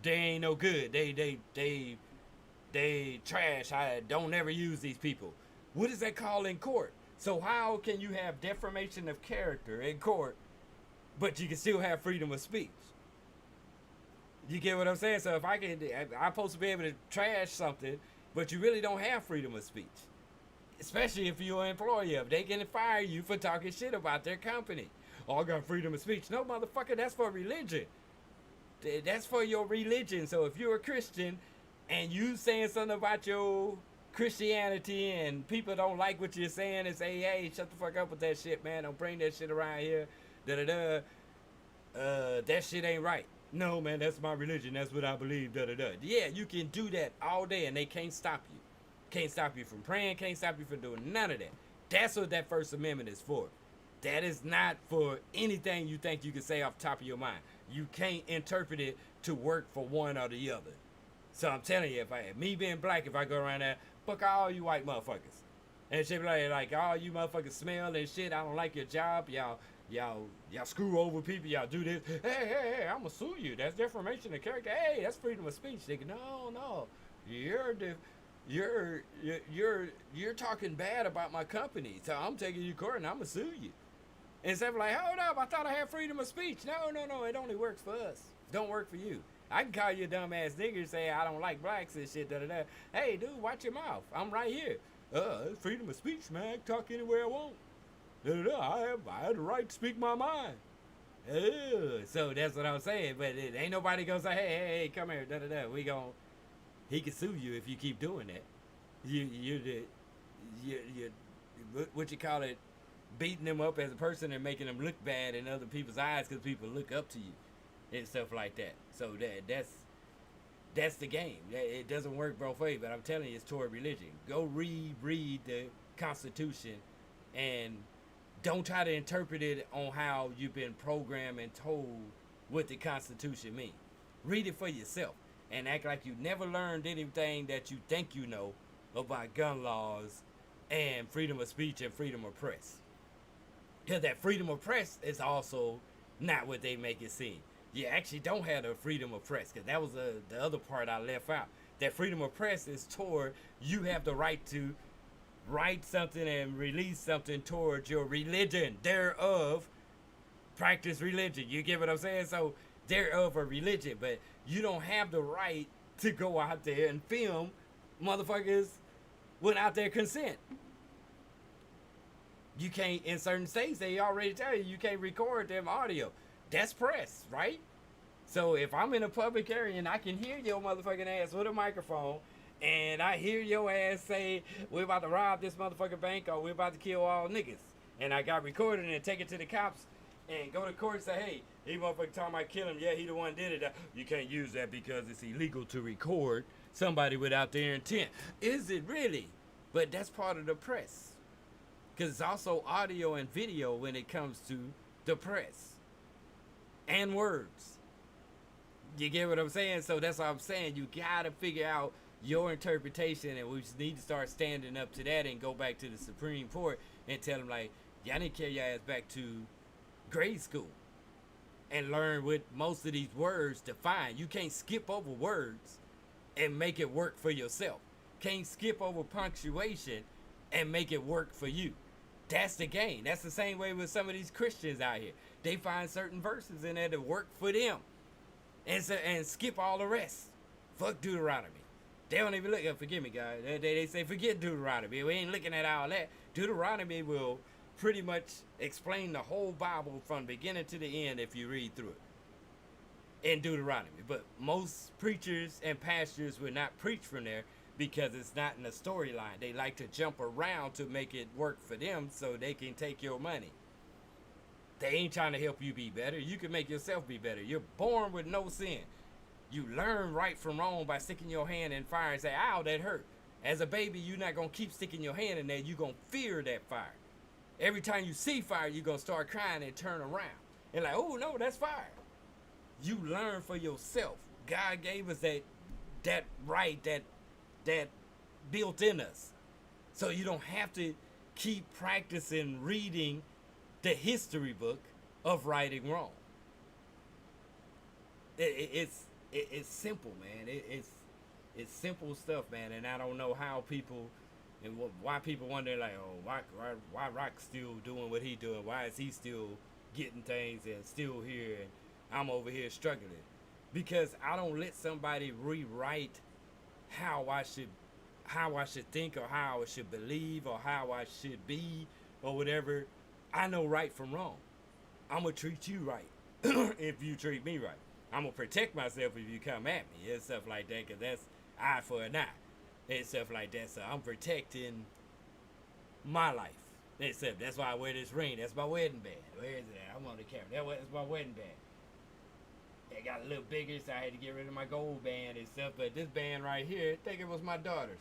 They ain't no good. They trash. I don't ever use these people. What is that called in court? So how can you have defamation of character in court, but you can still have freedom of speech? You get what I'm saying? So if I'm supposed to be able to trash something, but you really don't have freedom of speech. Especially if you're an employer. They can fire you for talking shit about their company. Oh, I got freedom of speech. No, motherfucker, that's for religion. That's for your religion. So if you're a Christian and you saying something about your Christianity and people don't like what you're saying and say, hey, shut the fuck up with that shit, man. Don't bring that shit around here. That shit ain't right. No, man, that's my religion. That's what I believe. Yeah, you can do that all day and they can't stop you. Can't stop you from praying. Can't stop you from doing none of that. That's what that First Amendment is for. That is not for anything you think you can say off the top of your mind. You can't interpret it to work for one or the other. So I'm telling you, me being black, if I go around there, fuck all you white motherfuckers. And shit like all you motherfuckers smell and shit. I don't like your job. Y'all screw over people. Y'all do this. Hey, I'm gonna sue you. That's defamation of character. Hey, that's freedom of speech. Nigga, no. You're talking bad about my company. So I'm taking you to court and I'm gonna sue you. And stuff like, hold up, I thought I had freedom of speech. No, it only works for us. It don't work for you. I can call you a dumbass nigga and say I don't like blacks and shit. Hey, dude, watch your mouth. I'm right here. It's freedom of speech, man. I can talk anywhere I want. I have the right to speak my mind. So that's what I'm saying. But it ain't nobody gonna say, hey, come here. He can sue you if you keep doing that. You what you call it? Beating them up as a person and making them look bad in other people's eyes because people look up to you and stuff like that. So that's the game. It doesn't work both ways, but I'm telling you, it's toward religion. Go read the Constitution and don't try to interpret it on how you've been programmed and told what the Constitution means. Read it for yourself and act like you never learned anything that you think you know about gun laws and freedom of speech and freedom of press. Because that freedom of press is also not what they make it seem. You actually don't have the freedom of press, because that was the other part I left out. That freedom of press is toward you have the right to write something and release something towards your religion. Thereof, practice religion. You get what I'm saying? So, thereof a religion. But you don't have the right to go out there and film motherfuckers without their consent. You can't, in certain states, they already tell you can't record them audio. That's press, right? So if I'm in a public area and I can hear your motherfucking ass with a microphone, and I hear your ass say, we're about to rob this motherfucking bank, or we're about to kill all niggas, and I got recorded and take it to the cops, and go to court and say, hey, he motherfucker talking about kill him, yeah, he the one did it. You can't use that because it's illegal to record somebody without their intent. Is it really? But that's part of the press. Because it's also audio and video when it comes to the press. And words. You get what I'm saying? So that's what I'm saying. You got to figure out your interpretation, and we just need to start standing up to that and go back to the Supreme Court and tell them, like, y'all need to carry your ass back to grade school and learn what most of these words define. You can't skip over words and make it work for yourself. Can't skip over punctuation and make it work for you. That's the game. That's the same way with some of these Christians out here. They find certain verses in there that work for them and skip all the rest. Fuck Deuteronomy. They don't even look. Forgive me, guys. They say forget Deuteronomy. We ain't looking at all that. Deuteronomy will pretty much explain the whole Bible from beginning to the end if you read through it in Deuteronomy. But most preachers and pastors will not preach from there, because it's not in a storyline. They like to jump around to make it work for them so they can take your money. They ain't trying to help you be better. You can make yourself be better. You're born with no sin. You learn right from wrong by sticking your hand in fire and say, ow, that hurt. As a baby, you're not going to keep sticking your hand in there. You're going to fear that fire. Every time you see fire, you're going to start crying and turn around. And like, oh, no, that's fire. You learn for yourself. God gave us that right, that built in us, so you don't have to keep practicing reading the history book of righting wrong. It's simple, man. It's simple stuff, man. And I don't know how people, and why people wonder, like, oh, why Rock's still doing what he doing? Why is he still getting things and still here, and I'm over here struggling? Because I don't let somebody rewrite how I should think, or how I should believe, or how I should be, or whatever. I know right from wrong. I'm going to treat you right if you treat me right. I'm going to protect myself if you come at me and stuff like that, because that's eye for an eye. and stuff like that. So I'm protecting my life. And stuff. That's why I wear this ring. That's my wedding band. Where is it at? I'm on the camera. That's my wedding band. It got a little bigger, so I had to get rid of my gold band and stuff. But this band right here, I think it was my daughter's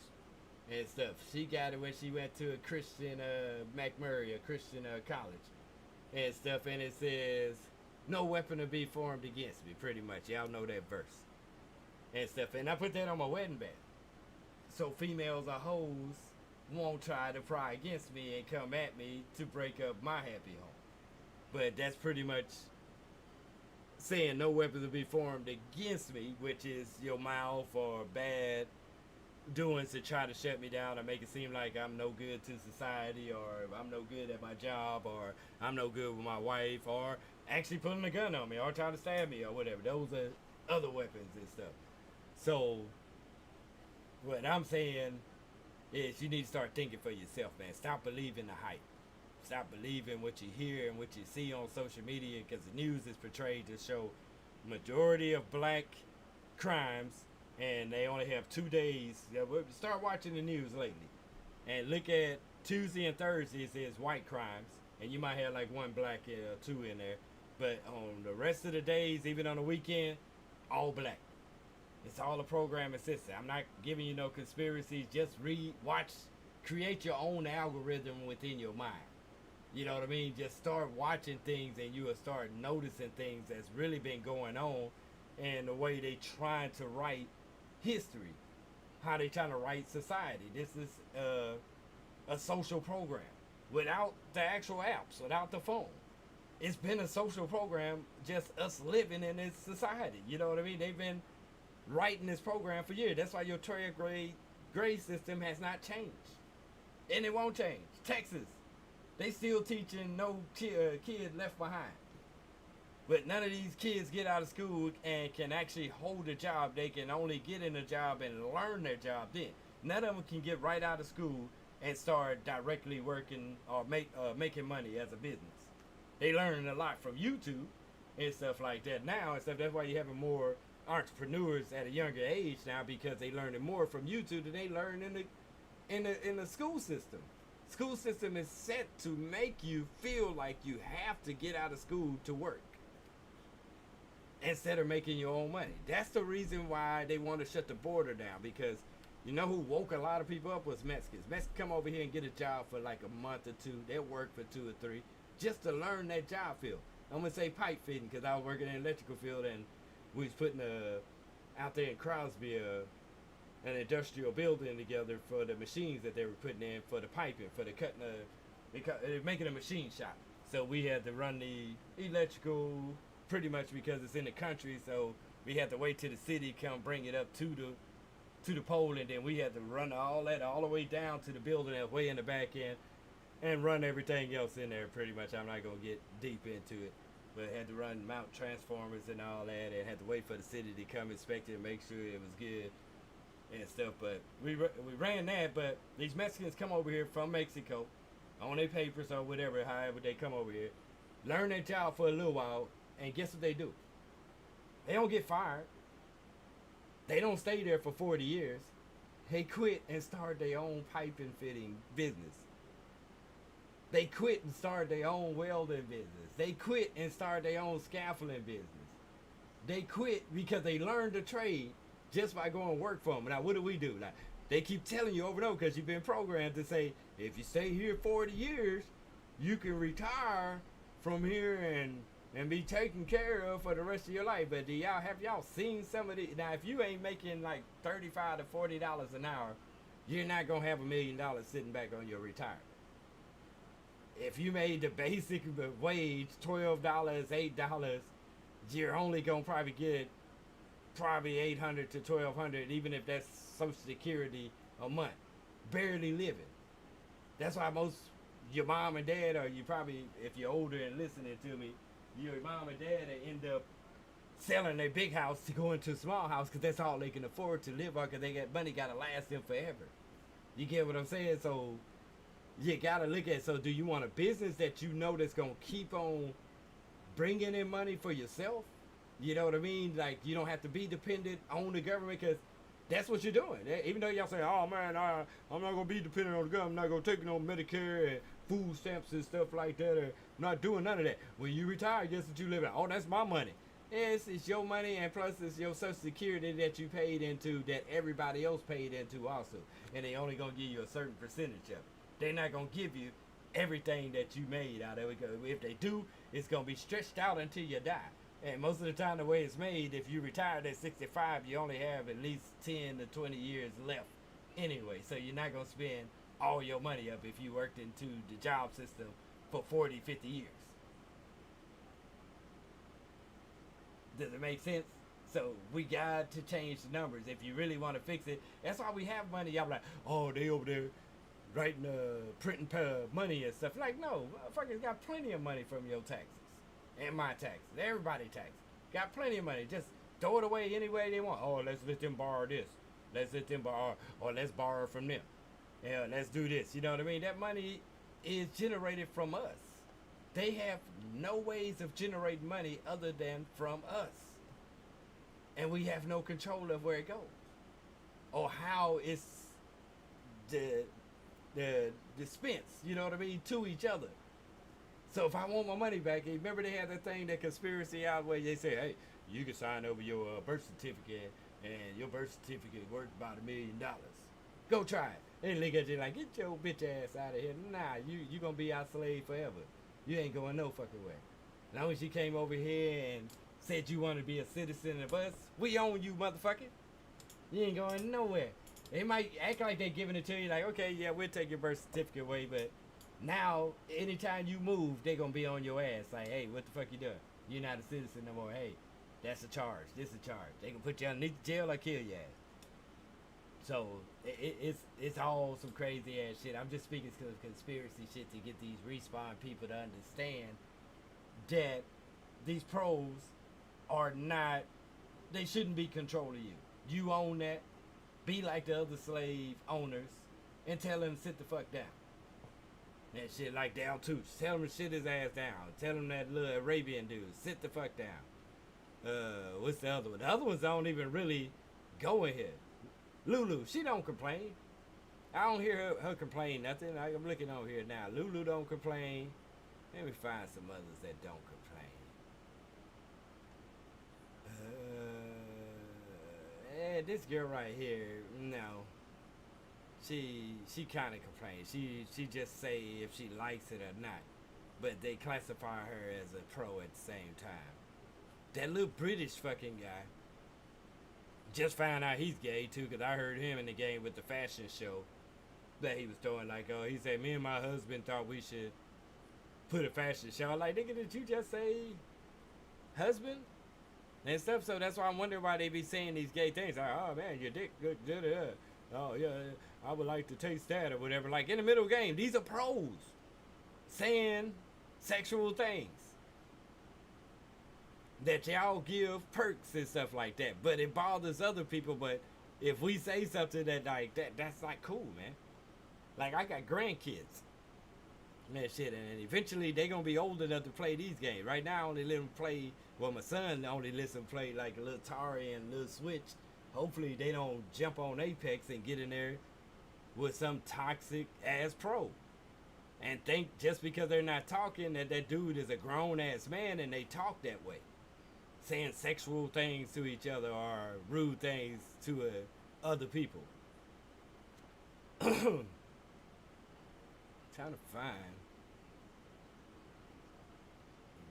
and stuff. She got it when she went to a Christian McMurray, a Christian college and stuff. And it says, "No weapon to be formed against me." Pretty much, y'all know that verse and stuff. And I put that on my wedding band, so females or hoes won't try to pry against me and come at me to break up my happy home. But that's pretty much saying no weapons will be formed against me, which is your mouth or bad doings to try to shut me down or make it seem like I'm no good to society, or I'm no good at my job, or I'm no good with my wife, or actually pulling a gun on me or trying to stab me or whatever. Those are other weapons and stuff. So what I'm saying is you need to start thinking for yourself, man. Stop believing the hype. Stop believing what you hear and what you see on social media, because the news is portrayed to show majority of black crimes, and they only have 2 days. Start watching the news lately and look at Tuesday and Thursday. It says white crimes, and you might have like one black or two in there, but on the rest of the days, even on the weekend, all black. It's all a programming system. I'm not giving you no conspiracies. Just read, watch, create your own algorithm within your mind. You know what I mean? Just start watching things, and you will start noticing things that's really been going on, and the way they trying to write history, how they trying to write society. This is a social program without the actual apps, without the phone. It's been a social program, just us living in this society. You know what I mean? They've been writing this program for years. That's why your third grade system has not changed, and it won't change. Texas, they still teaching no kid left behind. But none of these kids get out of school and can actually hold a job. They can only get in a job and learn their job then. None of them can get right out of school and start directly working or making money as a business. They learn a lot from YouTube and stuff like that now and stuff. That's why you're having more entrepreneurs at a younger age now, because they learning more from YouTube than they learn in the school system. School system is set to make you feel like you have to get out of school to work instead of making your own money. That's the reason why they want to shut the border down, because you know who woke a lot of people up was Mexicans. Mexicans come over here and get a job for like a month or two. They'll work for 2 or 3 just to learn that job field. I'm going to say pipe fitting, because I was working in the electrical field, and we was putting out there in Crosby an industrial building together for the machines that they were putting in for the piping, for the cutting they're making a machine shop. So we had to run the electrical pretty much because it's in the country, so we had to wait till the city come bring it up to the pole, and then we had to run all that all the way down to the building that's way in the back end and run everything else in there pretty much. I'm not going to get deep into it, but had to mount transformers and all that, and had to wait for the city to come inspect it and make sure it was good and stuff. But we ran that. But these Mexicans come over here from Mexico on their papers or whatever, however they come over here, learn their job for a little while, and guess what they do? They don't get fired. They don't stay there for 40 years. They quit and start their own pipe and fitting business. They quit and start their own welding business. They quit and start their own scaffolding business. They quit because they learned the trade just by going to work for them. Now, what do? Like, they keep telling you over and over, because you've been programmed to say, if you stay here 40 years, you can retire from here and be taken care of for the rest of your life. But have y'all seen some of the? Now, if you ain't making like $35 to $40 an hour, you're not gonna have $1 million sitting back on your retirement. If you made the basic wage $12, $8, you're only gonna probably get $800 to $1,200, even if that's Social Security a month, barely living. That's why your mom and dad, or you probably, if you're older and listening to me, your mom and dad end up selling their big house to go into a small house, because that's all they can afford to live on, because they got money got to last them forever. You get what I'm saying? So you got to look at, so do you want a business that you know that's going to keep on bringing in money for yourself? You know what I mean? Like, you don't have to be dependent on the government, because That's what you're doing. Even though y'all say, oh man, I'm not gonna be dependent on the government, I'm not gonna take no Medicare and food stamps and stuff like that, or I'm not doing none of that. When you retire, guess what you live at? Oh, that's my money. Yes, it's your money, and plus it's your Social Security that you paid into, that everybody else paid into also. And they only gonna give you a certain percentage of it. They're not gonna give you everything that you made out of it. If they do, it's gonna be stretched out until you die. And most of the time, the way it's made, if you retired at 65, you only have at least 10 to 20 years left anyway. So you're not going to spend all your money up if you worked into the job system for 40, 50 years. Does it make sense? So we got to change the numbers if you really want to fix it. That's why we have money. Y'all like, oh, they over there writing, printing money and stuff. Like, no, motherfuckers got plenty of money from your taxes. And my taxes, everybody taxes. Got plenty of money. Just throw it away any way they want. Oh, let's let them borrow this. Let's let them borrow, or let's borrow from them. Yeah, let's do this. You know what I mean? That money is generated from us. They have no ways of generating money other than from us. And we have no control of where it goes. Or how it's dispensed, you know what I mean, to each other. So if I want my money back, remember they had that thing, that conspiracy out where they say, hey, you can sign over your birth certificate, and your birth certificate worth about $1 million. Go try it. They look at you like, get your bitch ass out of here. Nah, you gonna be our slave forever. You ain't going no fucking way. As long as you came over here and said you want to be a citizen of us, we own you, motherfucker. You ain't going nowhere. They might act like they giving it to you, like, okay, yeah, we'll take your birth certificate away, but now, anytime you move, they gonna be on your ass. Like, hey, what the fuck you doing? You're not a citizen no more. Hey, that's a charge. This is a charge. They can put you underneath the jail or kill your ass. So, it's all some crazy ass shit. I'm just speaking of conspiracy shit to get these Respawn people to understand that these pros are not, they shouldn't be controlling you. You own that. Be like the other slave owners and tell them to sit the fuck down. That shit like down too. Tell him to sit his ass down. Tell him that little Arabian dude, sit the fuck down. What's the other one? The other ones don't even really go in here. Lulu, she don't complain. I don't hear her complain nothing. I'm looking on here now. Lulu don't complain. Let me find some others that don't complain. This girl right here, no. She kind of complains. She just say if she likes it or not. But they classify her as a pro at the same time. That little British fucking guy. Just found out he's gay too, because I heard him in the game with the fashion show that he was doing. Like, oh, he said, me and my husband thought we should put a fashion show. I'm like, nigga, did you just say husband? And stuff. So that's why I'm wondering why they be saying these gay things. Like, oh man, your dick good. Oh yeah, I would like to taste that or whatever. Like in the middle of the game, these are pros saying sexual things that y'all give perks and stuff like that. But it bothers other people. But if we say something that like that's not cool, man. Like I got grandkids. And that shit, and eventually they gonna be old enough to play these games. Right now I only let them play, well my son only lets them play like a little Atari and a little Switch. Hopefully they don't jump on Apex and get in there with some toxic ass pro. And think just because they're not talking that that dude is a grown ass man and they talk that way. Saying sexual things to each other or rude things to other people. Trying to find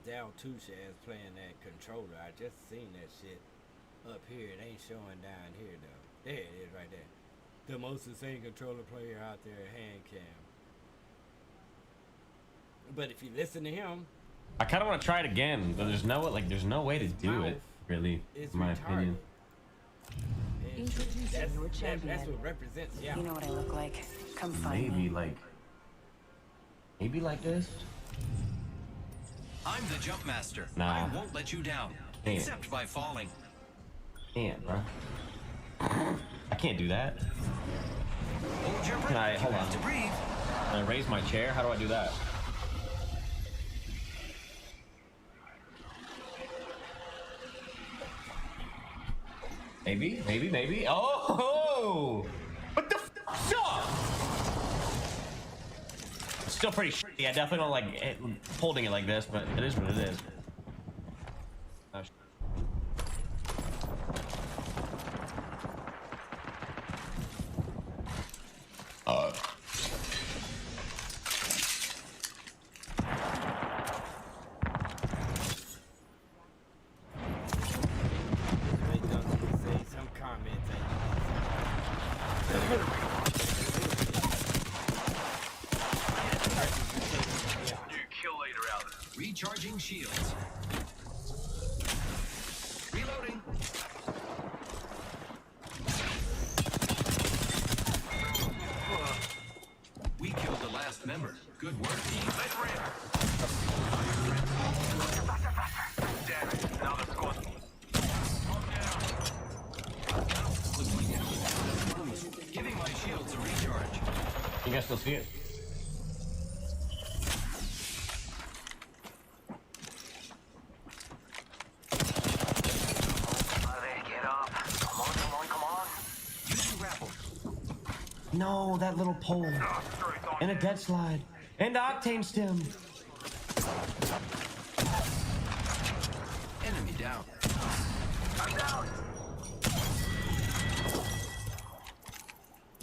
Dal Touche as playing that controller. I just seen that shit up here. It ain't showing down here though. There it is right there. The most insane controller player out there, hand cam. But if you listen to him, I kind of want to try it again, but there's no way to do it. Really, in my opinion. Introducing your champion. That's what represents. Yeah. You know what I look like? Come find me. Maybe like this. I'm the jump master. Nah. I won't let you down, except by falling. Can't, bro. I can't do that. Hold your breath. Can I hold on? To breathe. Can I raise my chair? How do I do that? Maybe. Oh! What the f up? It's still pretty shitty. I definitely don't like holding it like this, but it is what it is. Oh, Wait, don't you say some comments New kill leader out. Recharging shields. Reloading. We killed the last member. Good work, team. Let's rip. Damn it. Another squad. Giving my shields a recharge. you guys still see it? Get up. Come on. Using grapple. No, that little pole. And a dead slide. And octane stem. Enemy down. I'm down.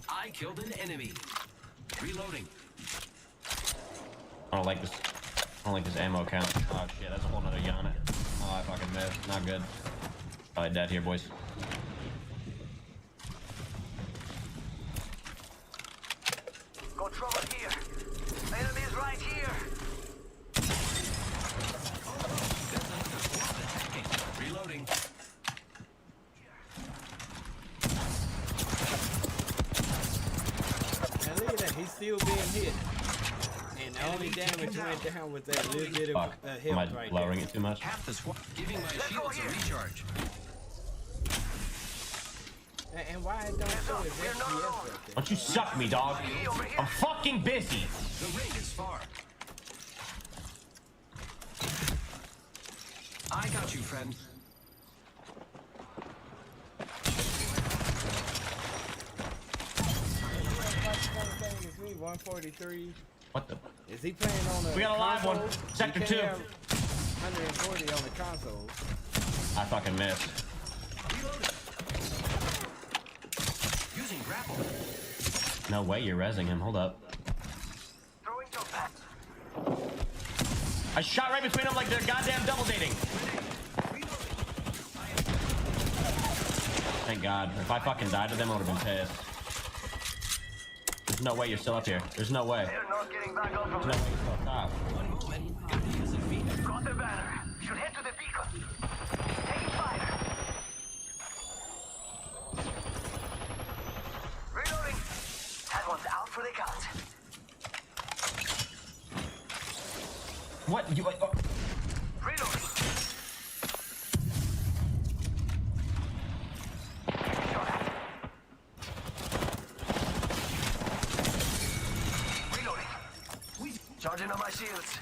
I killed an enemy. Reloading. I don't like this. I don't like this ammo count. Oh shit, that's a whole nother Yana. Oh, I fucking missed. Not good. Probably dead here, boys. Got trouble here. Enemies right here. Reloading. Now look at that, he's still being hit. And the only damage went down with that little bit of Fuck. health Am I right lowering there. it too much? Half the squad. Giving my shields a recharge. And why it don't show his FPS right there? Don't you suck me, dog? I'm fucking busy. The ring is far. I got you, friend. Same as me, 143. What the? Is he playing on the We got a live one. console? Sector He 2. can't have 140 on the console. I fucking missed. Using grapple. No way you're rezzing him. Hold up. Throwing jump packs. I shot right between them like they're goddamn double dating. Thank God. If I fucking died to them, I would have been pissed. There's no way you're still up here. There's no way. They're not getting back up There's from no way you're still up top. One movement. Got the innocent feet. Got the banner. Should head to the beacon. Taking fire. Reloading. That one's out for the count. What? You? Reloading. Shot at. Reloading. Charging on my shields.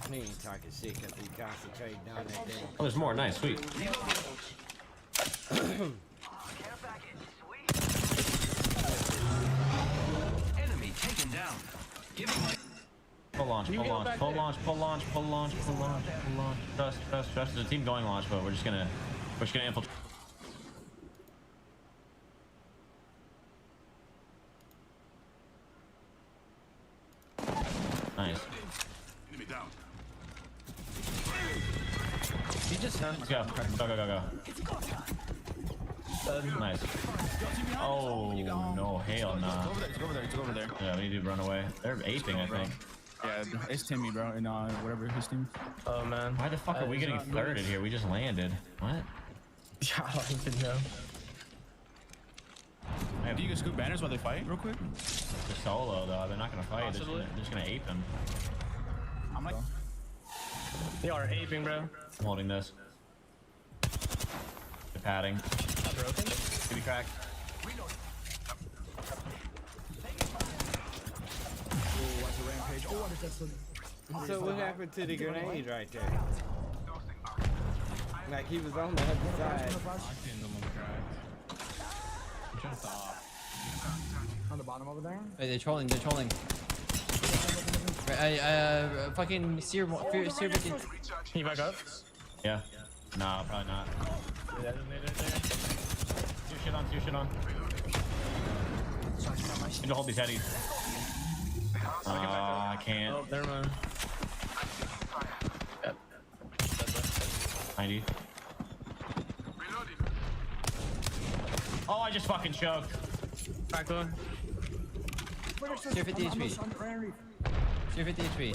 He ain't talking shit because he concentrating on that thing. Oh, there's more. Nice. Sweet. Care package. Sweet. Enemy taken down. Giving my Full launch. Full launch. Full launch. Full launch. Full launch. Full launch. Full launch. Trust. There's a team going launch, but we're just gonna infiltrate. Nice. Enemy down. Let's go. Go. Nice. Oh no, hell nah. Go over there. Yeah, we need to run away. They're aping, I think. Yeah, it's Timmy, bro, and whatever his team. Oh man. Why the fuck are we getting flirted here? We just landed. What? Yeah, I don't even know. Do you guys scoop banners while they fight, real quick? They're solo though. They're not gonna fight. They're just gonna ape him. I'm like, They are aping, bro. I'm holding this. The padding. Broken. Could be cracked. So what happened to the grenade right there? Like he was on the other side. Octane's almost cracked. Just off. On the bottom over there. Hey, they're trolling. They're trolling. Fucking Seer 50. Can you back up? Yeah. No, probably not. Yeah, Two shit on. Need to hold these headies. I can't. oh, never mind. Yep. 90. Oh, I just fucking choked. Back on. Seer 50 HP. Seer 50 HP.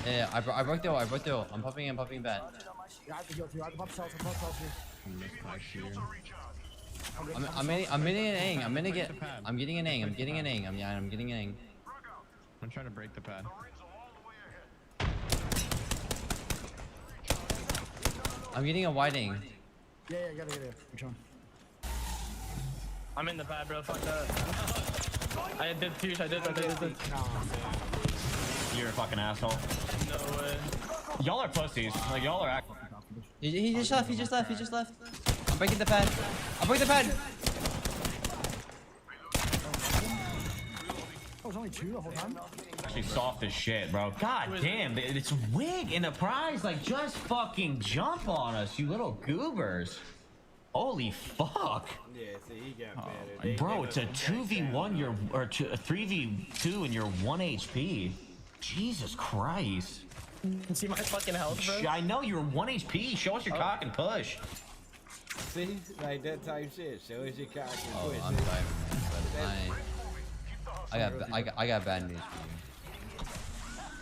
Yeah, I broke the ult. I'm popping bad. Yeah, I have to heal too. I have to pop cells. I'm getting an Aang. I'm getting an Aang. I'm getting an Aang. I'm trying to break the pad. I'm getting a wide Aang. Yeah, get it. I'm trying. I'm in the pad, bro. Fuck that. I did push. I did. You're a fucking asshole. No way. Y'all are pussies. Like, y'all are acting. He just left. I'm breaking the pad. I'll break the pad. Oh, it's only 2 the whole time. Actually soft as shit, bro. God damn, it's Wig in the prize. Like, just fucking jump on us, you little goobers. Holy fuck. Yeah, see, he got better. Bro, it's a 2v1, or a 3v2, and you're 1 HP. Jesus Christ. See my fucking health, bro? I know you're 1 HP. Show us your cock and push. See, like that type shit. Show us your cock and Oh, push. I'm sorry, man, but I got bad news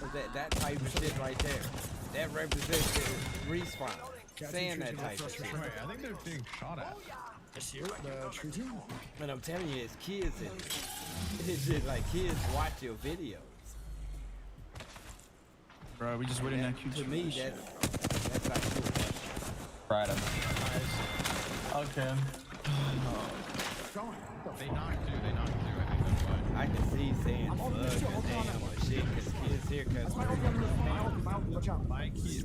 for you. That type of shit right there. That represents the respawn. Saying that type of shit. Wait, I think they're being shot at. The tree team? But I'm telling you, it's kids in it. It's just like kids watch your videos. Bro, we just waiting that Q. To me, that's not cool. Right him. Okay. They knocked 2. I think that's why. I can see saying fuck or damn or shit, cause kids here cuss.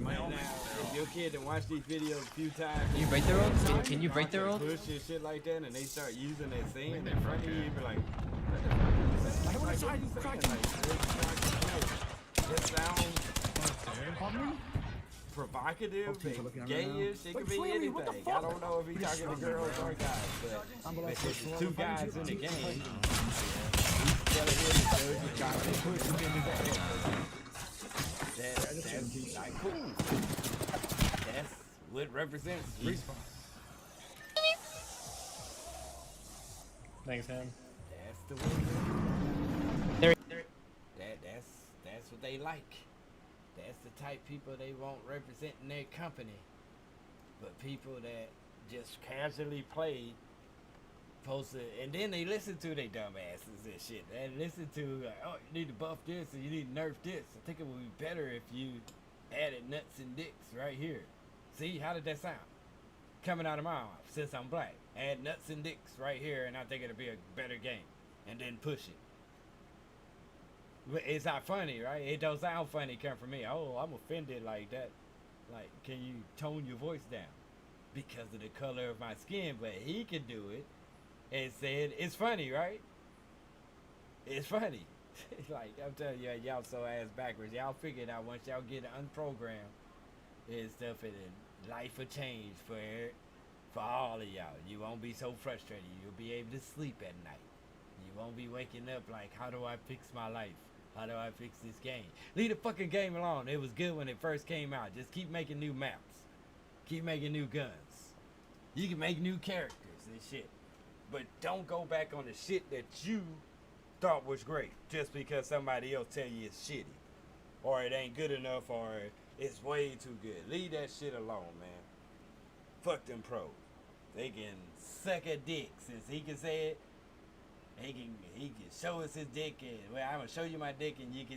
My only. If your kid done watch these videos a few times, Can you break their ult? Can you break their ult? push and shit like that, and they start using that saying in front of you, you be like, what the fuck is that? It sounds provocative and gayish. It could be anything. I don't know if he's talking to girls or guys, but if it's 2 guys in the game, he's telling him to show you cock and push him in his ass. That's not cool. That's what represents respawn. Thanks, man. That's the way. That's what they like. That's the type people they want representing their company. But people that just casually play, post it, and then they listen to their dumb asses and shit. They listen to, like, oh, you need to buff this and you need to nerf this. I think it would be better if you added nuts and dicks right here. See, how did that sound? Coming out of my mouth, since I'm black. Add nuts and dicks right here, and I think it'll be a better game. And then push it. But it's not funny, right? It don't sound funny coming from me. Oh, I'm offended like that. Like, can you tone your voice down? Because of the color of my skin, but he can do it and said it's funny, right? It's funny. Like, I'm telling you, y'all so ass backwards. Y'all figure it out once y'all get unprogrammed and stuff, and life will change for all of y'all. You won't be so frustrated. You'll be able to sleep at night. You won't be waking up like, how do I fix my life? How do I fix this game? Leave the fucking game alone. It was good when it first came out. Just keep making new maps. Keep making new guns. You can make new characters and shit. But don't go back on the shit that you thought was great just because somebody else tell you it's shitty. Or it ain't good enough, or it's way too good. Leave that shit alone, man. Fuck them pros. They can suck a dick, since he can say it. He can show us his dick, and well, I'm gonna show you my dick, and you can